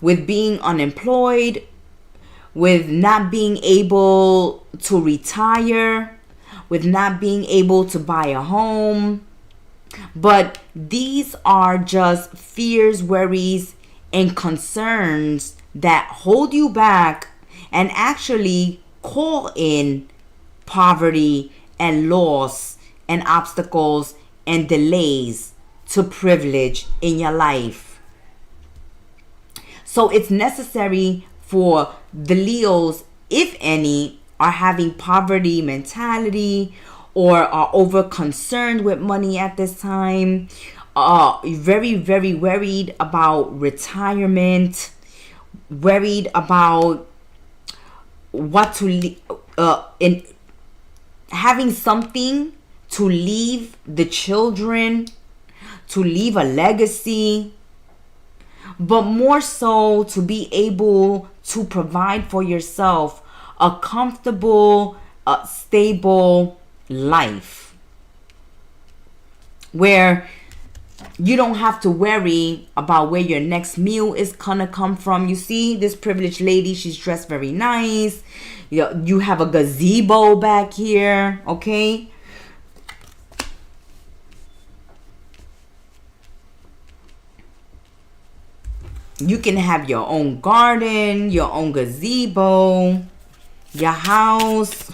with being unemployed, with not being able to retire, with not being able to buy a home. But these are just fears, worries, and concerns that hold you back and actually call in poverty and loss and obstacles and delays to privilege in your life. So it's necessary for the Leos, if any, are having poverty mentality or are over concerned with money at this time, very, very worried about retirement, worried about what to in having something to leave the children, to leave a legacy, but more so to be able to provide for yourself a comfortable, stable life where you don't have to worry about where your next meal is gonna come from. You see this privileged lady, she's dressed very nice. You have a gazebo back here, okay? You can have your own garden, your own gazebo, your house.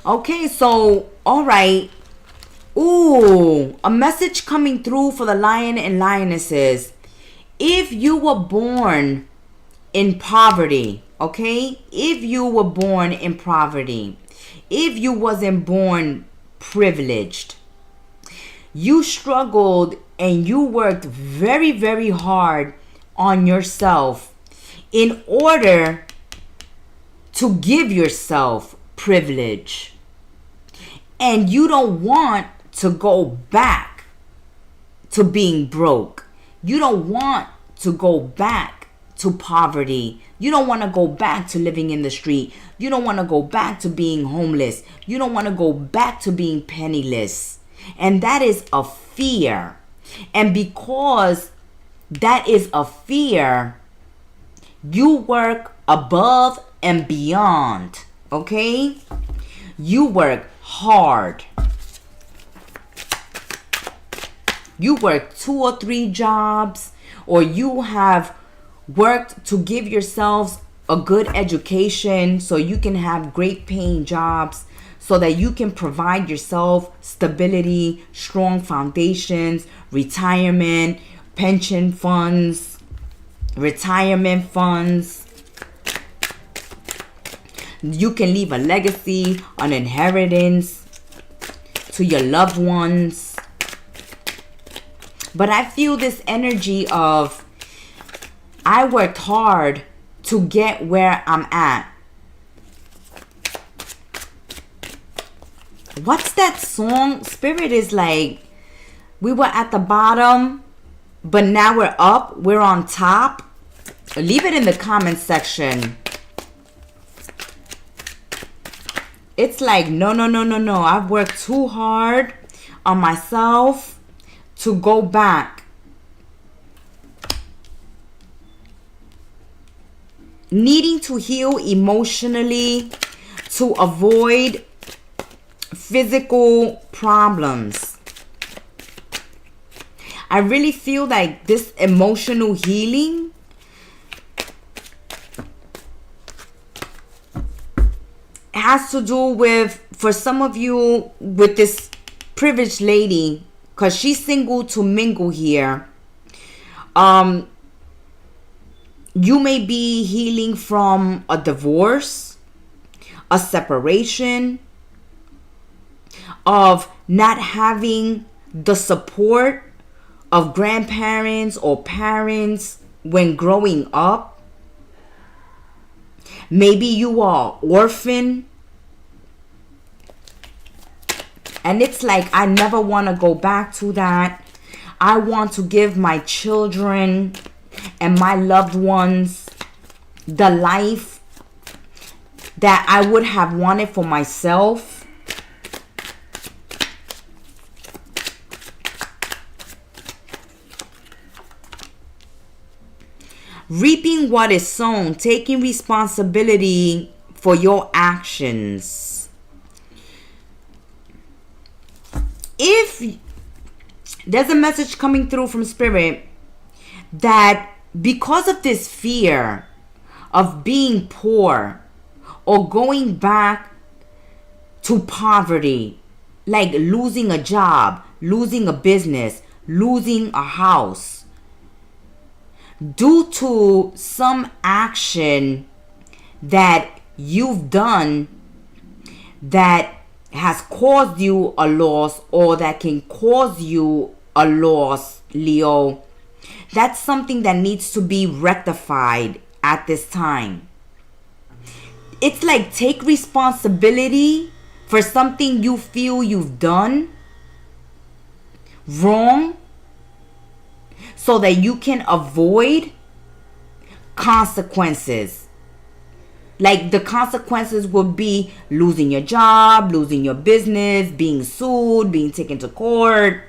Okay, so, all right. Ooh, a message coming through for the lion and lionesses. If you were born in poverty, okay? If you were born in poverty, if you wasn't born privileged, you struggled and you worked very, very hard on yourself in order to give yourself privilege. And you don't want to go back to being broke. You don't want to go back to poverty. You don't want to go back to living in the street. You don't want to go back to being homeless. You don't want to go back to being penniless. And that is a fear. And because that is a fear, you work above and beyond, okay? You work hard. You work 2 or 3 jobs, or you have worked to give yourselves a good education so you can have great paying jobs, so that you can provide yourself stability, strong foundations, retirement, pension funds, retirement funds. You can leave a legacy, an inheritance to your loved ones. But I feel this energy of, I worked hard to get where I'm at. What's that song? Spirit is like, we were at the bottom, but now we're up. We're on top. Leave it in the comment section. It's like, no. I've worked too hard on myself to go back. Needing to heal emotionally to avoid physical problems. I really feel like this emotional healing has to do with, for some of you, with this privileged lady, because she's single to mingle here. You may be healing from a divorce, a separation, of not having the support of grandparents or parents when growing up. Maybe you are orphan. And it's like, I never want to go back to that. I want to give my children and my loved ones the life that I would have wanted for myself. Reaping what is sown, taking responsibility for your actions. If there's a message coming through from Spirit that because of this fear of being poor or going back to poverty, like losing a job, losing a business, losing a house, due to some action that you've done that has caused you a loss, or that can cause you a loss, Leo, that's something that needs to be rectified at this time. It's like, take responsibility for something you feel you've done wrong, so that you can avoid consequences. Like, the consequences would be losing your job, losing your business, being sued, being taken to court.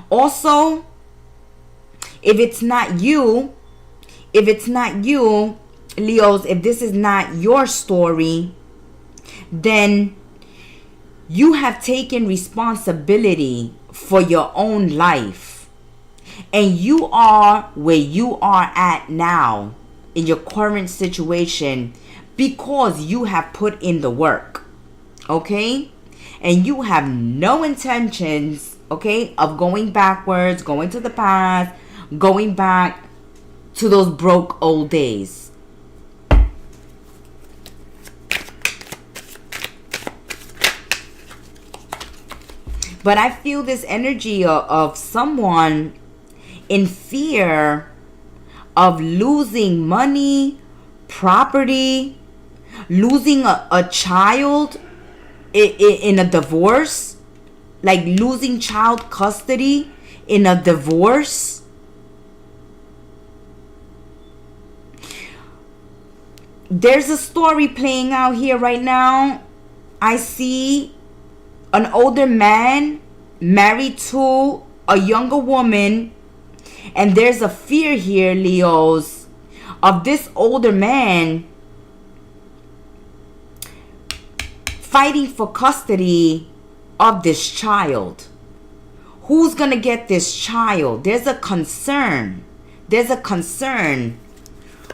Also, if it's not you, Leos, if this is not your story, then you have taken responsibility for your own life. And you are where you are at now in your current situation because you have put in the work. Okay? And you have no intentions, okay, of going backwards, going to the past, going back to those broke old days. But I feel this energy of someone in fear of losing money, property, losing a child in a divorce, like losing child custody in a divorce. There's a story playing out here right now. I see an older man married to a younger woman, and there's a fear here, Leos, of this older man fighting for custody of this child. Who's gonna get this child? There's a concern there's a concern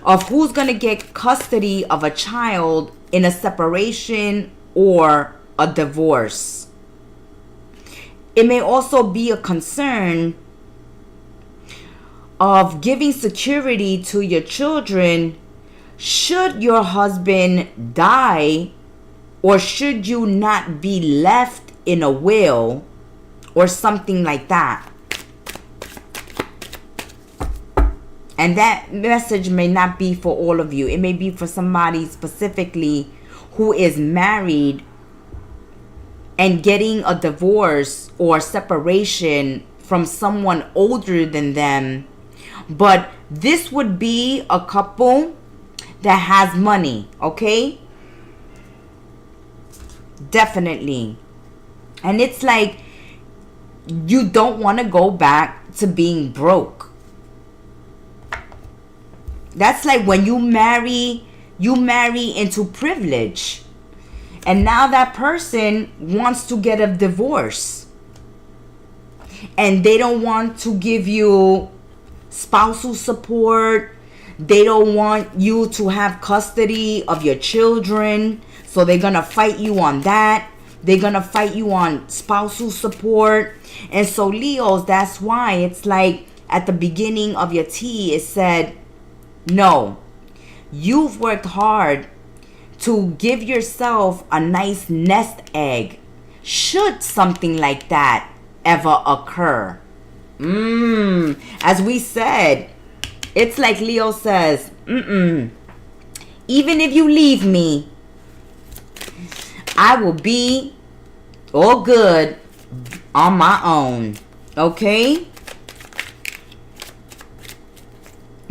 of who's going to get custody of a child in a separation or a divorce. It may also be a concern of giving security to your children should your husband die, or should you not be left in a will or something like that. And that message may not be for all of you. It may be for somebody specifically who is married and getting a divorce or separation from someone older than them. But this would be a couple that has money, okay? Definitely. And it's like you don't want to go back to being broke. That's like when you marry into privilege. And now that person wants to get a divorce. And they don't want to give you spousal support. They don't want you to have custody of your children. So they're going to fight you on that. They're going to fight you on spousal support. And so Leos, that's why it's like at the beginning of your tea, it said, no, you've worked hard to give yourself a nice nest egg should something like that ever occur. As we said, it's like Leo says, even if you leave me, I will be all good on my own. Okay?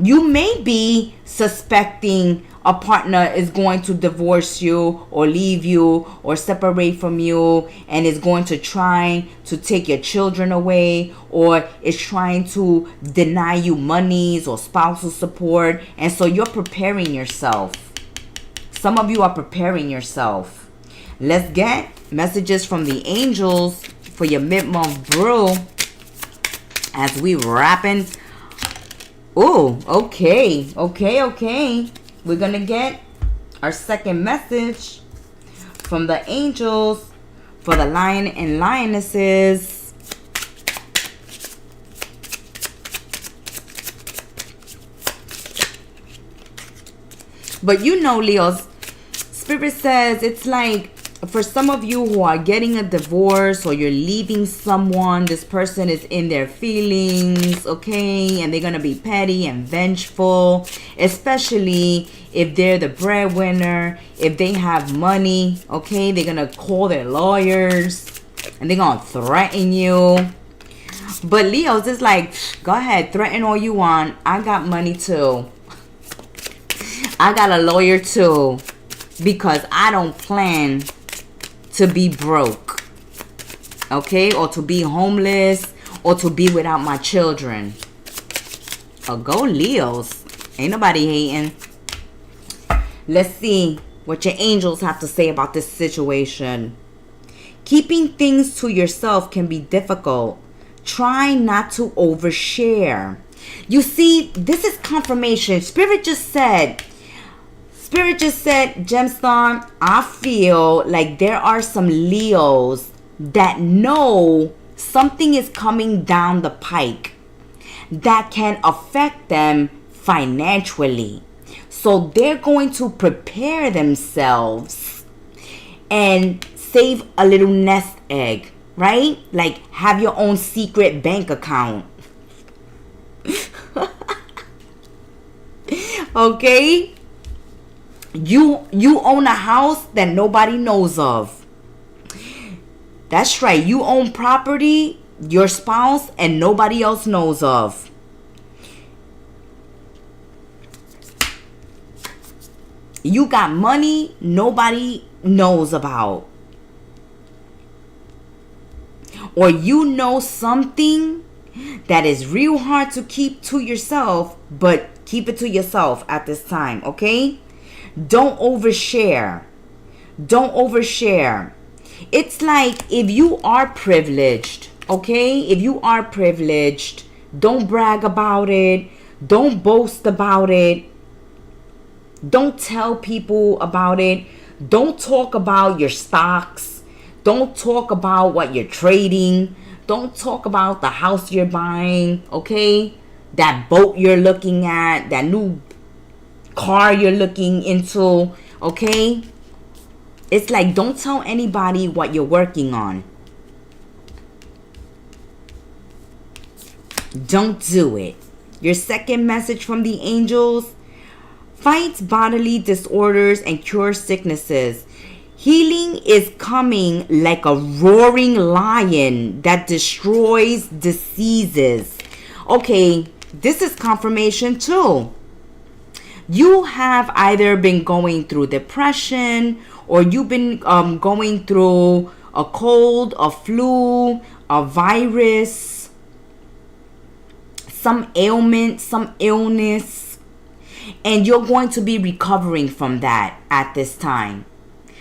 You may be suspecting a partner is going to divorce you or leave you or separate from you and is going to try to take your children away or is trying to deny you monies or spousal support. And so you're preparing yourself. Some of you are preparing yourself. Let's get messages from the angels for your mid-month brew as we wrapping. Oh, okay. We're going to get our second message from the angels for the lion and lionesses. But you know, Leos, Spirit says it's like for some of you who are getting a divorce or you're leaving someone, this person is in their feelings, okay? And they're going to be petty and vengeful, especially if they're the breadwinner, if they have money, okay? They're going to call their lawyers and they're going to threaten you. But Leo's is like, go ahead, threaten all you want. I got money too. I got a lawyer too, because I don't plan to be broke, okay, or to be homeless, or to be without my children. Oh, go Leos. Ain't nobody hating. Let's see what your angels have to say about this situation. Keeping things to yourself can be difficult. Try not to overshare. You see, this is confirmation. Spirit just said, Gemstone, I feel like there are some Leos that know something is coming down the pike that can affect them financially. So they're going to prepare themselves and save a little nest egg, right? Like have your own secret bank account. Okay? You own a house that nobody knows of. That's right. You own property, your spouse, and nobody else knows of. You got money nobody knows about. Or you know something that is real hard to keep to yourself, but keep it to yourself at this time, okay? Don't overshare. Don't overshare. It's like if you are privileged, okay? If you are privileged, don't brag about it. Don't boast about it. Don't tell people about it. Don't talk about your stocks. Don't talk about what you're trading. Don't talk about the house you're buying, okay? That boat you're looking at, that new car you're looking into, okay? It's like, don't tell anybody what you're working on. Don't do it. Your second message from the angels: fight bodily disorders and cure sicknesses. Healing is coming like a roaring lion that destroys diseases. Okay, this is confirmation too. You have either been going through depression, or you've been going through a cold, a flu, a virus, some ailment, some illness, and you're going to be recovering from that at this time.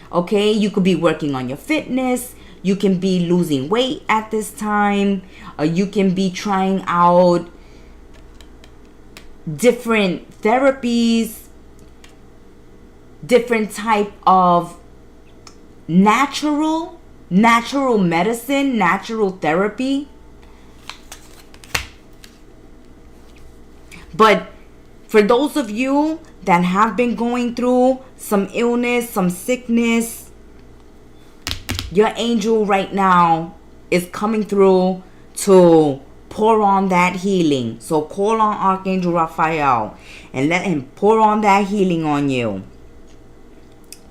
Okay, you could be working on your fitness. You can be losing weight at this time. You can be trying out different therapies, different type of natural medicine, natural therapy. But for those of you that have been going through some illness, some sickness, your angel right now is coming through to pour on that healing. So call on Archangel Raphael and let him pour on that healing on you.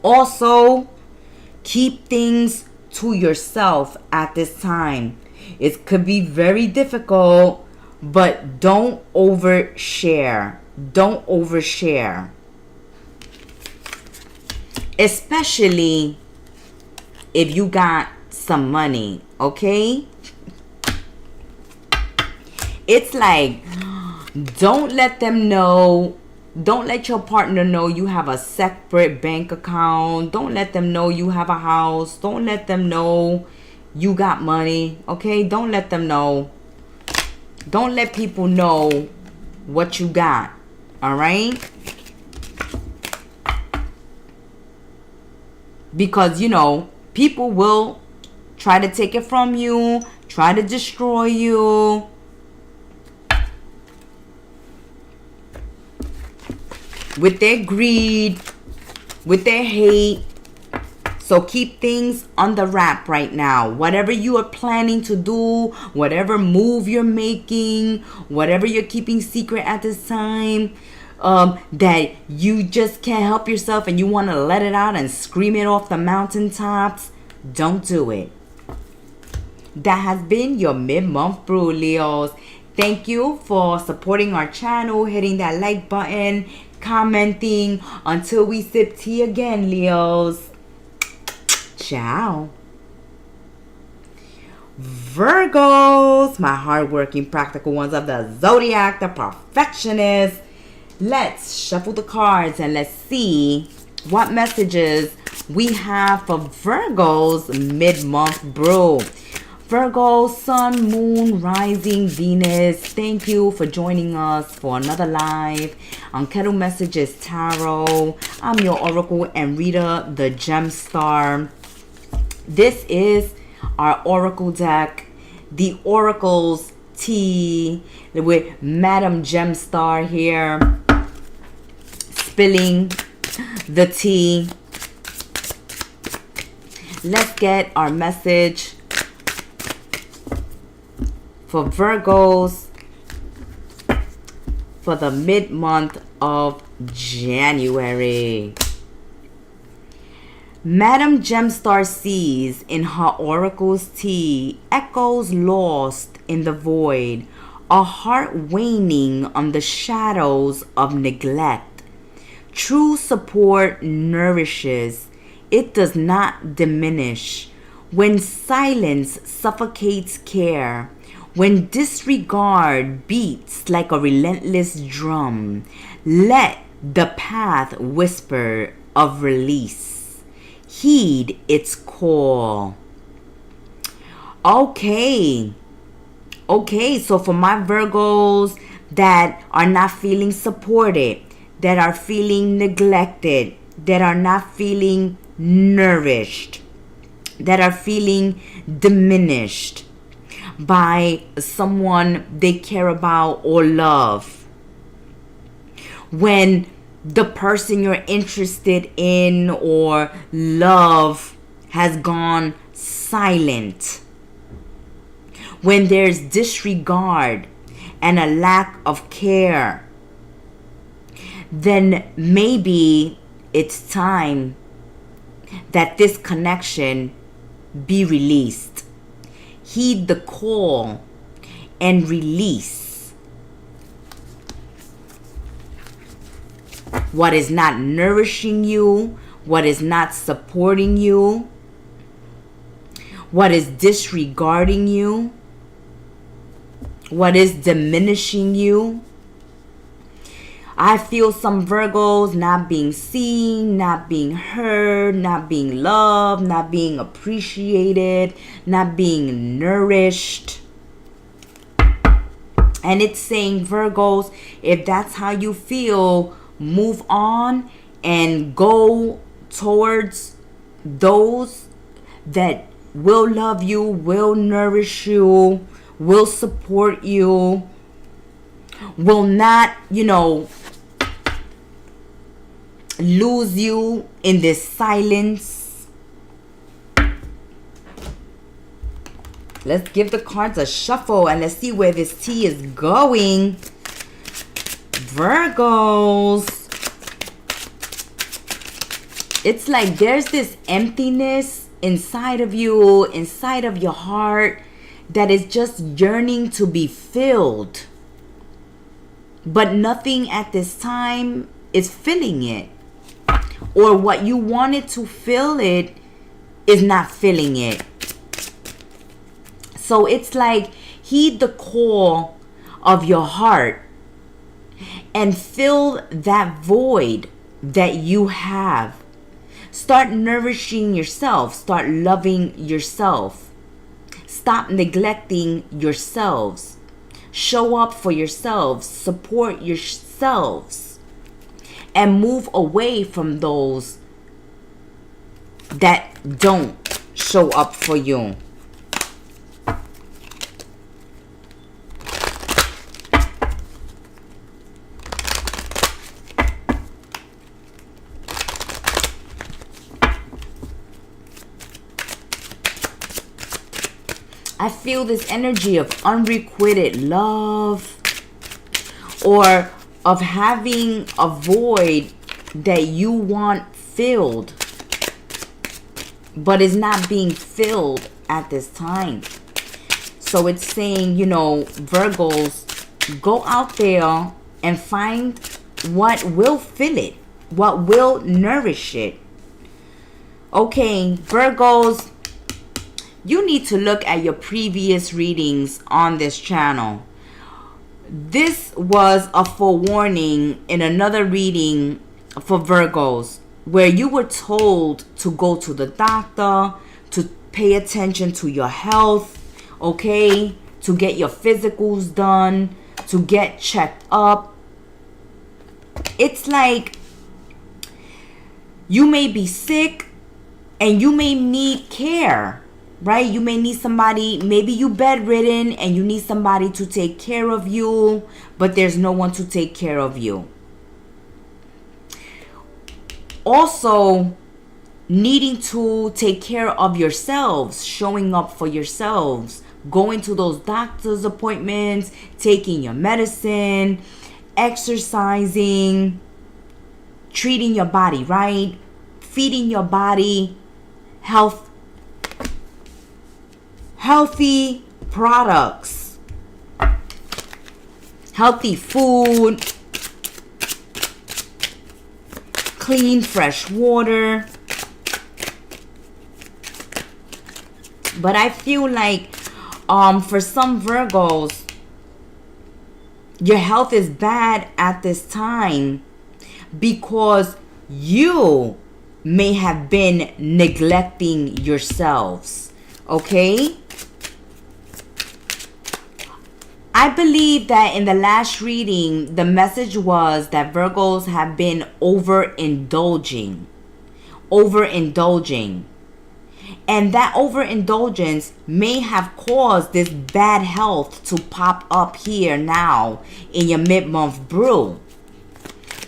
Also, keep things to yourself at this time. It could be very difficult, but don't overshare. Don't overshare. Especially if you got some money, okay? It's like, don't let them know. Don't let your partner know you have a separate bank account. Don't let them know you have a house. Don't let them know you got money, okay? Don't let them know. Don't let people know what you got, all right? Because, you know, people will try to take it from you, try to destroy you. With their greed, with their hate. So keep things under wrap right now. Whatever you are planning to do, whatever move you're making, whatever you're keeping secret at this time, that you just can't help yourself and you want to let it out and scream it off the mountaintops, don't do it. That has been your mid-month brew, Leos. Thank you for supporting our channel, hitting that like button, commenting. Until we sip tea again, Leos. Ciao. Virgos, my hardworking, practical ones of the zodiac, the perfectionists. Let's shuffle the cards and let's see what messages we have for Virgo's mid-month brew. Virgo, Sun, Moon, Rising, Venus, thank you for joining us for another live on Kettle Messages Tarot. I'm your Oracle and Reader, the Gem Star. This is our Oracle deck, the Oracle's tea, with Madam Gemstar here, spilling the tea. Let's get our message for Virgos for the mid-month of January. Madam Gemstar sees in her oracle's tea echoes lost in the void, a heart waning on the shadows of neglect. True support nourishes, it does not diminish. When silence suffocates care, when disregard beats like a relentless drum, let the path whisper of release. Heed its call. Okay, so for my Virgos, that are not feeling supported, that are feeling neglected, that are not feeling nourished, that are feeling diminished by someone they care about or love. When the person you're interested in or love has gone silent. When there's disregard and a lack of care, then maybe it's time that this connection be released. Heed the call and release what is not nourishing you, what is not supporting you, what is disregarding you, what is diminishing you. I feel some Virgos not being seen, not being heard, not being loved, not being appreciated, not being nourished. And it's saying, Virgos, if that's how you feel, move on and go towards those that will love you, will nourish you, will support you, will not, lose you in this silence. Let's give the cards a shuffle and let's see where this tea is going. Virgos. It's like there's this emptiness inside of you, inside of your heart, that is just yearning to be filled. But nothing at this time is filling it. Or what you wanted to fill it is not filling it. So it's like, heed the call of your heart and fill that void that you have. Start nourishing yourself. Start loving yourself. Stop neglecting yourselves. Show up for yourselves. Support yourselves. And move away from those that don't show up for you. I feel this energy of unrequited love, or of having a void that you want filled, but is not being filled at this time. So it's saying, Virgos, go out there and find what will fill it, what will nourish it. Okay, Virgos, you need to look at your previous readings on this channel. This was a forewarning in another reading for Virgos, where you were told to go to the doctor, to pay attention to your health, okay? To get your physicals done, to get checked up. It's like you may be sick and you may need care. Right? You may need somebody, maybe you bedridden and you need somebody to take care of you, but there's no one to take care of you. Also, needing to take care of yourselves, showing up for yourselves, going to those doctor's appointments, taking your medicine, exercising, treating your body right, feeding your body healthy products, healthy food, clean, fresh water. But I feel like for some Virgos, your health is bad at this time because you may have been neglecting yourselves. Okay? I believe that in the last reading, the message was that Virgos have been overindulging. And that overindulgence may have caused this bad health to pop up here now in your mid-month brew.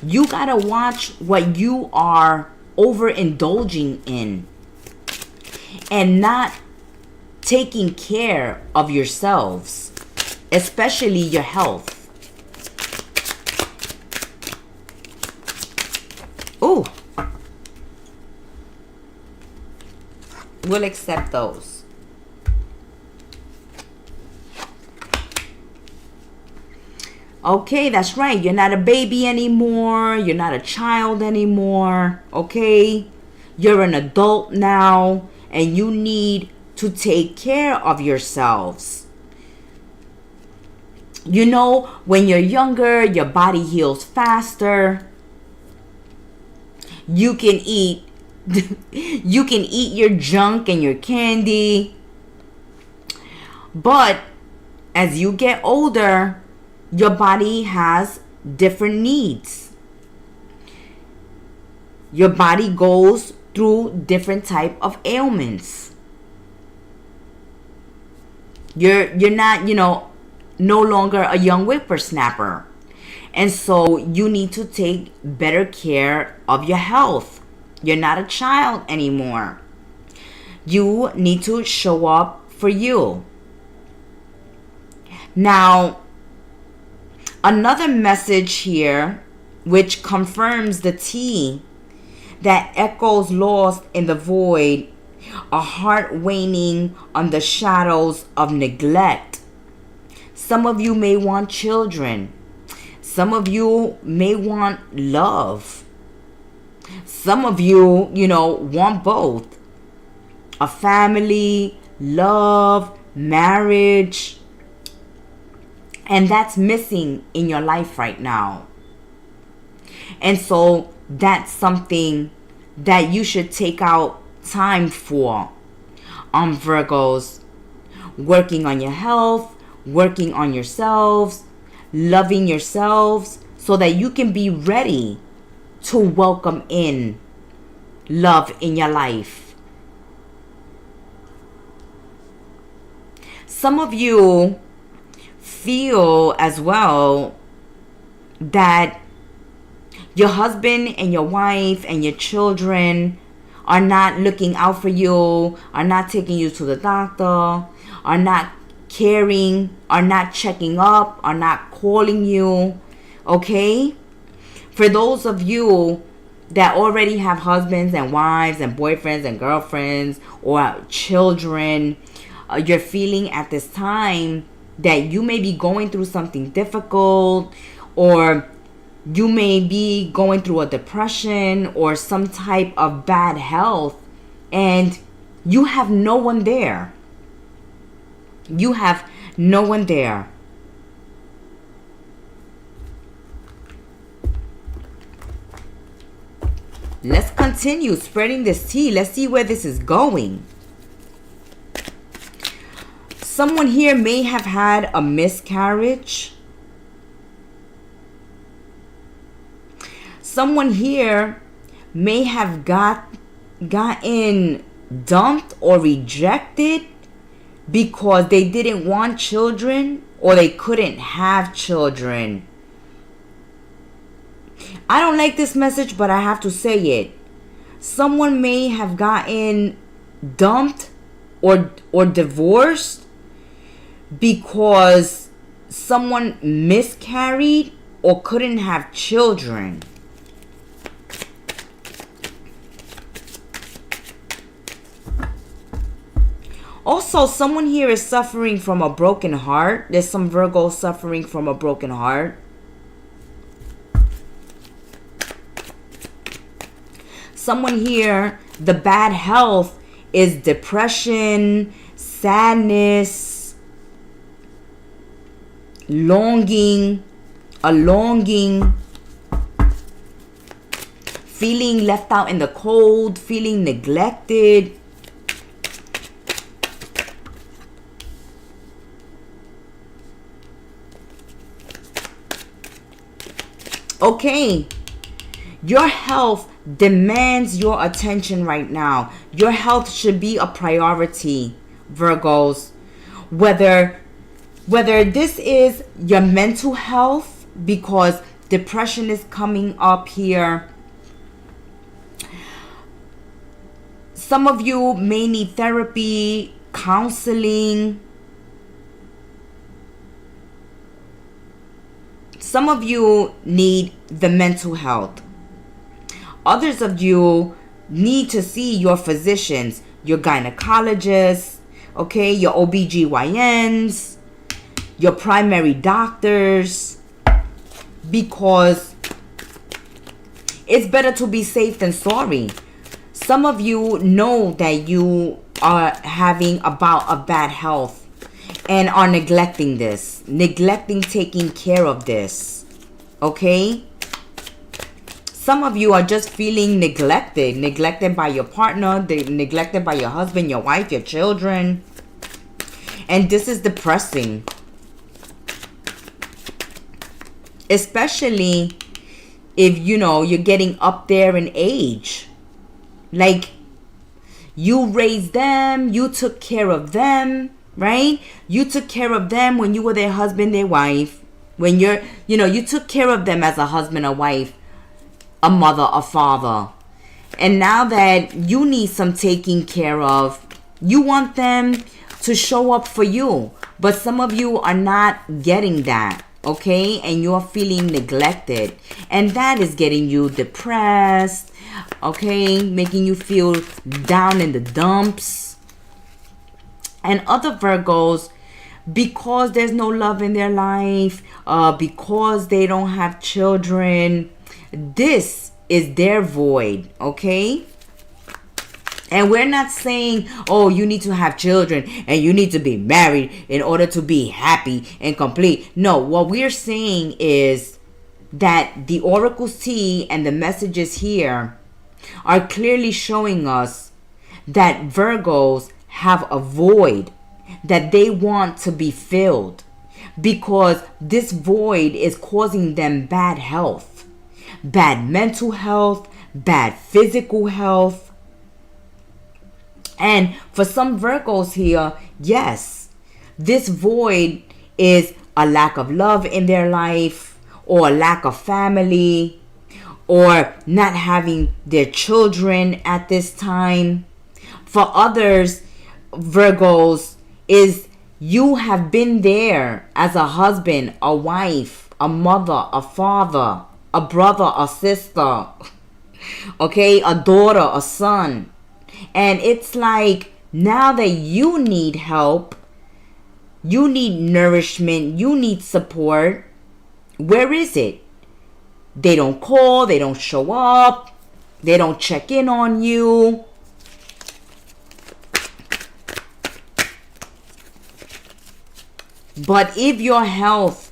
You gotta watch what you are overindulging in and not taking care of yourselves, especially your health. Ooh. We'll accept those. Okay, that's right. You're not a baby anymore. You're not a child anymore. Okay? You're an adult now, and you need to take care of yourselves. You know, when you're younger, your body heals faster. You can eat your junk and your candy. But as you get older, your body has different needs. Your body goes through different type of ailments. You're not, no longer a young whippersnapper. And so you need to take better care of your health. You're not a child anymore. You need to show up for you. Now, another message here, which confirms the tea that echoes lost in the void, a heart waning on the shadows of neglect. Some of you may want children. Some of you may want love. Some of you, want both. A family, love, marriage. And that's missing in your life right now. And so that's something that you should take out time for. Virgos, working on your health, working on yourselves, loving yourselves so that you can be ready to welcome in love in your life. Some of you feel as well that your husband and your wife and your children are not looking out for you, are not taking you to the doctor, are not caring, are not checking up, are not calling you. Okay? For those of you that already have husbands and wives and boyfriends and girlfriends or children, you're feeling at this time that you may be going through something difficult, or you may be going through a depression or some type of bad health, and you have no one there. You have no one there. Let's continue spreading this tea. Let's see where this is going. Someone here may have had a miscarriage. Someone here may have gotten dumped or rejected because they didn't want children or they couldn't have children. I don't like this message, but I have to say it. Someone may have gotten dumped or divorced because someone miscarried or couldn't have children. Also, someone here is suffering from a broken heart. There's some Virgos suffering from a broken heart. Someone here, the bad health is depression, sadness, longing, feeling left out in the cold, feeling neglected. Okay, your health demands your attention right now. Your health should be a priority, Virgos. Whether this is your mental health, because depression is coming up here. Some of you may need therapy, counseling. Some of you need the mental health. Others of you need to see your physicians, your gynecologists, okay, your OBGYNs, your primary doctors, because it's better to be safe than sorry. Some of you know that you are having a bout of bad health and are neglecting taking care of this, okay? Some of you are just feeling neglected by your partner, neglected by your husband, your wife, your children. And this is depressing. Especially if, you're getting up there in age. Like, you raised them, you took care of them, right? You took care of them when you were their husband, their wife. When you took care of them as a husband, a wife, a mother, a father. And now that you need some taking care of, you want them to show up for you. But some of you are not getting that, okay? And you're feeling neglected. And that is getting you depressed, okay? Making you feel down in the dumps. And other Virgos, because there's no love in their life, because they don't have children, this is their void, okay? And we're not saying, oh, you need to have children and you need to be married in order to be happy and complete. No, what we're saying is that the oracle's tea and the messages here are clearly showing us that Virgos have a void that they want to be filled, because this void is causing them bad health, bad mental health, bad physical health. And for some Virgos here, yes, this void is a lack of love in their life, or a lack of family, or not having their children at this time. For others, Virgos, is you have been there as a husband, a wife, a mother, a father, a brother, a sister, okay, a daughter, a son. And it's like, now that you need help, you need nourishment, you need support, where is it? They don't call, they don't show up, they don't check in on you. But if your health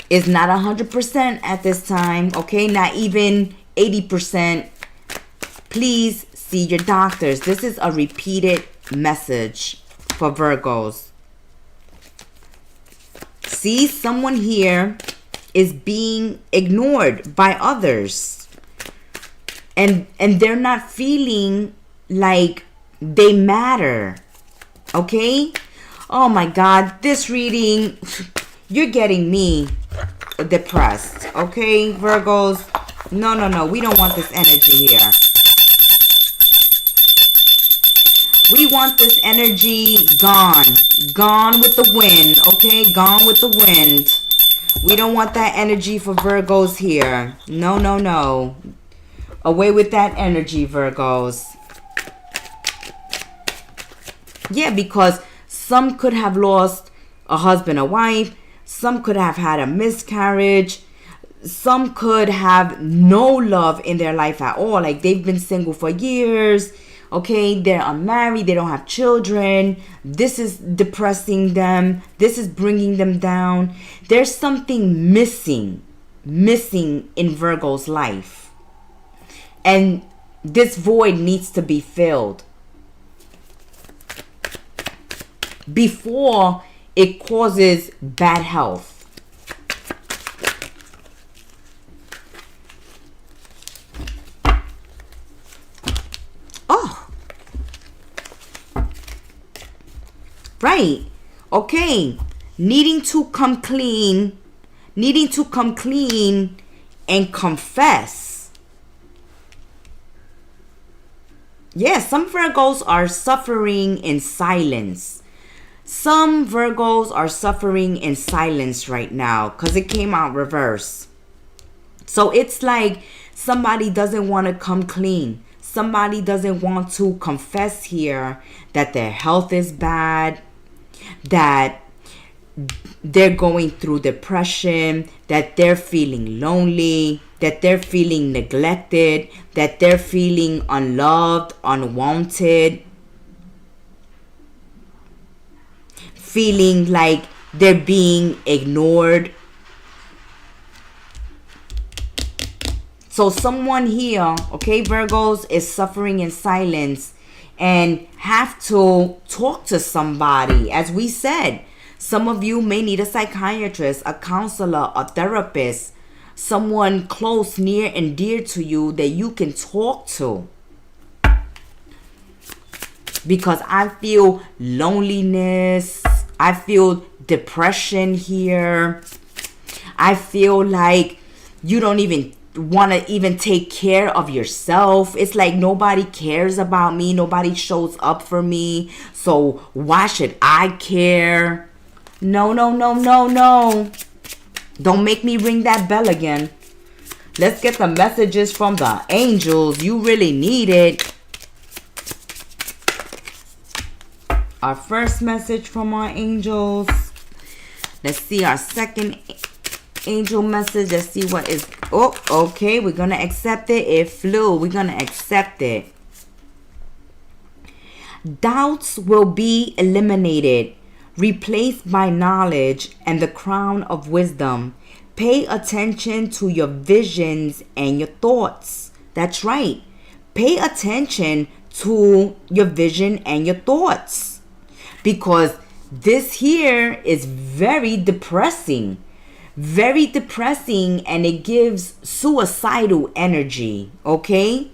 is not 100% at this time, okay, not even 80%, please see your doctors. This is a repeated message for Virgos. See, someone here is being ignored by others. And they're not feeling like they matter. Okay? Oh my God, this reading, you're getting me depressed. Okay, Virgos? No, we don't want this energy here. We want this energy gone. Gone with the wind, okay? Gone with the wind. We don't want that energy for Virgos here. No. Away with that energy, Virgos. Yeah, because some could have lost a husband or wife. Some could have had a miscarriage. Some could have no love in their life at all. Like, they've been single for years. Okay, they're unmarried, they don't have children. This is depressing them. This is bringing them down. There's something missing in Virgo's life. And this void needs to be filled before it causes bad health. Right. Okay. Needing to come clean. Needing to come clean and confess. Yeah, some Virgos are suffering in silence. Some Virgos are suffering in silence right now because it came out reverse. So it's like somebody doesn't want to come clean. Somebody doesn't want to confess here that their health is bad, that they're going through depression, that they're feeling lonely, that they're feeling neglected, that they're feeling unloved, unwanted, feeling like they're being ignored. So someone here, okay, Virgos, is suffering in silence and have to talk to somebody. As we said, some of you may need a psychiatrist, a counselor, a therapist, someone close, near, and dear to you that you can talk to. Because I feel loneliness. I feel depression here. I feel like you don't even want to even take care of yourself. It's like nobody cares about me. Nobody shows up for me. So why should I care? No, no, no, no, no. Don't make me ring that bell again. Let's get the messages from the angels. You really need it. Our first message from our angels. Let's see our second angel message. Let's see what is... Oh, okay. We're going to accept it. It flew. We're going to accept it. Doubts will be eliminated, replaced by knowledge and the crown of wisdom. Pay attention to your visions and your thoughts. That's right. Pay attention to your vision and your thoughts. Because this here is very depressing. Very depressing, and it gives suicidal energy, okay?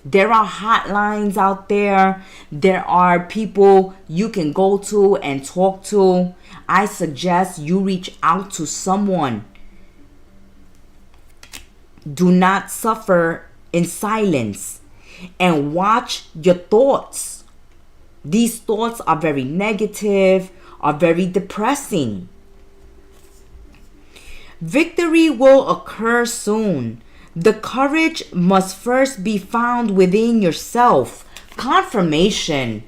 There are hotlines out there. There are people you can go to and talk to. I suggest you reach out to someone. Do not suffer in silence and watch your thoughts. These thoughts are very negative, are very depressing. Victory will occur soon. The courage must first be found within yourself. Confirmation.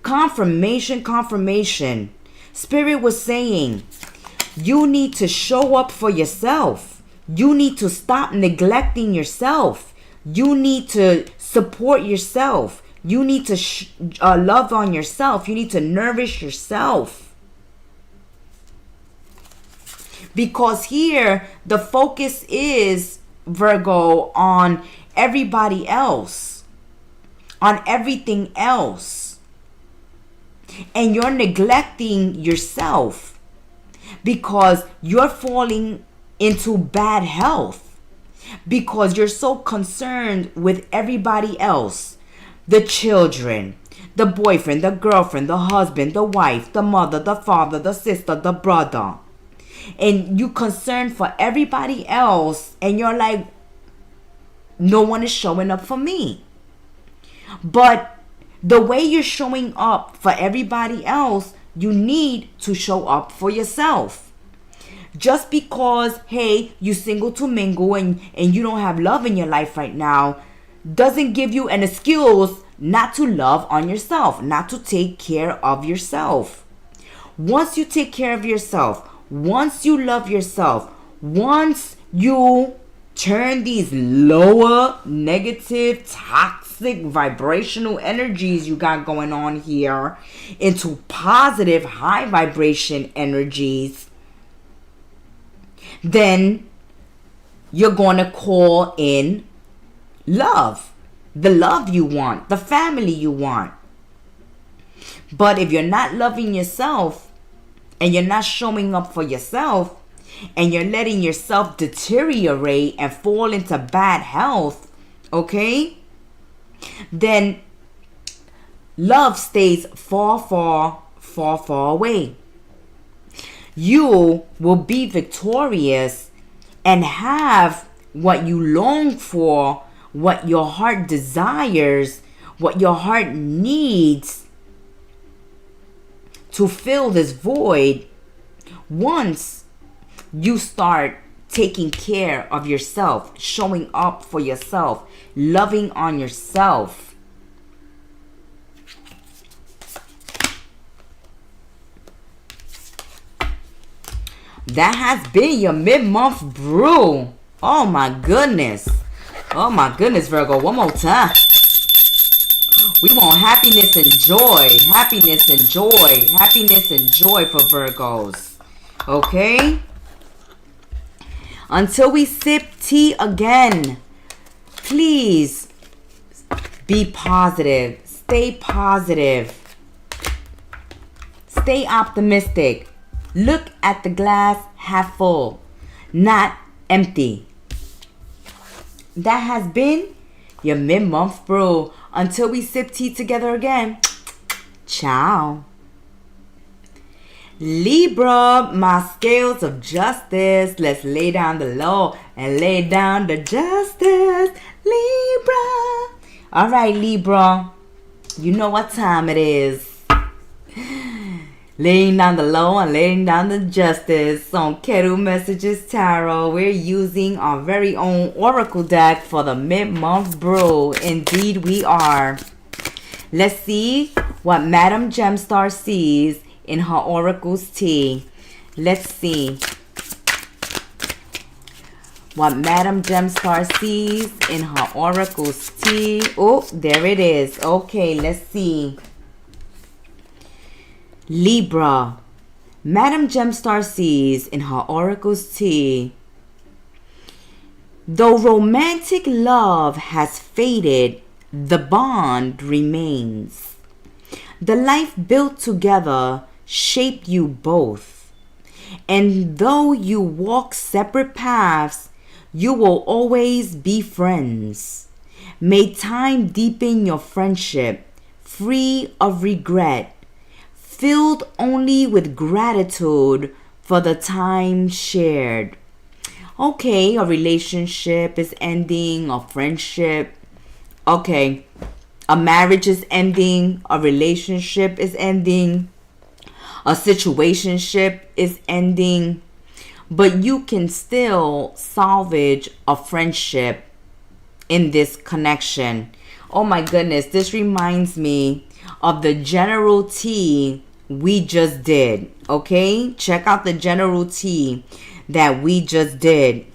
Confirmation, confirmation. Spirit was saying, you need to show up for yourself. You need to stop neglecting yourself. You need to support yourself. You need to love on yourself. You need to nourish yourself. Because here, the focus is, Virgo, on everybody else. On everything else. And you're neglecting yourself. Because you're falling into bad health. Because you're so concerned with everybody else. The children, the boyfriend, the girlfriend, the husband, the wife, the mother, the father, the sister, the brother. And you concerned for everybody else. And you're like, no one is showing up for me. But the way you're showing up for everybody else, you need to show up for yourself. Just because, hey, you single to mingle and you don't have love in your life right now, doesn't give you an excuse not to love on yourself, not to take care of yourself. Once you take care of yourself, once you love yourself, once you turn these lower, negative, toxic, vibrational energies you got going on here into positive, high vibration energies, then you're going to call in love. The love you want. The family you want. But if you're not loving yourself and you're not showing up for yourself and you're letting yourself deteriorate and fall into bad health, okay, then love stays far, far far, far away. You will be victorious and have what you long for, what your heart desires, what your heart needs to fill this void once you start taking care of yourself, showing up for yourself, loving on yourself. That has been your mid-month brew. Oh my goodness. Oh my goodness, Virgo. One more time. We want happiness and joy. Happiness and joy. Happiness and joy for Virgos. Okay? Until we sip tea again, please be positive. Stay positive. Stay optimistic. Look at the glass half full, not empty. That has been your mid-month brew. Until we sip tea together again. Ciao. Libra, my scales of justice. Let's lay down the law and lay down the justice. Libra. All right, Libra. You know what time it is. Laying down the law and laying down the justice on Kettle Messages Tarot. We're using our very own Oracle deck for the mid-month brew. Indeed we are. Let's see what Madame Gemstar sees in her Oracle's tea. Let's see what Madame Gemstar sees in her Oracle's tea. Oh, there it is. Okay, let's see. Libra, Madame Gemstar sees in her Oracle's tea. Though romantic love has faded, the bond remains. The life built together shaped you both. And though you walk separate paths, you will always be friends. May time deepen your friendship, free of regret, filled only with gratitude for the time shared. Okay, a relationship is ending, a friendship. Okay, a marriage is ending, a relationship is ending, a situationship is ending. But you can still salvage a friendship in this connection. Oh my goodness, this reminds me of the general tea we just did. Okay, check out the general tea that we just did.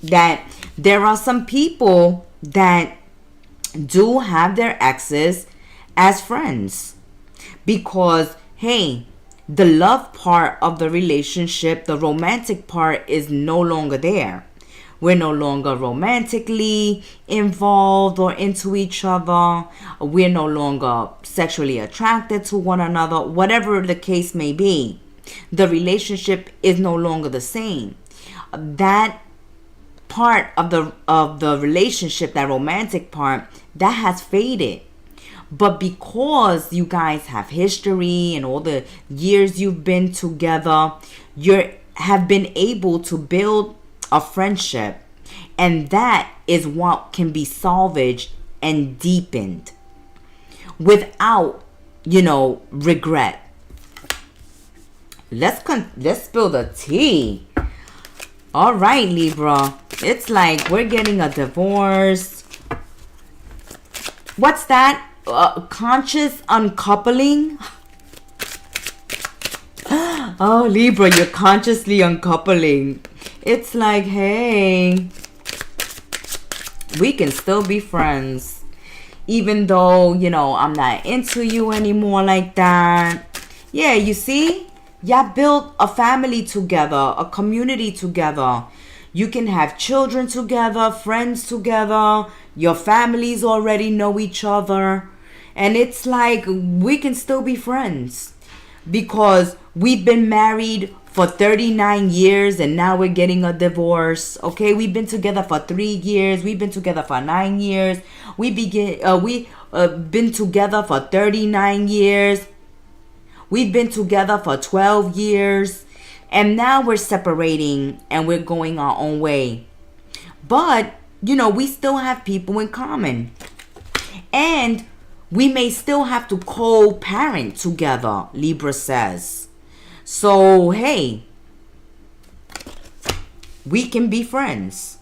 That there are some people that do have their exes as friends because, hey, the love part of the relationship, the romantic part, is no longer there. We're no longer romantically involved or into each other. We're no longer sexually attracted to one another. Whatever the case may be, the relationship is no longer the same. That part of the relationship, that romantic part, that has faded. But because you guys have history and all the years you've been together, you have been able to build a friendship, and that is what can be salvaged and deepened without, regret. Let's spill the tea. All right, Libra. It's like we're getting a divorce. What's that? Conscious uncoupling. Oh, Libra, you're consciously uncoupling. It's like, hey, we can still be friends. Even though, I'm not into you anymore like that. Yeah, you see? Y'all built a family together, a community together. You can have children together, friends together. Your families already know each other. And it's like, we can still be friends. Because we've been married for 39 years and now we're getting a divorce. Okay, we've been together for 3 years. We've been together for 9 years. We've been together for 39 years. We've been together for 12 years. And now we're separating and we're going our own way. But, you know, we still have people in common. And we may still have to co-parent together, Libra says. So, hey, we can be friends.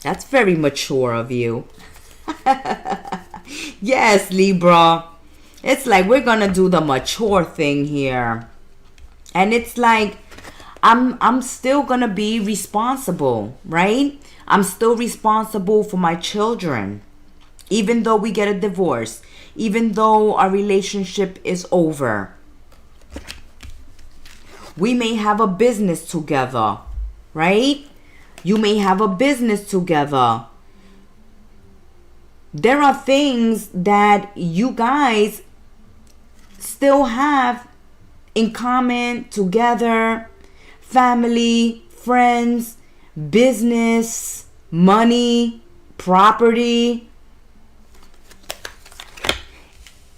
That's very mature of you. Yes, Libra. It's like we're gonna do the mature thing here. And it's like I'm still gonna be responsible, right? I'm still responsible for my children. Even though we get a divorce, even though our relationship is over. We may have a business together, right? You may have a business together. There are things that you guys still have in common together. Family, friends, business, money, property.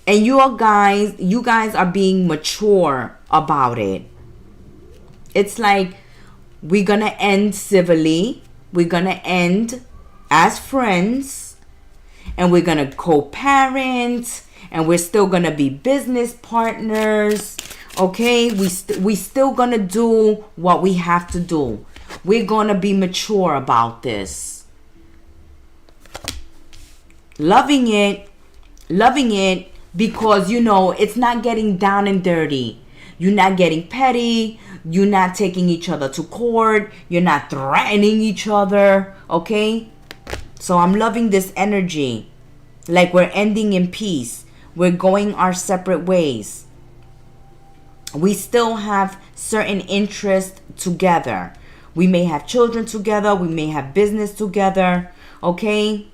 And you guys are being mature about it. It's like we're gonna end civilly. We're gonna end as friends. And we're going to co-parent. And we're still going to be business partners. Okay? We still going to do what we have to do. We're going to be mature about this. Loving it. Loving it because, you know, it's not getting down and dirty. You're not getting petty. You're not taking each other to court. You're not threatening each other. Okay? So I'm loving this energy. Like we're ending in peace. We're going our separate ways. We still have certain interests together. We may have children together. We may have business together. Okay?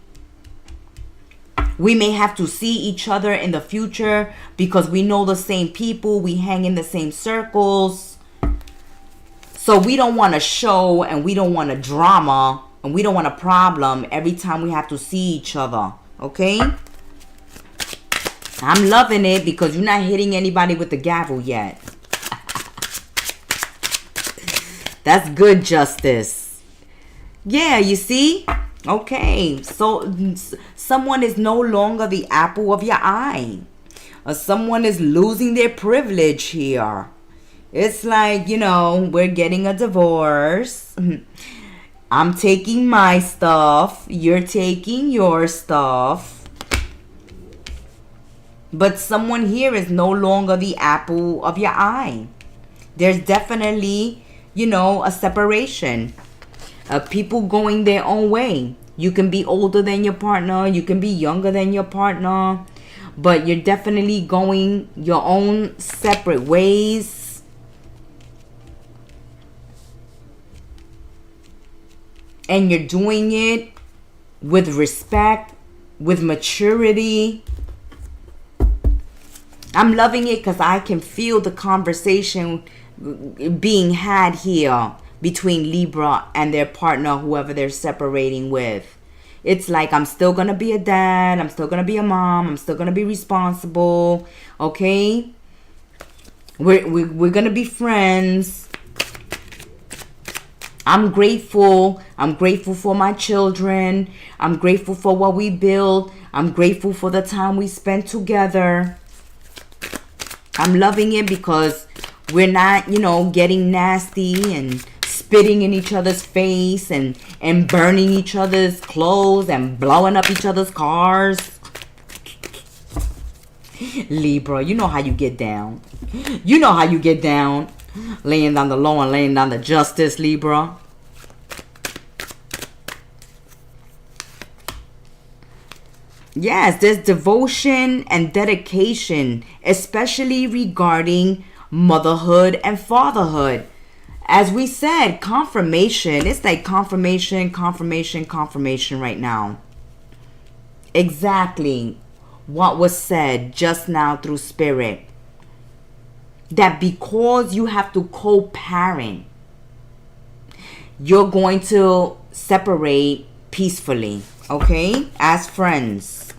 We may have to see each other in the future because we know the same people. We hang in the same circles. So we don't want a show and we don't want a drama. And we don't want a problem every time we have to see each other. Okay? I'm loving it because you're not hitting anybody with the gavel yet. That's good, Justice. Yeah, you see? Okay. So someone is no longer the apple of your eye. Or someone is losing their privilege here. It's like, you know, we're getting a divorce. I'm taking my stuff. You're taking your stuff. But someone here is no longer the apple of your eye. There's definitely, you know, a separation. People going their own way. You can be older than your partner. You can be younger than your partner. But you're definitely going your own separate ways. And you're doing it with respect, with maturity. I'm loving it because I can feel the conversation being had here between Libra and their partner, whoever they're separating with. It's like I'm still going to be a dad. I'm still going to be a mom. I'm still going to be responsible. Okay? We're going to be friends. I'm grateful. I'm grateful for my children. I'm grateful for what we built. I'm grateful for the time we spent together. I'm loving it because we're not, you know, getting nasty and spitting in each other's face and burning each other's clothes and blowing up each other's cars. Libra, you know how you get down. You know how you get down. Laying down the law and laying down the justice, Libra. Yes, there's devotion and dedication, especially regarding motherhood and fatherhood. As we said, confirmation. It's like confirmation, confirmation, confirmation right now. Exactly what was said just now through spirit. That because you have to co-parent, you're going to separate peacefully, okay? As friends.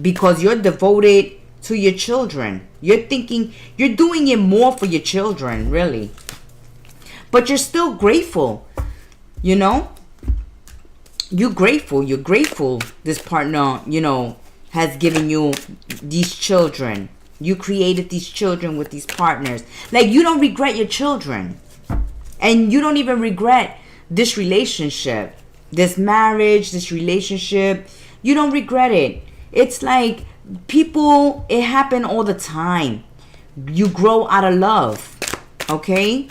Because you're devoted to your children. You're thinking, you're doing it more for your children, really. But you're still grateful, you know? You're grateful. You're grateful this partner, you know, has given you these children. You created these children with these partners. Like, you don't regret your children. And you don't even regret this relationship. This marriage, this relationship. You don't regret it. It's like people, it happen all the time. You grow out of love. Okay?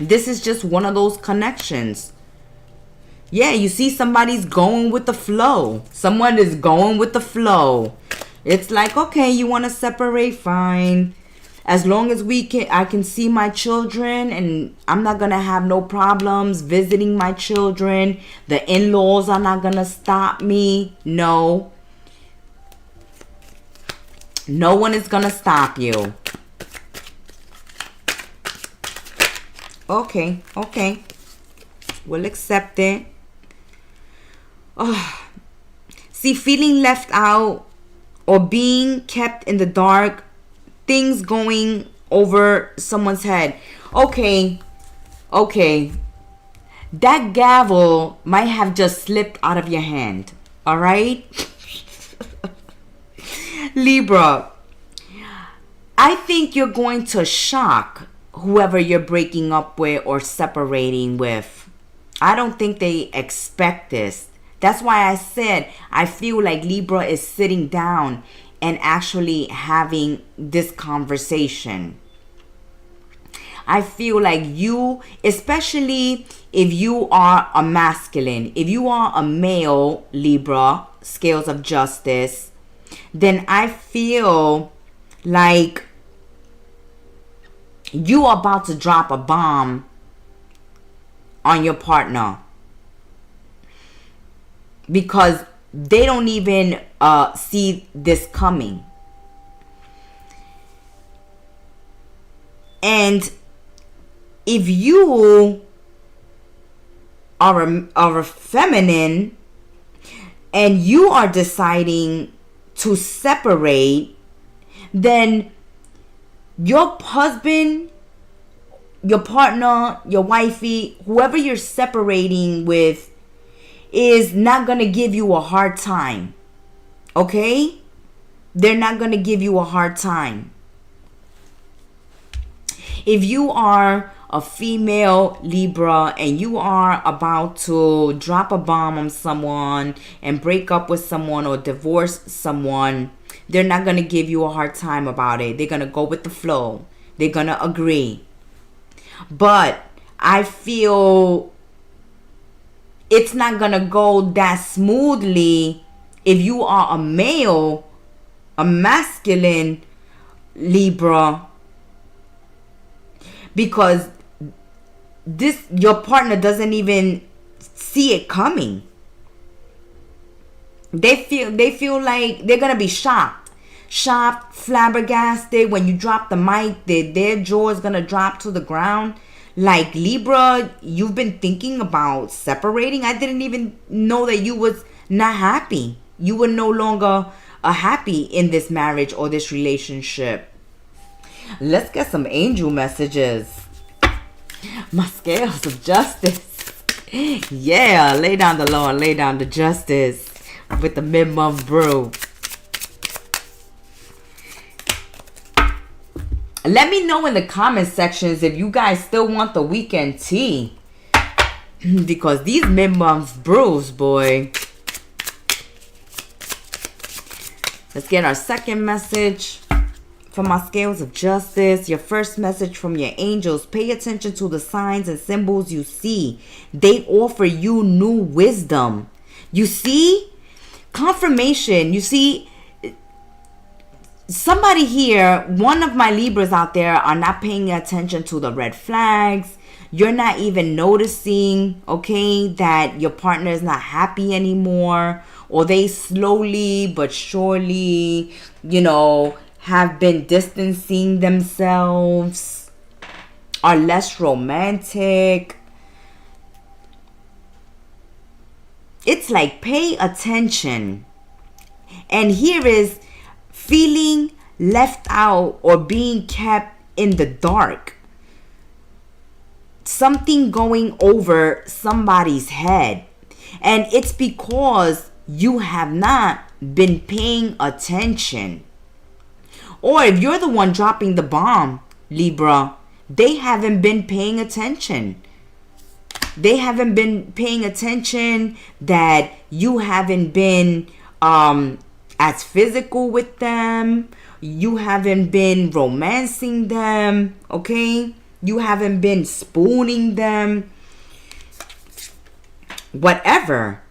This is just one of those connections. Yeah, you see somebody's going with the flow. Someone is going with the flow. It's like, okay, you want to separate, fine. As long as I can see my children and I'm not going to have no problems visiting my children. The in-laws are not going to stop me. No. No one is going to stop you. Okay, okay. We'll accept it. Oh. See, feeling left out or being kept in the dark, things going over someone's head. Okay, okay. That gavel might have just slipped out of your hand. All right? Libra, I think you're going to shock whoever you're breaking up with or separating with. I don't think they expect this. That's why I said I feel like Libra is sitting down and actually having this conversation. I feel like you, especially if you are a masculine, if you are a male Libra, scales of justice, then I feel like you are about to drop a bomb on your partner. Because they don't even see this coming. And if you are a feminine and you are deciding to separate, then your husband, your partner, your wifey, whoever you're separating with, is not going to give you a hard time. Okay? They're not going to give you a hard time. If you are a female Libra and you are about to drop a bomb on someone and break up with someone or divorce someone, they're not going to give you a hard time about it. They're going to go with the flow. They're going to agree. But I feel it's not going to go that smoothly if you are a male, a masculine Libra. Because your partner doesn't even see it coming. They feel like they're going to be shocked, flabbergasted. When you drop the mic, their jaw is going to drop to the ground. Like, Libra, you've been thinking about separating. I didn't even know that you was not happy. You were no longer happy in this marriage or this relationship. Let's get some angel messages. My scales of justice. Yeah, lay down the law and lay down the justice with the mid-month brew. Let me know in the comment sections if you guys still want the weekend tea. Because these mid-month brews, boy. Let's get our second message from my scales of justice. Your first message from your angels. Pay attention to the signs and symbols you see. They offer you new wisdom. You see? Confirmation. You see? Somebody here, one of my Libras out there are not paying attention to the red flags. You're not even noticing, okay, that your partner is not happy anymore. Or they slowly but surely, you know, have been distancing themselves. Are less romantic. it's like pay attention. And here is feeling left out or being kept in the dark. Something going over somebody's head. And it's because you have not been paying attention. Or if you're the one dropping the bomb, Libra, they haven't been paying attention. They haven't been paying attention that you haven't been as physical with them. You haven't been romancing them, okay? You haven't been spooning them. Whatever.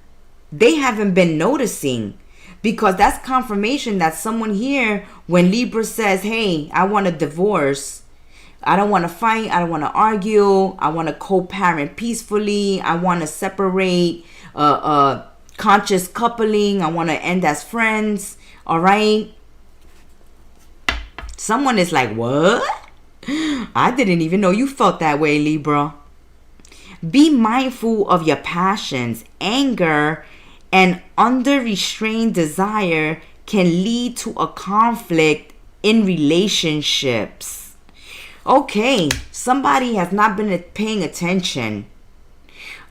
They haven't been noticing. Because that's confirmation that someone here, when Libra says, hey, I want a divorce, I don't want to fight, I don't want to argue, I want to co-parent peacefully, I want to separate, conscious coupling, I want to end as friends, all right? Someone is like, what? I didn't even know you felt that way, Libra. Be mindful of your passions. Anger and under-restrained desire can lead to a conflict in relationships. Okay, somebody has not been paying attention.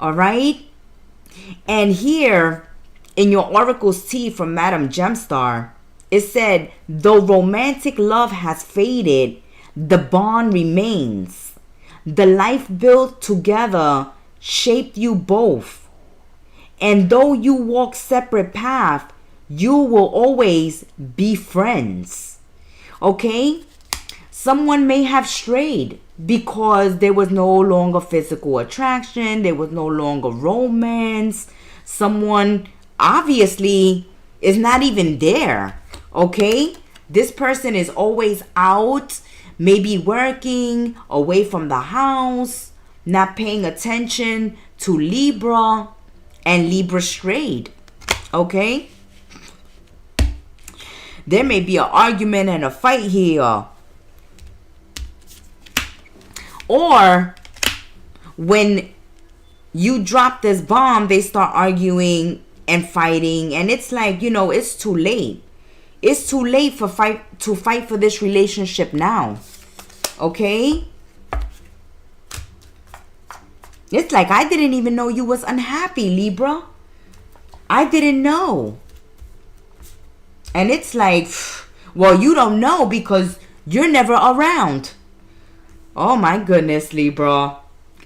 All right? And here, in your oracle's tea from Madam Gemstar, it said, though romantic love has faded, the bond remains. The life built together shaped you both. And though you walk separate paths, you will always be friends. Okay? Someone may have strayed because there was no longer physical attraction. There was no longer romance. Someone obviously is not even there. Okay? This person is always out, maybe working, away from the house, not paying attention to Libra, and Libra strayed. Okay? There may be an argument and a fight here. Or when you drop this bomb, they start arguing and fighting, and it's like, you know, it's too late. It's too late to fight for this relationship now. Okay? It's like, I didn't even know you was unhappy, Libra. I didn't know. And it's like, well, you don't know because you're never around. Oh my goodness, Libra.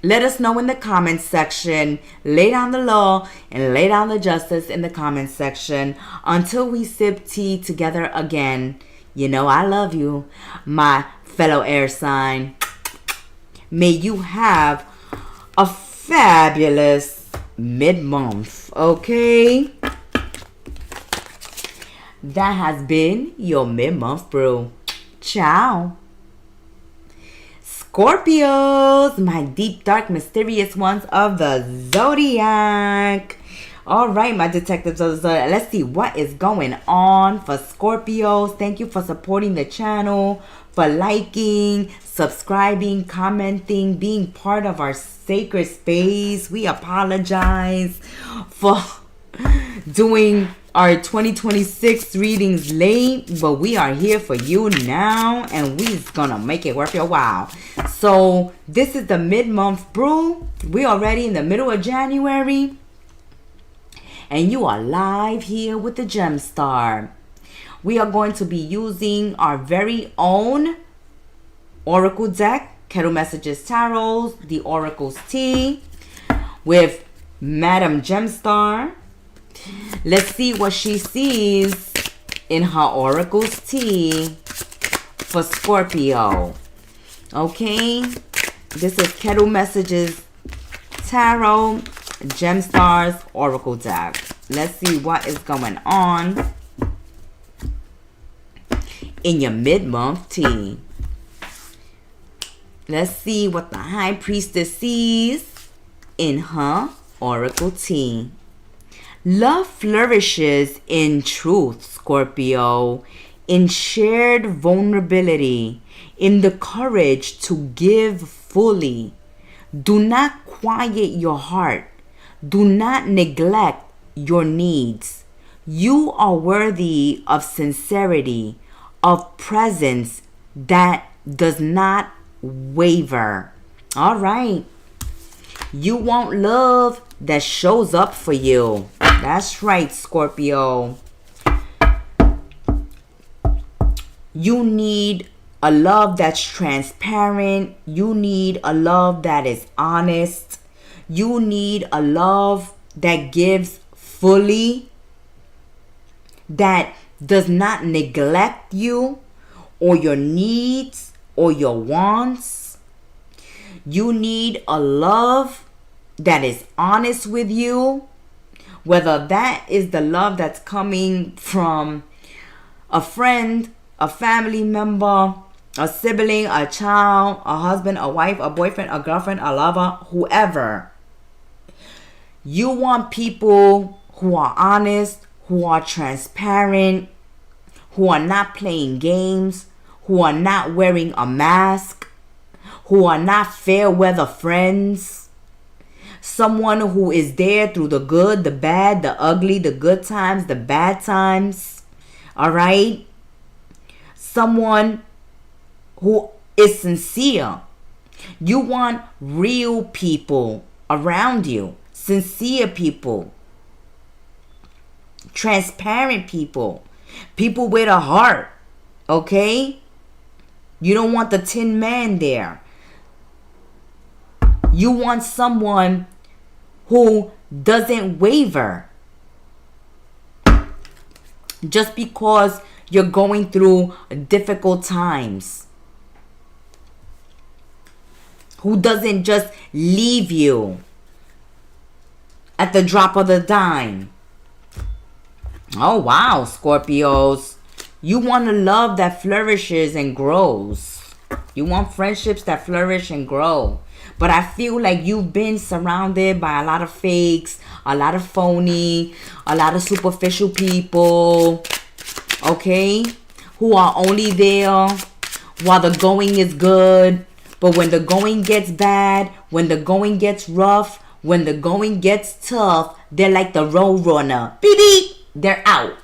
Let us know in the comments section. Lay down the law and lay down the justice in the comments section. Until we sip tea together again. You know I love you, my fellow air sign. May you have a fabulous mid-month, okay? That has been your mid-month brew. Ciao. Scorpios, my deep, dark, mysterious ones of the Zodiac. All right, my detectives of the Zodiac. Let's see what is going on for Scorpios. Thank you for supporting the channel, for liking, subscribing, commenting, being part of our sacred space. We apologize for doing our 2026 readings late, but we are here for you now, and we're gonna make it worth your while. So this is the mid-month brew. We're already in the middle of January, and you are live here with the Gemstar. We are going to be using our very own Oracle deck, Kettle Messages Tarot, the Oracle's Tea, with Madam Gemstar. Let's see what she sees in her Oracle's Tea for Scorpio. Okay, this is Kettle Messages Tarot, Gemstar's Oracle deck. Let's see what is going on in your mid-month tea. Let's see what the High Priestess sees in her Oracle tea. Love flourishes in truth, Scorpio, in shared vulnerability, in the courage to give fully. Do not quiet your heart. Do not neglect your needs. You are worthy of sincerity, of presence that does not waver. All right. You want love that shows up for you. That's right, Scorpio. You need a love that's transparent. You need a love that is honest. You need a love that gives fully, that does not neglect you or your needs or your wants. You need a love that is honest with you, whether that is the love that's coming from a friend, a family member, a sibling, a child, a husband, a wife, a boyfriend, a girlfriend, a lover, whoever. You want people who are honest, who are transparent, who are not playing games, who are not wearing a mask, who are not fair weather friends. Someone who is there through the good, the bad, the ugly, the good times, the bad times. All right? Someone who is sincere. You want real people around you. Sincere people. Transparent people. People with a heart. Okay? You don't want the tin man there. You want someone who doesn't waver just because you're going through difficult times. Who doesn't just leave you at the drop of the dime. Oh wow, Scorpios. You want a love that flourishes and grows. You want friendships that flourish and grow. But I feel like you've been surrounded by a lot of fakes, a lot of phony, a lot of superficial people, okay? Who are only there while the going is good. But when the going gets bad, when the going gets rough, when the going gets tough, they're like the road runner. Beep, beep. They're out.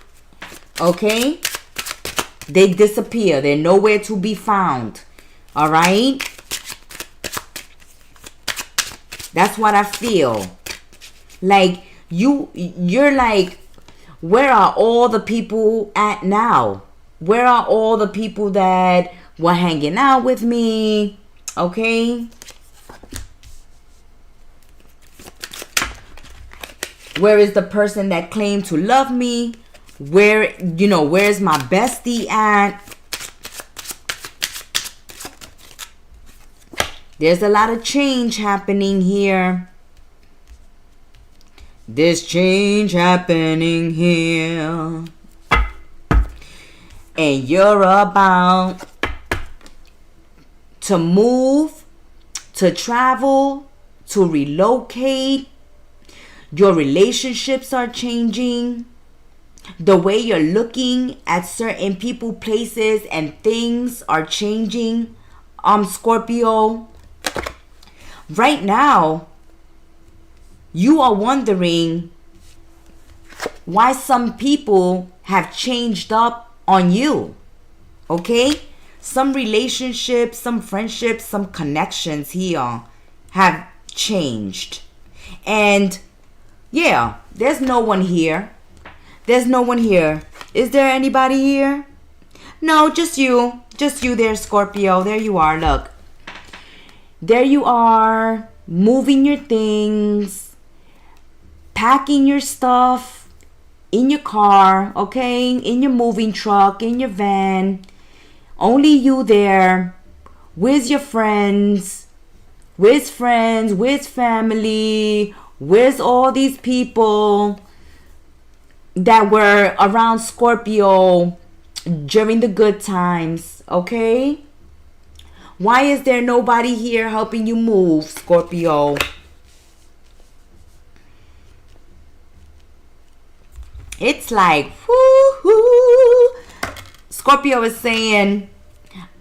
Okay? They disappear. They're nowhere to be found. All right? That's what I feel. Like, you're like, where are all the people at now? Where are all the people that were hanging out with me? Okay? Where is the person that claimed to love me? Where's my bestie at? There's a lot of change happening here. There's change happening here. And you're about to move, to travel, to relocate. Your relationships are changing. The way you're looking at certain people, places, and things are changing. Scorpio. Right now, you are wondering why some people have changed up on you. Okay? Some relationships, some friendships, some connections here have changed. And yeah, there's no one here. There's no one here. Is there anybody here? No, just you. Just you there, Scorpio. There you are. Look. There you are. Moving your things. Packing your stuff in your car. Okay? In your moving truck. In your van. Only you there. Where's your friends? Where's friends? Where's family? Where's all these people that were around Scorpio during the good times? Okay? Why is there nobody here helping you move, Scorpio? It's like, whoo-hoo. Scorpio is saying,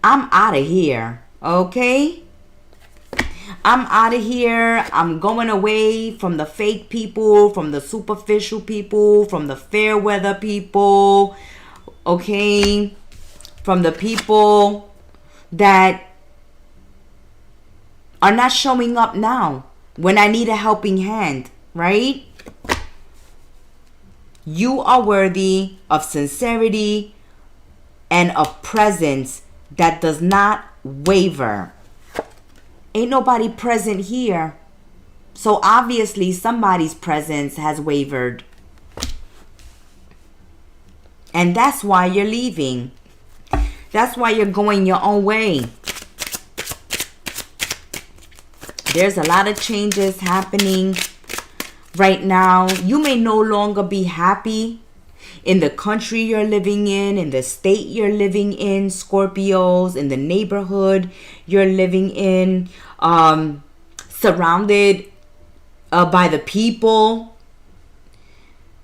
I'm out of here. Okay? I'm out of here. I'm going away from the fake people, from the superficial people, from the fair weather people, okay? From the people that are not showing up now when I need a helping hand, right? You are worthy of sincerity and of presence that does not waver. Ain't nobody present here. So obviously somebody's presence has wavered. And that's why you're leaving. That's why you're going your own way. There's a lot of changes happening right now. You may no longer be happy in the country you're living in the state you're living in, Scorpios, in the neighborhood you're living in, surrounded by the people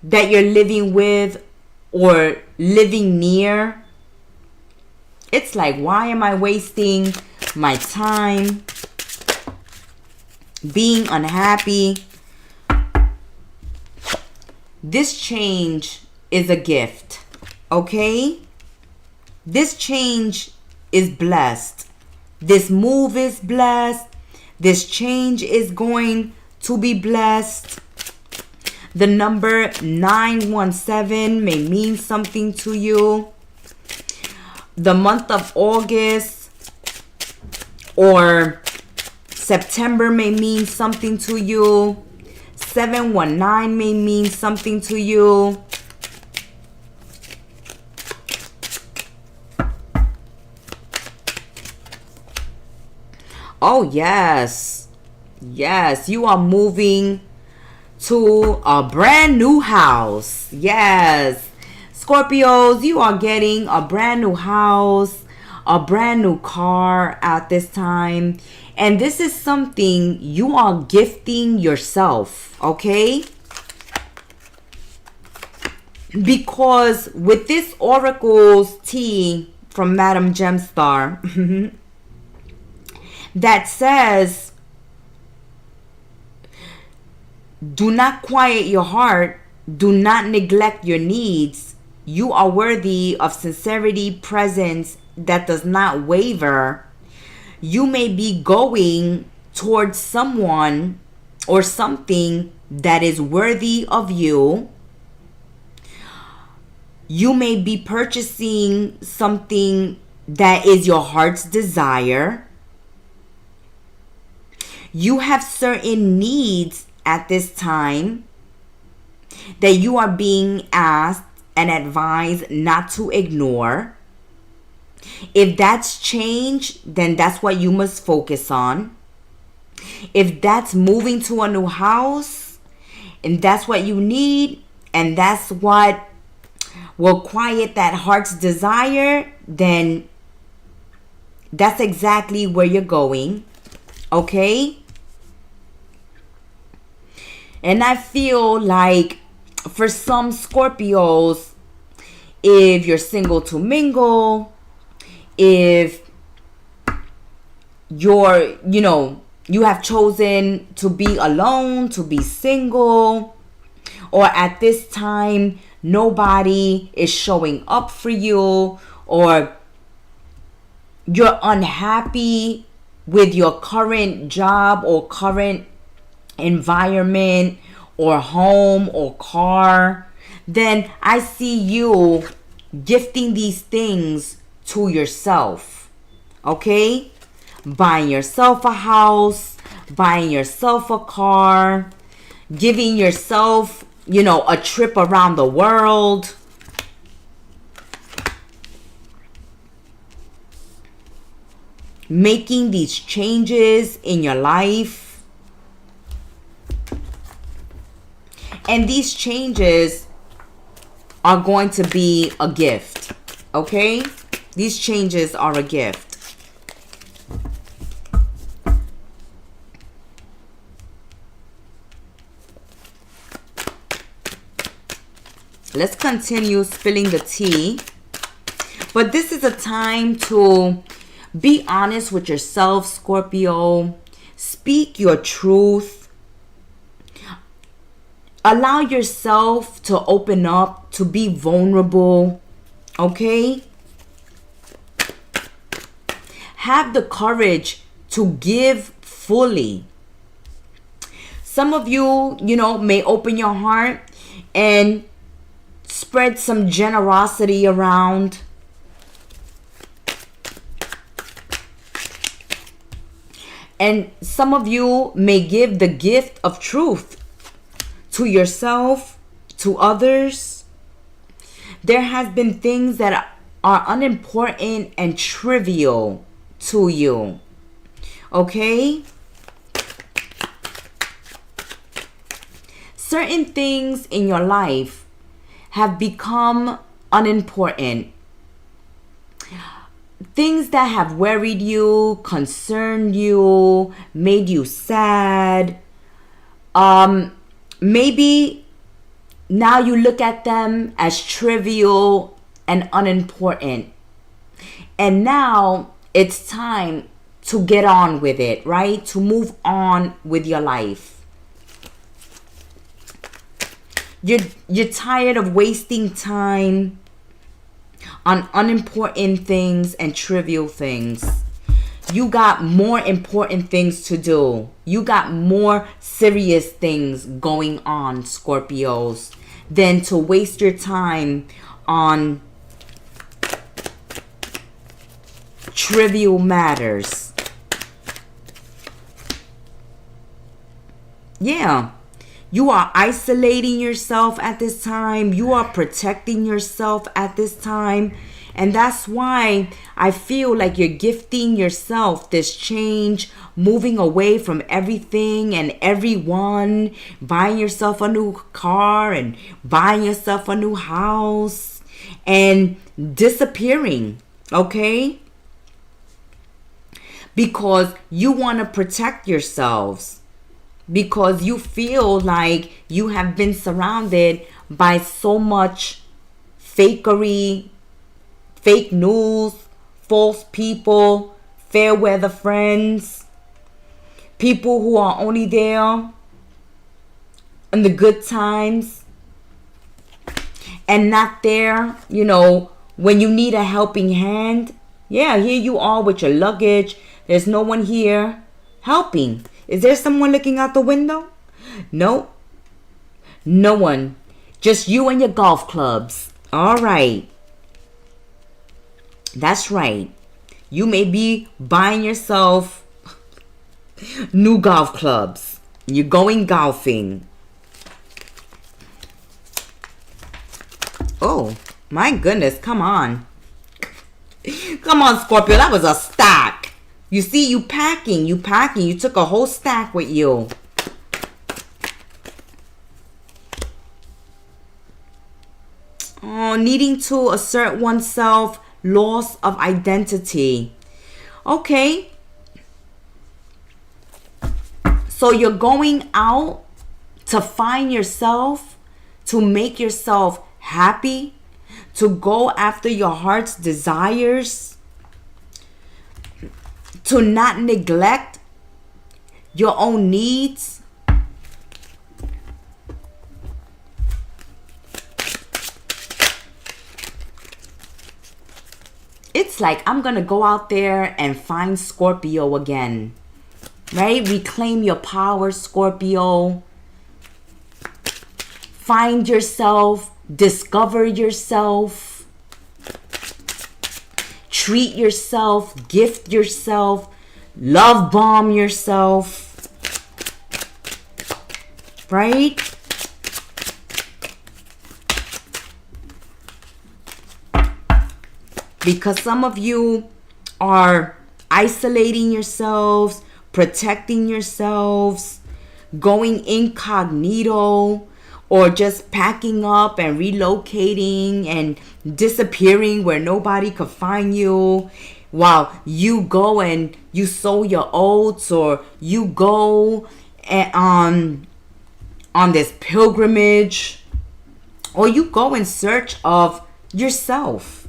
that you're living with or living near. It's like, why am I wasting my time being unhappy? This change is a gift, okay? This change is blessed. This move is blessed. This change is going to be blessed. The number 917 may mean something to you. The month of August or September may mean something to you. 719 may mean something to you. Oh, yes. Yes, you are moving to a brand new house. Yes. Scorpios, you are getting a brand new house, a brand new car at this time. And this is something you are gifting yourself, okay? Because with this Oracle's tea from Madame Gemstar that says, do not quiet your heart, do not neglect your needs. You are worthy of sincerity, presence that does not waver. You may be going towards someone or something that is worthy of you. You may be purchasing something that is your heart's desire. You have certain needs at this time that you are being asked and advised not to ignore. If that's change, then that's what you must focus on. If that's moving to a new house, and that's what you need, and that's what will quiet that heart's desire, then that's exactly where you're going. Okay? And I feel like for some Scorpios, if you're single to mingle, if you're, you have chosen to be alone, to be single, or at this time, nobody is showing up for you, or you're unhappy with your current job or current environment or home or car, then I see you gifting these things to yourself. Okay? Buying yourself a house, buying yourself a car, giving yourself, a trip around the world. Making these changes in your life. And these changes are going to be a gift. Okay? These changes are a gift. Let's continue spilling the tea. But this is a time to be honest with yourself, Scorpio. Speak your truth. Allow yourself to open up, to be vulnerable. Okay? Have the courage to give fully. Some of you, may open your heart and spread some generosity around. And some of you may give the gift of truth to yourself, to others. There has been things that are unimportant and trivial to you. Okay? Certain things in your life have become unimportant. Things that have worried you, concerned you, made you sad. Maybe now you look at them as trivial and unimportant. And now it's time to get on with it, right? To move on with your life. You're tired of wasting time on unimportant things and trivial things. You got more important things to do. You got more serious things going on, Scorpios, than to waste your time on trivial matters. Yeah. You are isolating yourself at this time. You are protecting yourself at this time. And that's why I feel like you're gifting yourself this change, moving away from everything and everyone, buying yourself a new car and buying yourself a new house and disappearing, okay? Because you want to protect yourselves. Because you feel like you have been surrounded by so much fakery, fake news, false people, fair weather friends, people who are only there in the good times and not there, when you need a helping hand. Yeah, here you are with your luggage. There's no one here helping. Is there someone looking out the window? No. No one. Just you and your golf clubs. All right. That's right. You may be buying yourself new golf clubs. You're going golfing. Oh, my goodness. Come on. Come on, Scorpio. That was a stack. You see, you packing. You took a whole stack with you. Oh, needing to assert oneself, loss of identity. Okay. So you're going out to find yourself, to make yourself happy, to go after your heart's desires, to not neglect your own needs. It's like I'm going to go out there and find Scorpio again. Right? Reclaim your power, Scorpio. Find yourself. Discover yourself. Treat yourself, gift yourself, love bomb yourself, right? Because some of you are isolating yourselves, protecting yourselves, going incognito, or just packing up and relocating and disappearing where nobody could find you, while you go and you sow your oats, or you go on this pilgrimage, or you go in search of yourself.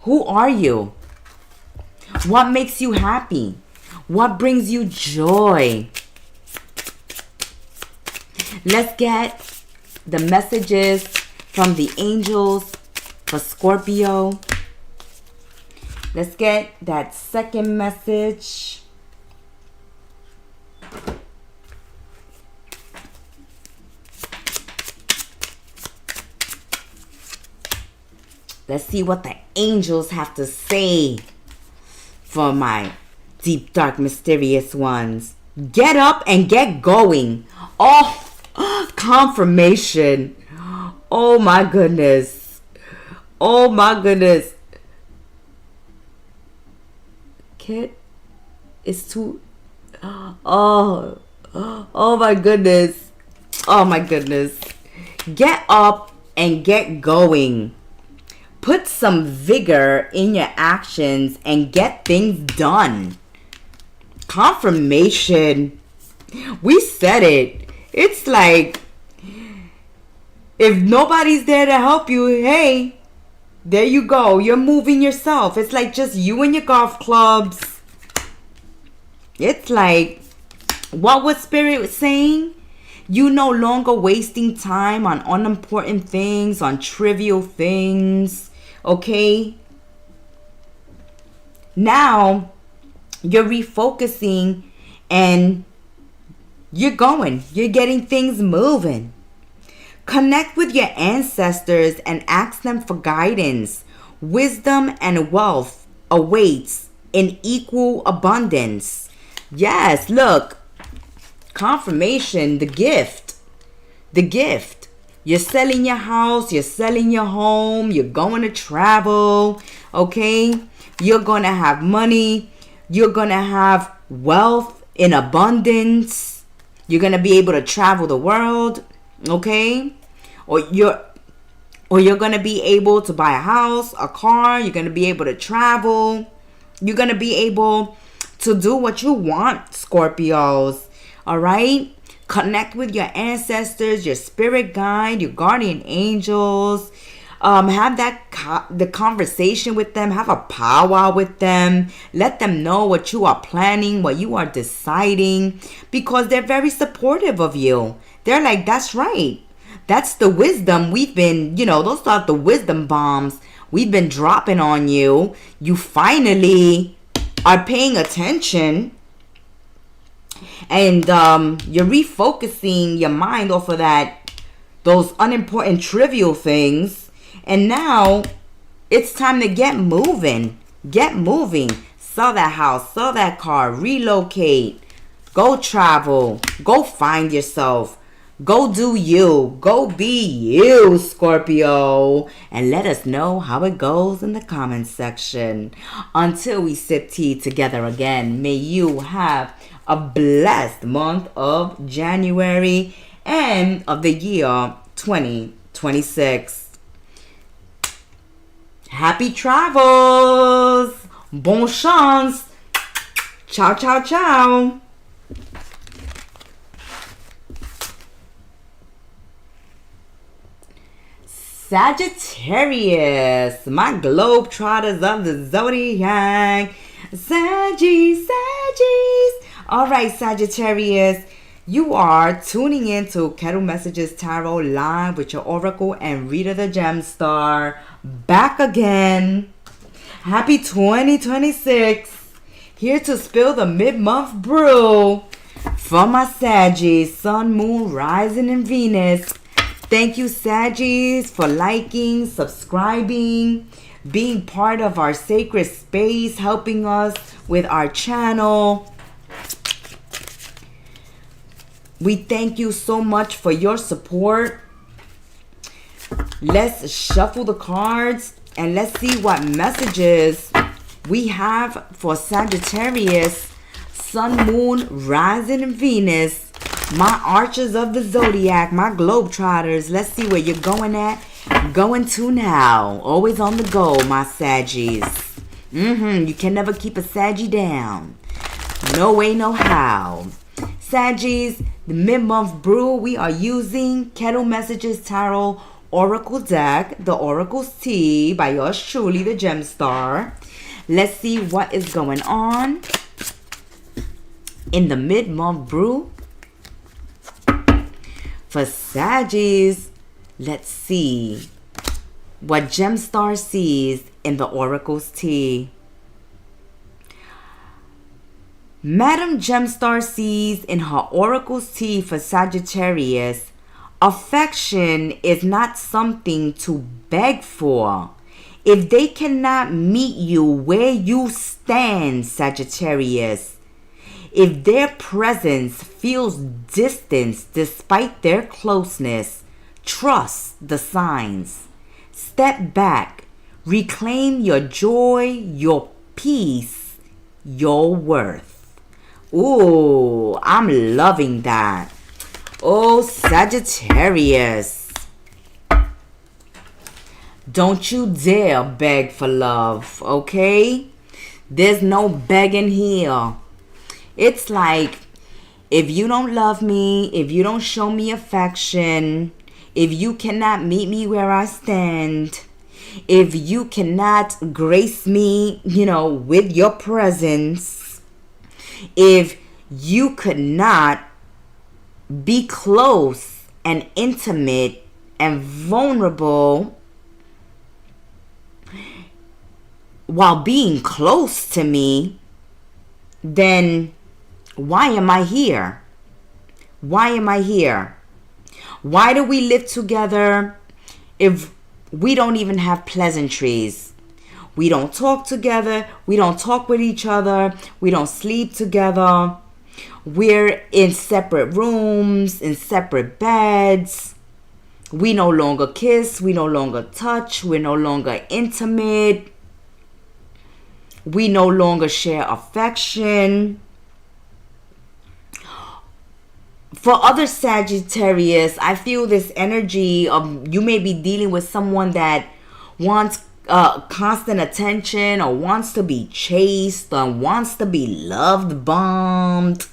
Who are you? What makes you happy? What brings you joy? Let's get the messages from the angels for Scorpio. Let's get that second message. Let's see what the angels have to say for my deep, dark, mysterious ones. Get up and get going. Oh, confirmation. Oh my goodness. Oh my goodness. Kit is too... Oh my goodness. Oh my goodness. Get up and get going. Put some vigor in your actions and get things done. Confirmation. We said it. It's like, if nobody's there to help you, hey, there you go. You're moving yourself. It's like just you and your golf clubs. It's like, what was Spirit saying? You no longer wasting time on unimportant things, on trivial things. Okay? Now, you're refocusing and you're going. You're getting things moving. Connect with your ancestors and ask them for guidance. Wisdom and wealth awaits in equal abundance. Yes, look. Confirmation, the gift. The gift. You're selling your house, you're selling your home, you're going to travel, okay? You're going to have money, you're going to have wealth in abundance. You're going to be able to travel the world, okay? Or you're going to be able to buy a house, a car, you're going to be able to travel. You're going to be able to do what you want, Scorpios, all right? Connect with your ancestors, your spirit guide, your guardian angels. Have the conversation with them. Have a powwow with them. Let them know what you are planning, what you are deciding, because they're very supportive of you. They're like, that's right. That's the wisdom we've been, those are the wisdom bombs we've been dropping on you. You finally are paying attention. And you're refocusing your mind off of those unimportant trivial things. And now it's time to get moving. Get moving. Sell that house, sell that car, relocate, go travel, go find yourself, go do you, go be you, Scorpio. And let us know how it goes in the comments section. Until we sip tea together again, may you have a blessed month of January and of the year 2026. Happy travels! Bon chance! Ciao, ciao, ciao! Sagittarius, my globetrotters of the ZODIAC. Saggies. All right, Sagittarius, you are tuning in to Kettle Messages Tarot Live with your Oracle and Rita the Gem Star. Back again. Happy 2026. Here to spill the mid-month brew for my Saggies, Sun, Moon, Rising, and Venus. Thank you, Saggies, for liking, subscribing, being part of our sacred space, helping us with our channel. We thank you so much for your support. Let's shuffle the cards and let's see what messages we have for Sagittarius, Sun, Moon, Rising, and Venus. My archers of the Zodiac, my globetrotters. Let's see where you're going at. Going to now. Always on the go, my Saggies. You can never keep a Saggy down. No way, no how. Saggies, the mid-month brew, we are using Kettle Messages Tarot Oracle deck, the Oracle's Tea by yours truly, the Gem Star. Let's see what is going on. in the mid-month brew. For Saggies, let's see what Gemstar sees in the Oracle's tea. Madam Gemstar sees in her Oracle's tea for Sagittarius, affection is not something to beg for. If they cannot meet you where you stand, Sagittarius, if their presence feels distance despite their closeness, trust the signs. Step back. Reclaim your joy, your peace, your worth. Ooh, I'm loving that. Oh, Sagittarius. Don't you dare beg for love, okay? There's no begging here. It's like, if you don't love me, if you don't show me affection, if you cannot meet me where I stand, if you cannot grace me, with your presence, if you could not be close and intimate and vulnerable while being close to me, then why am I here? Why am I here? Why do we live together if we don't even have pleasantries? We don't talk together. We don't talk with each other. We don't sleep together. We're in separate rooms, in separate beds. We no longer kiss. We no longer touch. We're no longer intimate. We no longer share affection. For other Sagittarius, I feel this energy of you may be dealing with someone that wants constant attention, or wants to be chased, or wants to be loved bombed.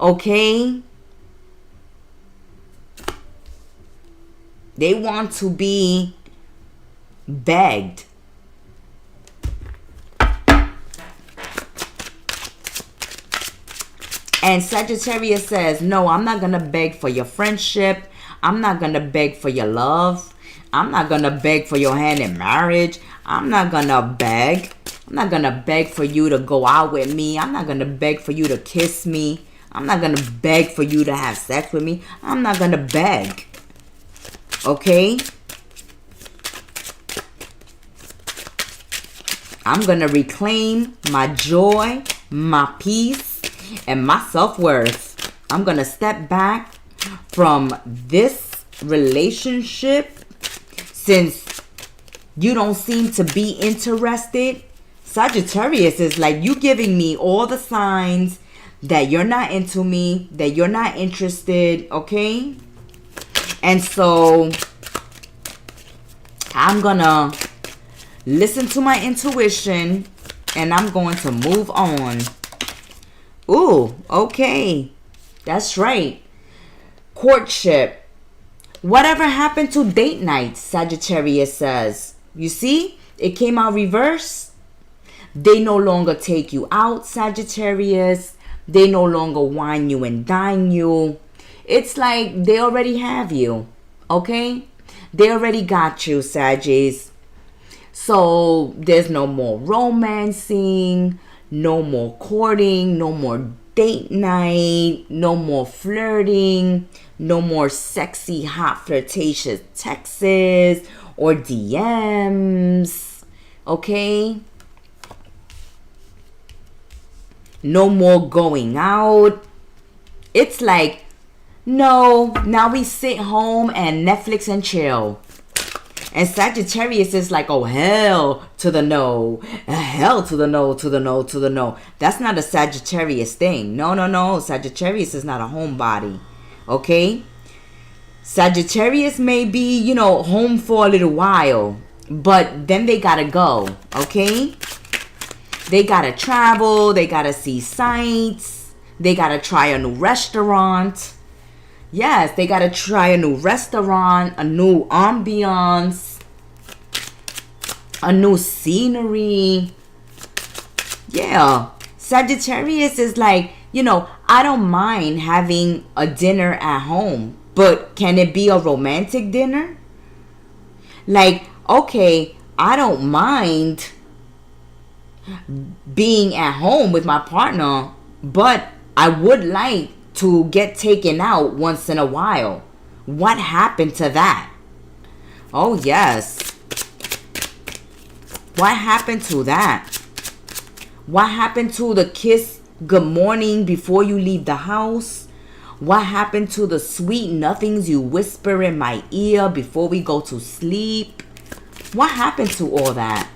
Okay? They want to be begged. And Sagittarius says, no, I'm not going to beg for your friendship. I'm not going to beg for your love. I'm not going to beg for your hand in marriage. I'm not going to beg. I'm not going to beg for you to go out with me. I'm not going to beg for you to kiss me. I'm not going to beg for you to have sex with me. I'm not going to beg. Okay? I'm going to reclaim my joy, my peace, and my self-worth. I'm going to step back from this relationship since you don't seem to be interested. Sagittarius is like, you giving me all the signs that you're not into me, that you're not interested, okay? And so I'm gonna listen to my intuition and I'm going to move on. Ooh, okay. That's right. Courtship. Whatever happened to date nights, Sagittarius says. You see? It came out reverse. They no longer take you out, Sagittarius. They no longer wine you and dine you. It's like they already have you. Okay? They already got you, Saggies. So there's no more romancing, no more courting, no more date night, no more flirting, no more sexy, hot, flirtatious texts or DMs. Okay? No more going out. It's like, no, now we sit home and Netflix and chill. And Sagittarius is like, oh, hell to the no. Hell to the no, to the no, to the no. That's not a Sagittarius thing. No. Sagittarius is not a homebody. Okay? Sagittarius may be, home for a little while. But then they gotta go. Okay? They gotta travel. They gotta see sights. They gotta try a new restaurant. Yes, they gotta try a new restaurant, a new ambiance, a new scenery. Yeah, Sagittarius is like, I don't mind having a dinner at home, but can it be a romantic dinner? Like, okay, I don't mind being at home with my partner, but I would like to get taken out once in a while. What happened to that? Oh, yes. What happened to that? What happened to the kiss good morning before you leave the house? What happened to the sweet nothings you whisper in my ear before we go to sleep? What happened to all that?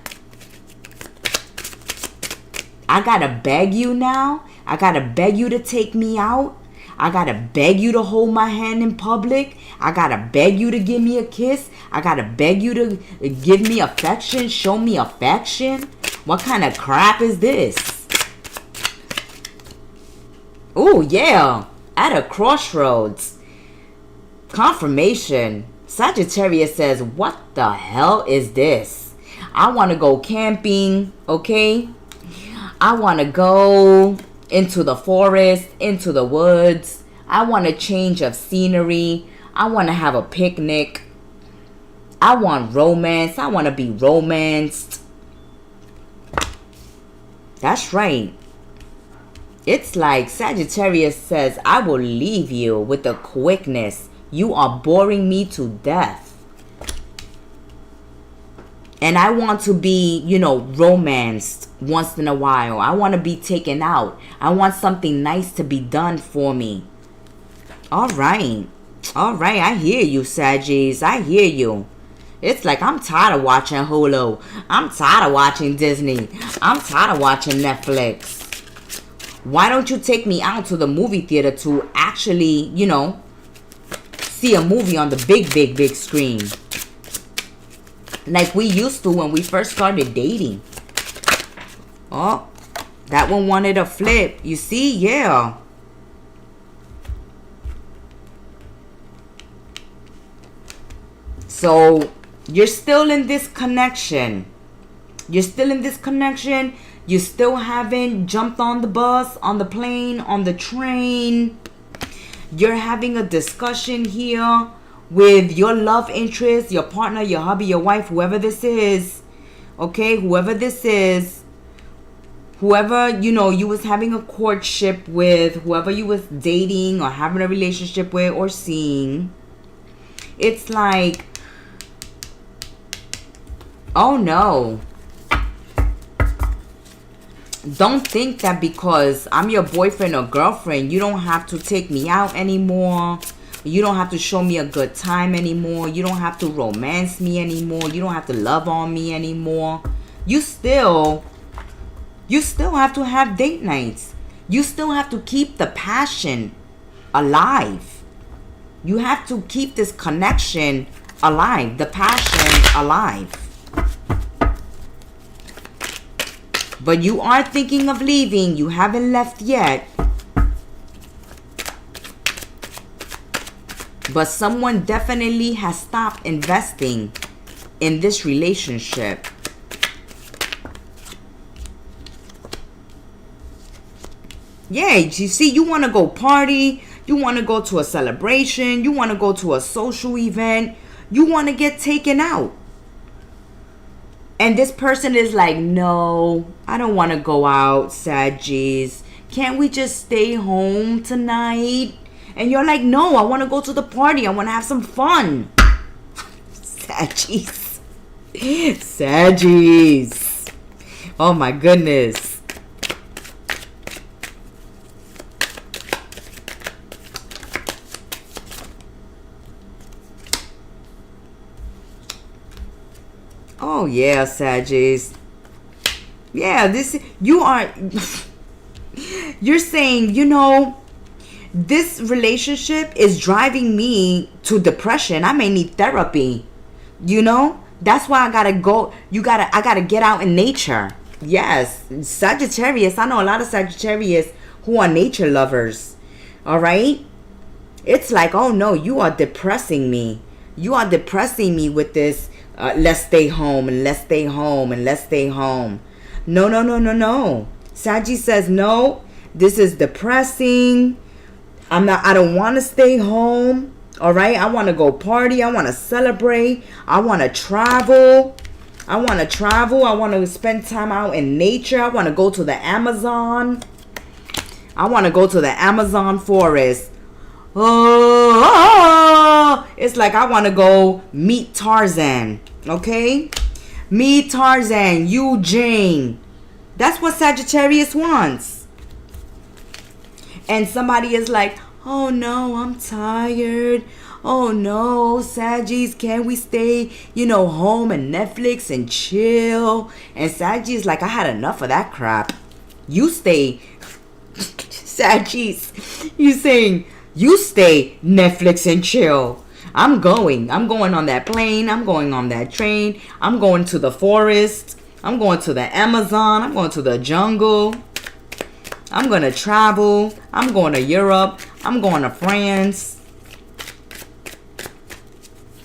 I gotta beg you now? I gotta beg you to take me out? I gotta beg you to hold my hand in public? I gotta beg you to give me a kiss? I gotta beg you to give me affection? Show me affection? What kind of crap is this? Oh, yeah. At a crossroads. Confirmation. Sagittarius says, what the hell is this? I want to go camping, okay? I want to go into the forest, into the woods. I want a change of scenery. I want to have a picnic. I want romance. I want to be romanced. That's right. It's like Sagittarius says, I will leave you with a quickness. You are boring me to death. And I want to be, romanced once in a while. I want to be taken out. I want something nice to be done for me. All right. I hear you, Saggies. I hear you. It's like I'm tired of watching Hulu. I'm tired of watching Disney. I'm tired of watching Netflix. Why don't you take me out to the movie theater to actually, see a movie on the big screen? Like we used to when we first started dating. Oh, that one wanted a flip. You see? Yeah. So, you're still in this connection. You still haven't jumped on the bus, on the plane, on the train. You're having a discussion here with your love interest, your partner, your hubby, your wife, whoever this is. Okay, whoever this is. Whoever, you was having a courtship with, whoever you was dating or having a relationship with or seeing. It's like, oh no. Don't think that because I'm your boyfriend or girlfriend, you don't have to take me out anymore. You don't have to show me a good time anymore. You don't have to romance me anymore. You don't have to love on me anymore. You still have to have date nights. You still have to keep the passion alive. You have to keep this connection alive, the passion alive. But you are thinking of leaving. You haven't left yet. But someone definitely has stopped investing in this relationship. Yeah, you see, you want to go party. You want to go to a celebration. You want to go to a social event. You want to get taken out. And this person is like, no, I don't want to go out, Saggies. Can't we just stay home tonight? And you're like, no, I want to go to the party. I want to have some fun. Saggies. Saggies. Oh my goodness. Oh yeah, Saggies. Yeah, you're saying, this relationship is driving me to depression. I may need therapy. That's why I gotta go. I gotta get out in nature. Yes, Sagittarius. I know a lot of Sagittarius who are nature lovers. All right. It's like, oh no, you are depressing me. You are depressing me with this. Let's stay home and let's stay home and let's stay home. No. Saggy says no. This is depressing. I don't want to stay home. All right. I want to go party. I want to celebrate. I want to travel. I want to spend time out in nature. I want to go to the Amazon. I want to go to the Amazon forest. Oh, it's like I want to go meet Tarzan. Okay? Meet Tarzan, Eugene. That's what Sagittarius wants. And somebody is like, oh no, I'm tired. Oh no, Saggies, can we stay, home and Netflix and chill? And Saggies like, I had enough of that crap. You stay, Saggies, you saying, you stay Netflix and chill. I'm going on that plane. I'm going on that train. I'm going to the forest. I'm going to the Amazon. I'm going to the jungle. I'm going to travel. I'm going to Europe. I'm going to France.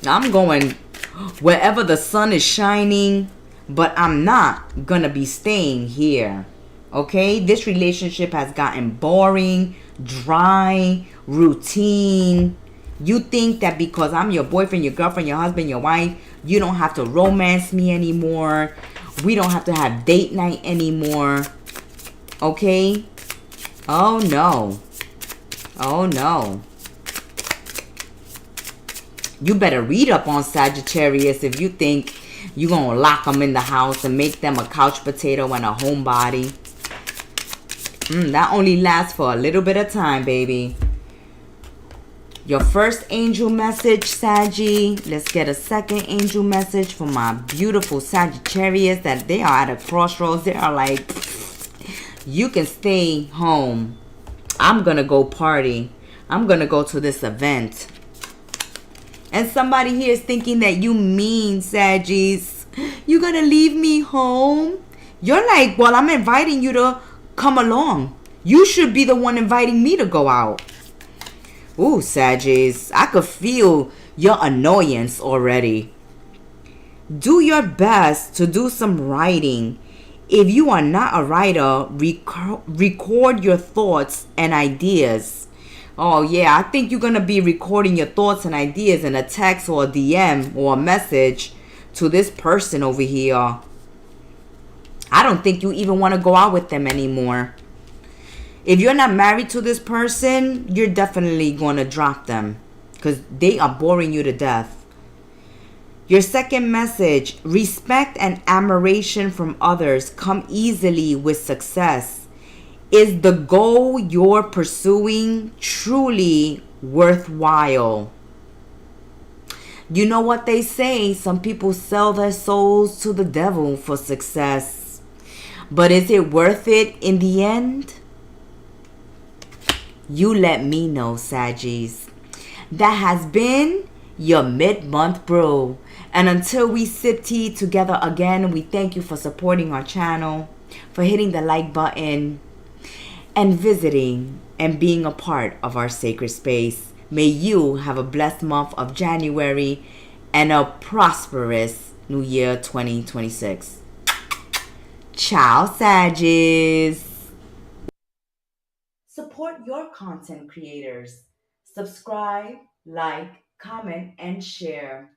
I'm going wherever the sun is shining. But I'm not going to be staying here. Okay? This relationship has gotten boring, dry, routine. You think that because I'm your boyfriend, your girlfriend, your husband, your wife, you don't have to romance me anymore. We don't have to have date night anymore. Okay? Oh no. Oh no. You better read up on Sagittarius if you think you're going to lock them in the house and make them a couch potato and a homebody. That only lasts for a little bit of time, baby. Your first angel message, Saggy. Let's get a second angel message for my beautiful Sagittarius that they are at a crossroads. They are like, you can stay home. I'm going to go party. I'm going to go to this event. And somebody here is thinking that you mean, Saggies. You're going to leave me home? You're like, well, I'm inviting you to come along. You should be the one inviting me to go out. Ooh, Saggies, I could feel your annoyance already. Do your best to do some writing. If you are not a writer, record your thoughts and ideas. Oh, yeah, I think you're going to be recording your thoughts and ideas in a text or a DM or a message to this person over here. I don't think you even want to go out with them anymore. If you're not married to this person, you're definitely going to drop them because they are boring you to death. Your second message, respect and admiration from others come easily with success. Is the goal you're pursuing truly worthwhile? You know what they say, some people sell their souls to the devil for success. But is it worth it in the end? You let me know, Saggies. That has been your mid-month brew. And until we sip tea together again, we thank you for supporting our channel, for hitting the like button, and visiting and being a part of our sacred space. May you have a blessed month of January and a prosperous New Year 2026. Ciao, Saggies. Support your content creators. Subscribe, like, comment, and share.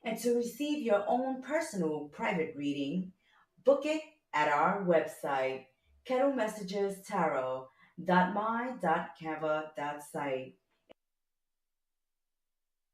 And to receive your own personal private reading, book it at our website, kettlemessagestarot.my.canva.site.